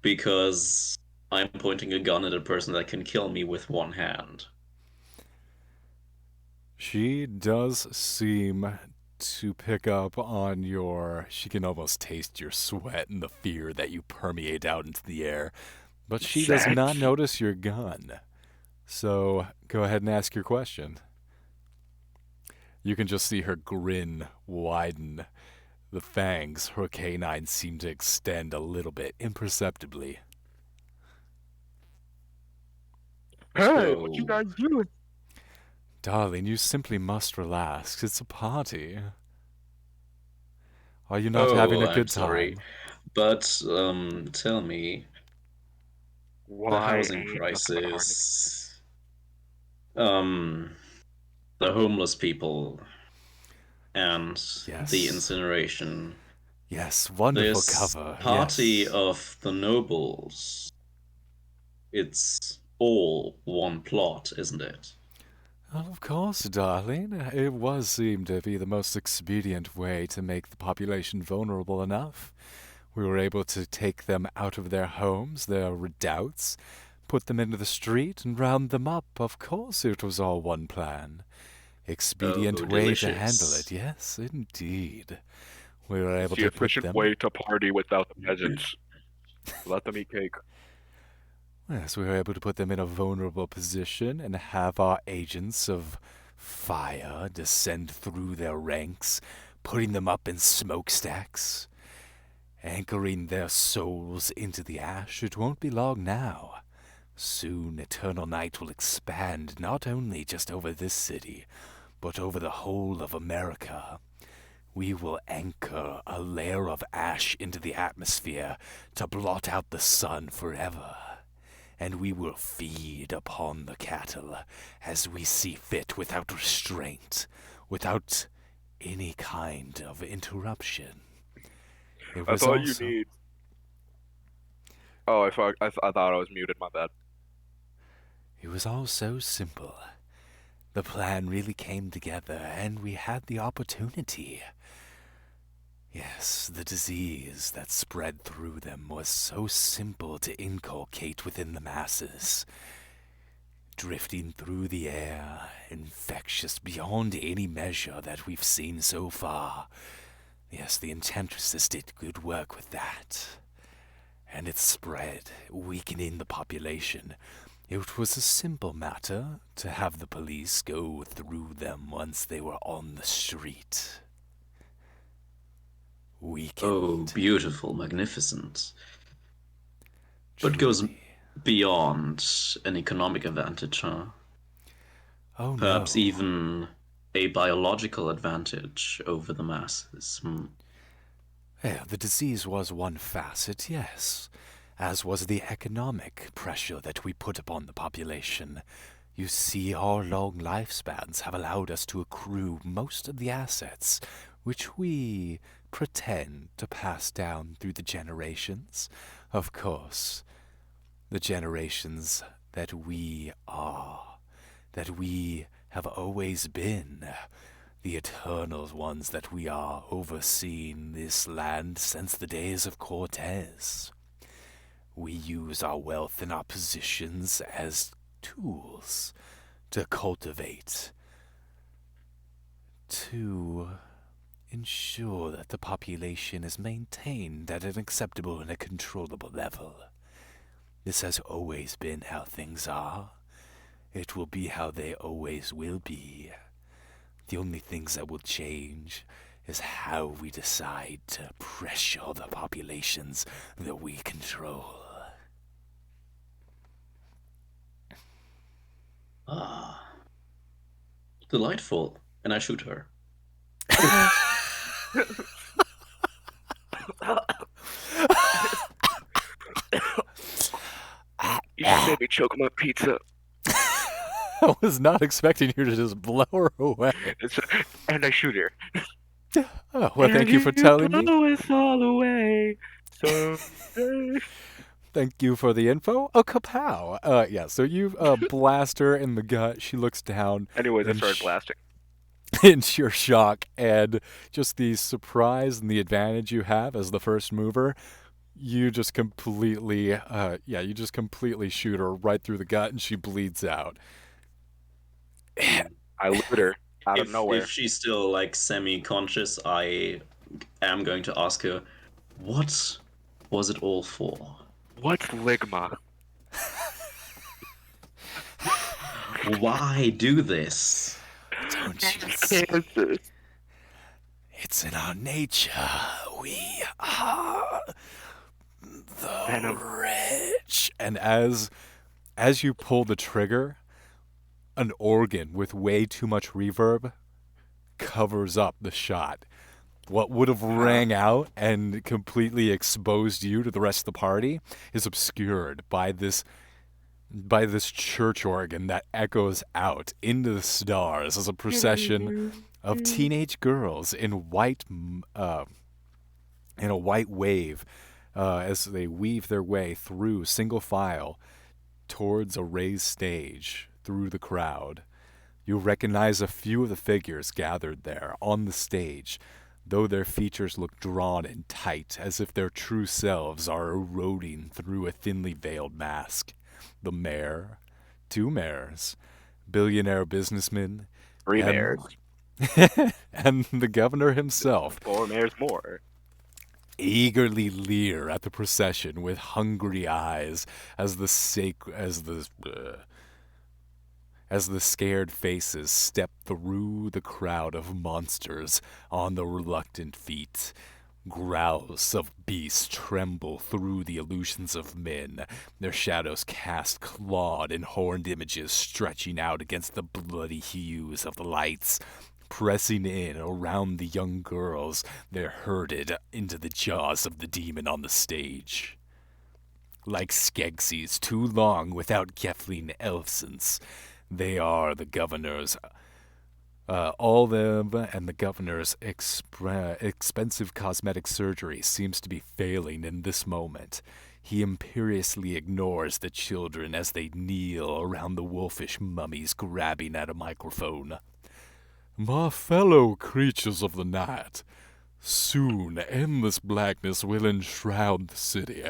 because I'm pointing a gun at a person that can kill me with one hand. She does seem to pick up on your. She can almost taste your sweat and the fear that you permeate out into the air. But she does not Sex. notice your gun. So go ahead and ask your question. You can just see her grin widen. The fangs, her canines seem to extend a little bit, imperceptibly. Hey, what you So, guys doing? Darling, you simply must relax. It's a party. Are you not having oh, a I'm good sorry. time? But tell me, the Why housing ain't a party? crisis, um, the homeless people, and the Yes. incineration. Yes, wonderful This cover. party Yes. of the nobles, it's all one plot, isn't it? Of course, darling. It was seem to be the most expedient way to make the population vulnerable enough. We were able to take them out of their homes, their redoubts, put them into the street, and round them up. Of course, it was all one plan. Expedient Oh, way to handle delicious. it. Yes, indeed. We were It's able the to put efficient them. way to party without the peasants. Let them eat cake. Yes, we were able to put them in a vulnerable position and have our agents of fire descend through their ranks, putting them up in smokestacks, anchoring their souls into the ash. It won't be long now. Soon eternal night will expand not only just over this city, but over the whole of America. We will anchor a layer of ash into the atmosphere to blot out the sun forever. And we will feed upon the cattle as we see fit without restraint, without any kind of interruption. It I was thought you also need. Oh, I thought I was muted. My bad. it was all so simple. The plan really came together and we had the opportunity. Yes, the disease that spread through them was so simple to inculcate within the masses, drifting through the air, infectious beyond any measure that we've seen so far. Yes, the Enchantress did good work with that. And it spread, weakening the population. It was a simple matter to have the police go through them once they were on the street. Oh, Weakened, beautiful, magnificent. But goes truly. beyond an economic advantage, huh? Oh Perhaps no. even a biological advantage over the masses. Hmm. Yeah, the disease was one facet, yes, as was the economic pressure that we put upon the population. You see, our long lifespans have allowed us to accrue most of the assets, which we pretend to pass down through the generations. Of course, the generations that we are, that we have always been, the eternal ones that we are, overseeing this land since the days of Cortez. We use our wealth and our positions as tools to cultivate, to ensure that the population is maintained at an acceptable and a controllable level. This has always been how things are. It will be how they always will be. The only things that will change is how we decide to pressure the populations that we control. Ah, delightful. And I shoot her. You just made me choke on my pizza. I was not expecting you to just blow her away. It's, and I shoot her. Oh, well, And thank you for you telling me. blow us all away someday. Thank you for the info. Oh, kapow. Yeah, so you blast her in the gut. She looks down Anyways, I and started blasting. into your shock and just the surprise and the advantage you have as the first mover, you just completely, you just completely shoot her right through the gut and she bleeds out. I loot her out of If nowhere. she's still like semi-conscious, I am going to ask her, what was it all for? What's Ligma? Why do this? Don't you see? Kansas. It's in our nature. We are the Venom. rich. And as you pull the trigger, an organ with way too much reverb covers up the shot. What would have Huh. rang out and completely exposed you to the rest of the party is obscured by this church organ that echoes out into the stars as a procession of teenage girls in a white wave as they weave their way through single file towards a raised stage through the crowd. You recognize a few of the figures gathered there on the stage, though their features look drawn and tight, as if their true selves are eroding through a thinly veiled mask. The mayor, two mayors, billionaire businessman, Three and mares. and the governor himself Four mares more. eagerly leer at the procession with hungry eyes as as the scared faces step through the crowd of monsters on the reluctant feet. Growls of beasts tremble through the illusions of men, their shadows cast clawed and horned images stretching out against the bloody hues of the lights. Pressing in around the young girls, they're herded into the jaws of the demon on the stage. Like Skegsies too long without Gefling Elfsons, they are the governor's all them and the governor's expensive cosmetic surgery seems to be failing in this moment. He imperiously ignores the children as they kneel around the wolfish mummies grabbing at a microphone. My fellow creatures of the night, soon endless blackness will enshroud the city,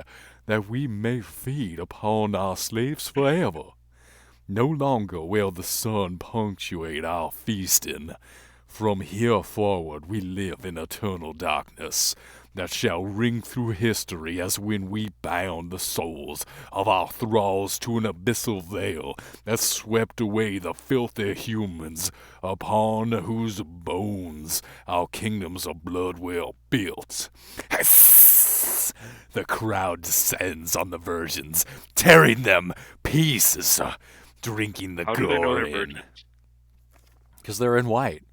that we may feed upon our slaves forever. No longer will the sun punctuate our feasting. From here forward we live in eternal darkness that shall ring through history as when we bound the souls of our thralls to an abyssal veil that swept away the filthy humans upon whose bones our kingdoms of blood were built. The crowd descends on the virgins, tearing them pieces, drinking the How do they know gore they're in. virgins? Because they're in white.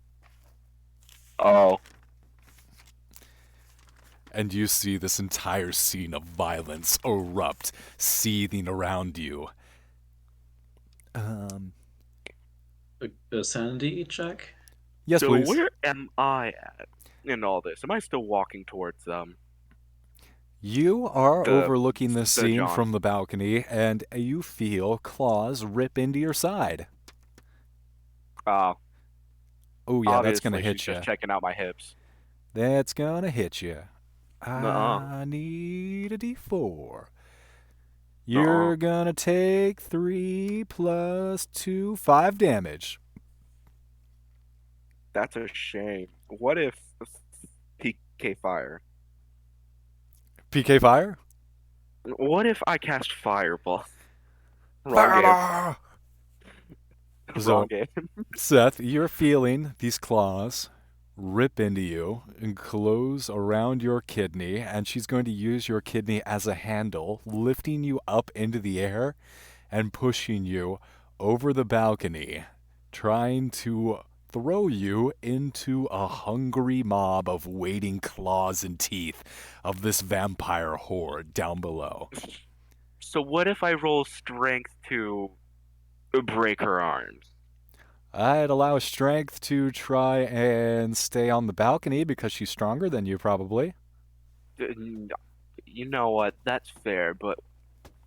Oh, And you see this entire scene of violence erupt, seething around you. A sanity check? Yes, so please. where am I at in all this? Am I still walking towards You are the overlooking this the scene John? from the balcony, and you feel claws rip into your side. Uh, Oh, yeah, that's going to Obviously she's hit just you. checking out my hips. That's going to hit you. Nuh-uh. I need a d4. Nuh-uh. You're going to take 3 plus 2, 5 damage. That's a shame. What if PK fire? PK fire? What if I cast fireball? Wrong game. Fire! Wrong So, game. Seth, you're feeling these claws rip into you and close around your kidney, and she's going to use your kidney as a handle, lifting you up into the air and pushing you over the balcony, trying to throw you into a hungry mob of waiting claws and teeth of this vampire horde down below. So what if I roll strength to break her arms? I'd allow strength to try and stay on the balcony because she's stronger than you, probably. Uh, You know what? That's fair, but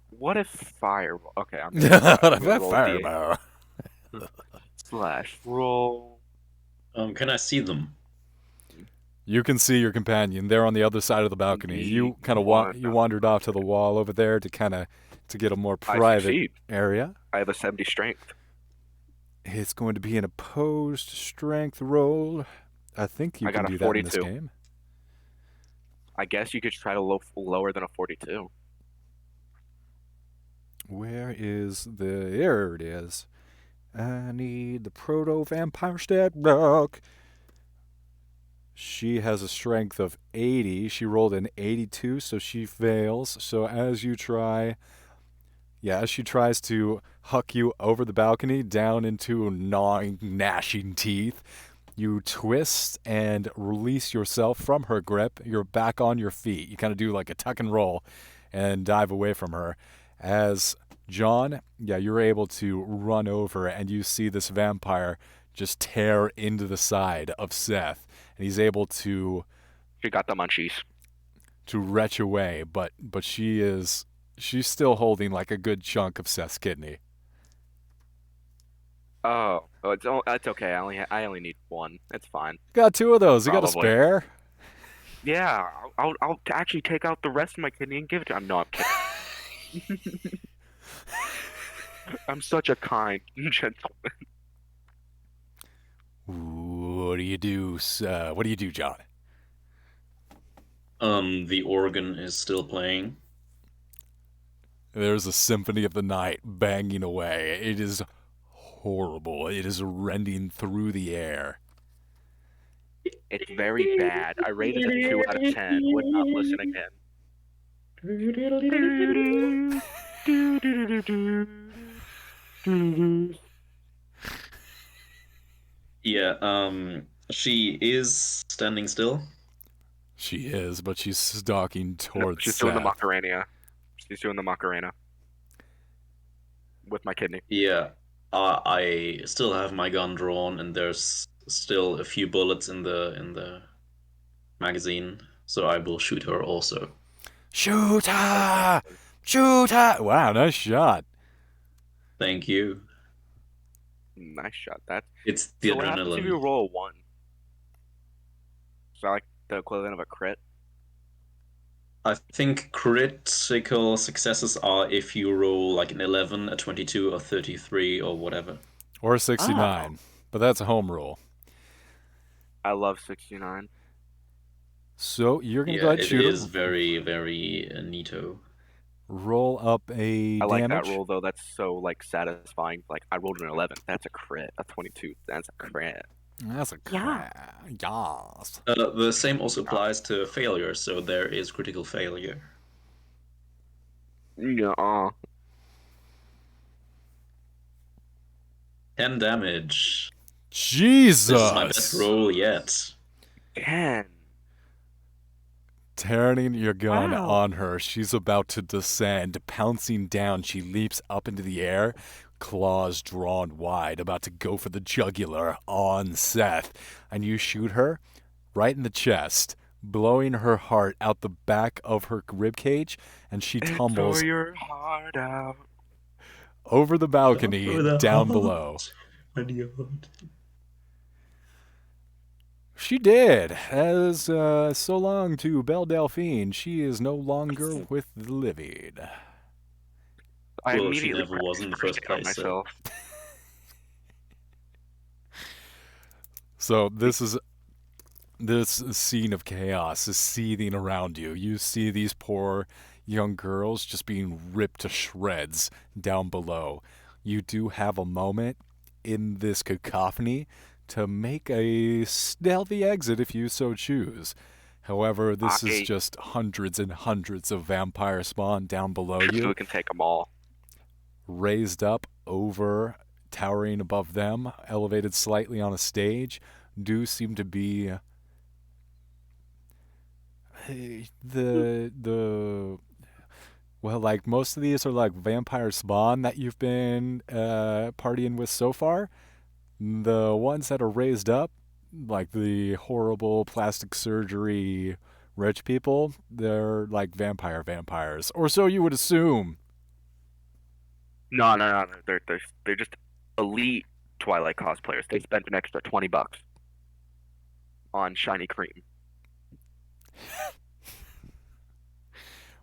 what if fireball? Okay, I'm gonna try. I'm gonna roll a d8 Fireball. slash roll. Can I see them? You can see your companion. They're on the other side of the balcony. The You kind of one. you wandered off to the wall over there to to get a more I private succeed. area. I have a 70 strength. It's going to be an opposed strength roll. I think you I can got a do that in this 42. game. I guess you could try to lower than a 42. Where is the? There it is. I need the proto vampire stat block. She has a strength of 80. She rolled an 82, so she fails. So as you try, yeah, as she tries to huck you over the balcony down into gnawing, gnashing teeth, you twist and release yourself from her grip. You're back on your feet. You kind of do like a tuck and roll and dive away from her. As John, yeah, you're able to run over and you see this vampire just tear into the side of Seth. And he's able She got the munchies. to retch away, but she's still holding like a good chunk of Seth's kidney. Oh, that's okay. I only need one. It's fine. Got two of those. You got a Probably. spare? Yeah, I'll actually take out the rest of my kidney and give it to him. No, I'm kidding. I'm such a kind gentleman. What do you do? What do you do, John? The organ is still playing. There's a symphony of the night banging away. It is horrible. It is rending through the air. It's very bad. I rated a 2 out of 10. Would not listen again. Yeah, she is standing still. She is, but she's stalking No, towards she's doing the Seth. Macarena. She's doing the Macarena with my kidney. Yeah, I still have my gun drawn, and there's still a few bullets in the magazine, so I will shoot her also. Shoot her! Perfect. Shoot her! Wow, nice shot. Thank you. Nice shot. That. It's the So what happens if you adrenaline. roll a 1? Is that like the equivalent of a crit? I think critical successes are if you roll like an 11, a 22, or 33, or whatever. Or Oh, 69. But that's a home rule. I love 69. So you're going to go Yeah, ahead and it shoot is her. very, very neato. Roll up a I like that damage. roll though. That's so like satisfying. Like I rolled an 11. That's a crit. A 22. That's a crit. That's a Yeah. crap. Yas. The same also applies to failure, so there is critical failure. Yeah. 10 damage. This is my best Jesus! roll yet. 10. Turning your gun Wow. on her, she's about to descend. Pouncing down, she leaps up into the air, claws drawn wide, about to go for the jugular on Seth. And you shoot her right in the chest, blowing her heart out the back of her ribcage, and she And tore tumbles your heart out. over the balcony For the down below. heart. When you hold- She did. As so long to Belle Delphine, she is no longer with the living. I Well, she immediately never was in the practiced first cursing on place, so. myself. So this scene of chaos is seething around you. You see these poor young girls just being ripped to shreds down below. You do have a moment in this cacophony to make a stealthy exit if you so choose. However, this is I just hundreds and hundreds of vampire spawn down below so you, we can take them all. raised up over, towering above them, elevated slightly on a stage, do seem to be the well, like most of these are like vampire spawn that you've been partying with so far. The ones that are raised up, like the horrible plastic surgery rich people, they're like vampires, or so you would assume. No, no. They're just elite Twilight cosplayers. They spent an extra $20. on shiny cream.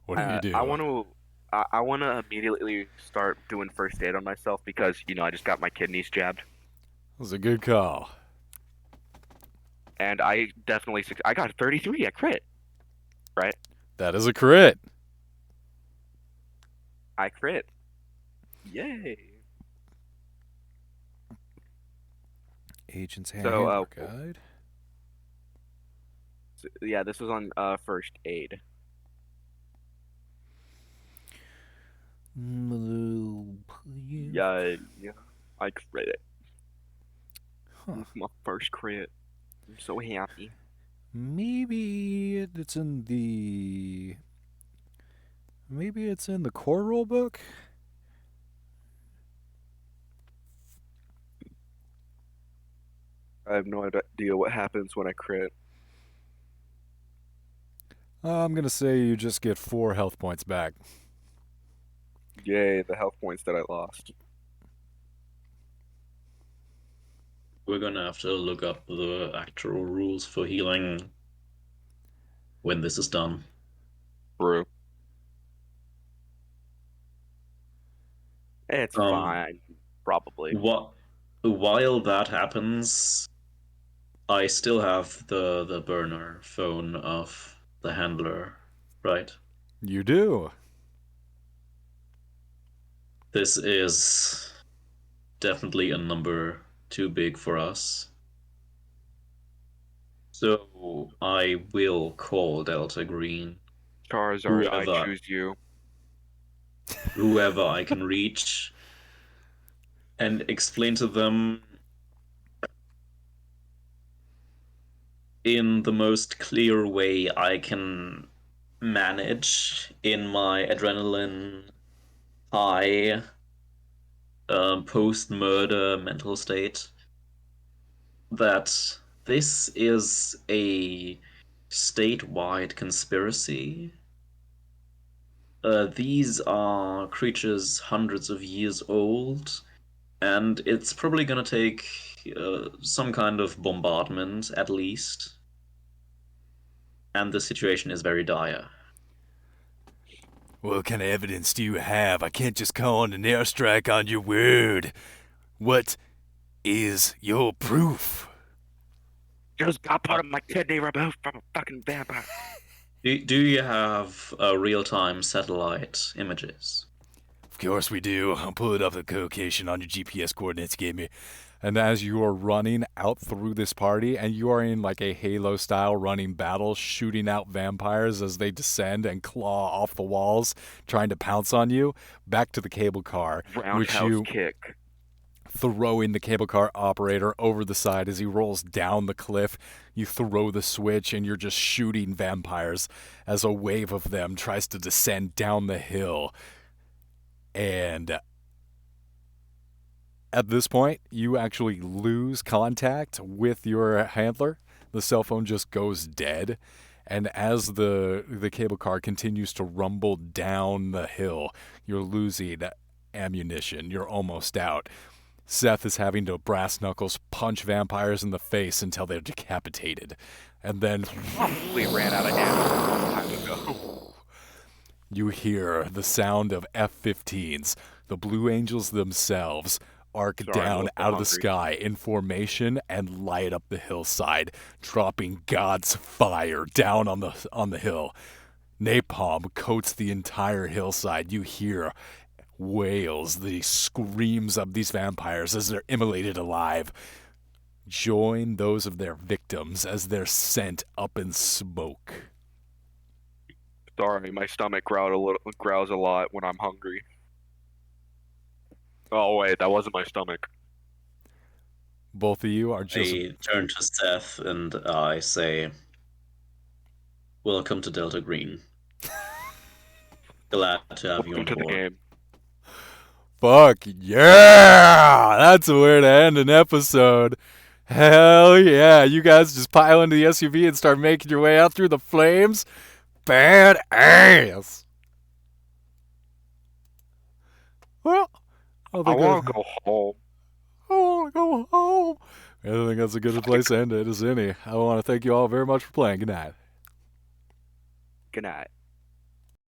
What do you I do? want to. I want to immediately start doing first aid on myself because, I just got my kidneys jabbed, That was a good call. and I definitely I got a 33. I crit, right? That is a crit. I crit. Yay. Agent's So, Handler Guide. yeah, this was on first aid. Yeah, yeah, I crit it. Huh. It's my first crit. I'm so happy. Maybe it's in the. Maybe it's in the core rule book? I have no idea what happens when I crit. I'm gonna say you just get 4 health points back. Yay, the health points that I lost. We're gonna have to look up the actual rules for healing when this is done. Brew. It's Um, fine, probably. what while that happens, I still have the burner phone of the handler, right? You do. This is definitely a number too big for us. So I will call Delta Green, Charizard, I whoever choose you. whoever I can reach, and explain to them in the most clear way I can manage in my adrenaline high post murder mental state that this is a statewide conspiracy. These are creatures hundreds of years old, and it's probably going to take some kind of bombardment at least. And the situation is very dire. What kind of evidence do you have? I can't just call in an airstrike on your word. What is your proof? Just got Uh, part of my kidney removed from a fucking vampire. do you have real time satellite images? Of course we do. I'll pull it up the location on your GPS coordinates you gave me. And as you are running out through this party, and you are in like a Halo style running battle, shooting out vampires as they descend and claw off the walls, trying to pounce on you, back to the cable car, which Roundhouse you kick. throwing the cable car operator over the side as he rolls down the cliff. You throw the switch and you're just shooting vampires as a wave of them tries to descend down the hill. And at this point, you actually lose contact with your handler. The cell phone just goes dead. And as the cable car continues to rumble down the hill, you're losing ammunition. You're almost out. Seth is having to brass knuckles punch vampires in the face until they're decapitated. And then Probably ran out of ammo a long time ago. you hear the sound of F 15s. The Blue Angels themselves arc Sorry, I'm a down little out of the hungry. sky in formation and light up the hillside, dropping God's fire down on the hill. Napalm coats the entire hillside. You hear wails, the screams of these vampires as they're immolated alive. Join those of their victims as they're sent up in smoke. Sorry, my stomach growls a lot when I'm hungry. Oh wait, that wasn't my stomach. Both of you are just I turn to Seth and I say, "Welcome to Delta Green. Glad to have you Welcome on to the board." game. fuck yeah! That's a way to end an episode. Hell yeah! You guys just pile into the SUV and start making your way out through the flames. Badass. Well, I I think want to go home. I want to go home. I think that's a good place to end it as any. I want to thank you all very much for playing. Good night. Good night.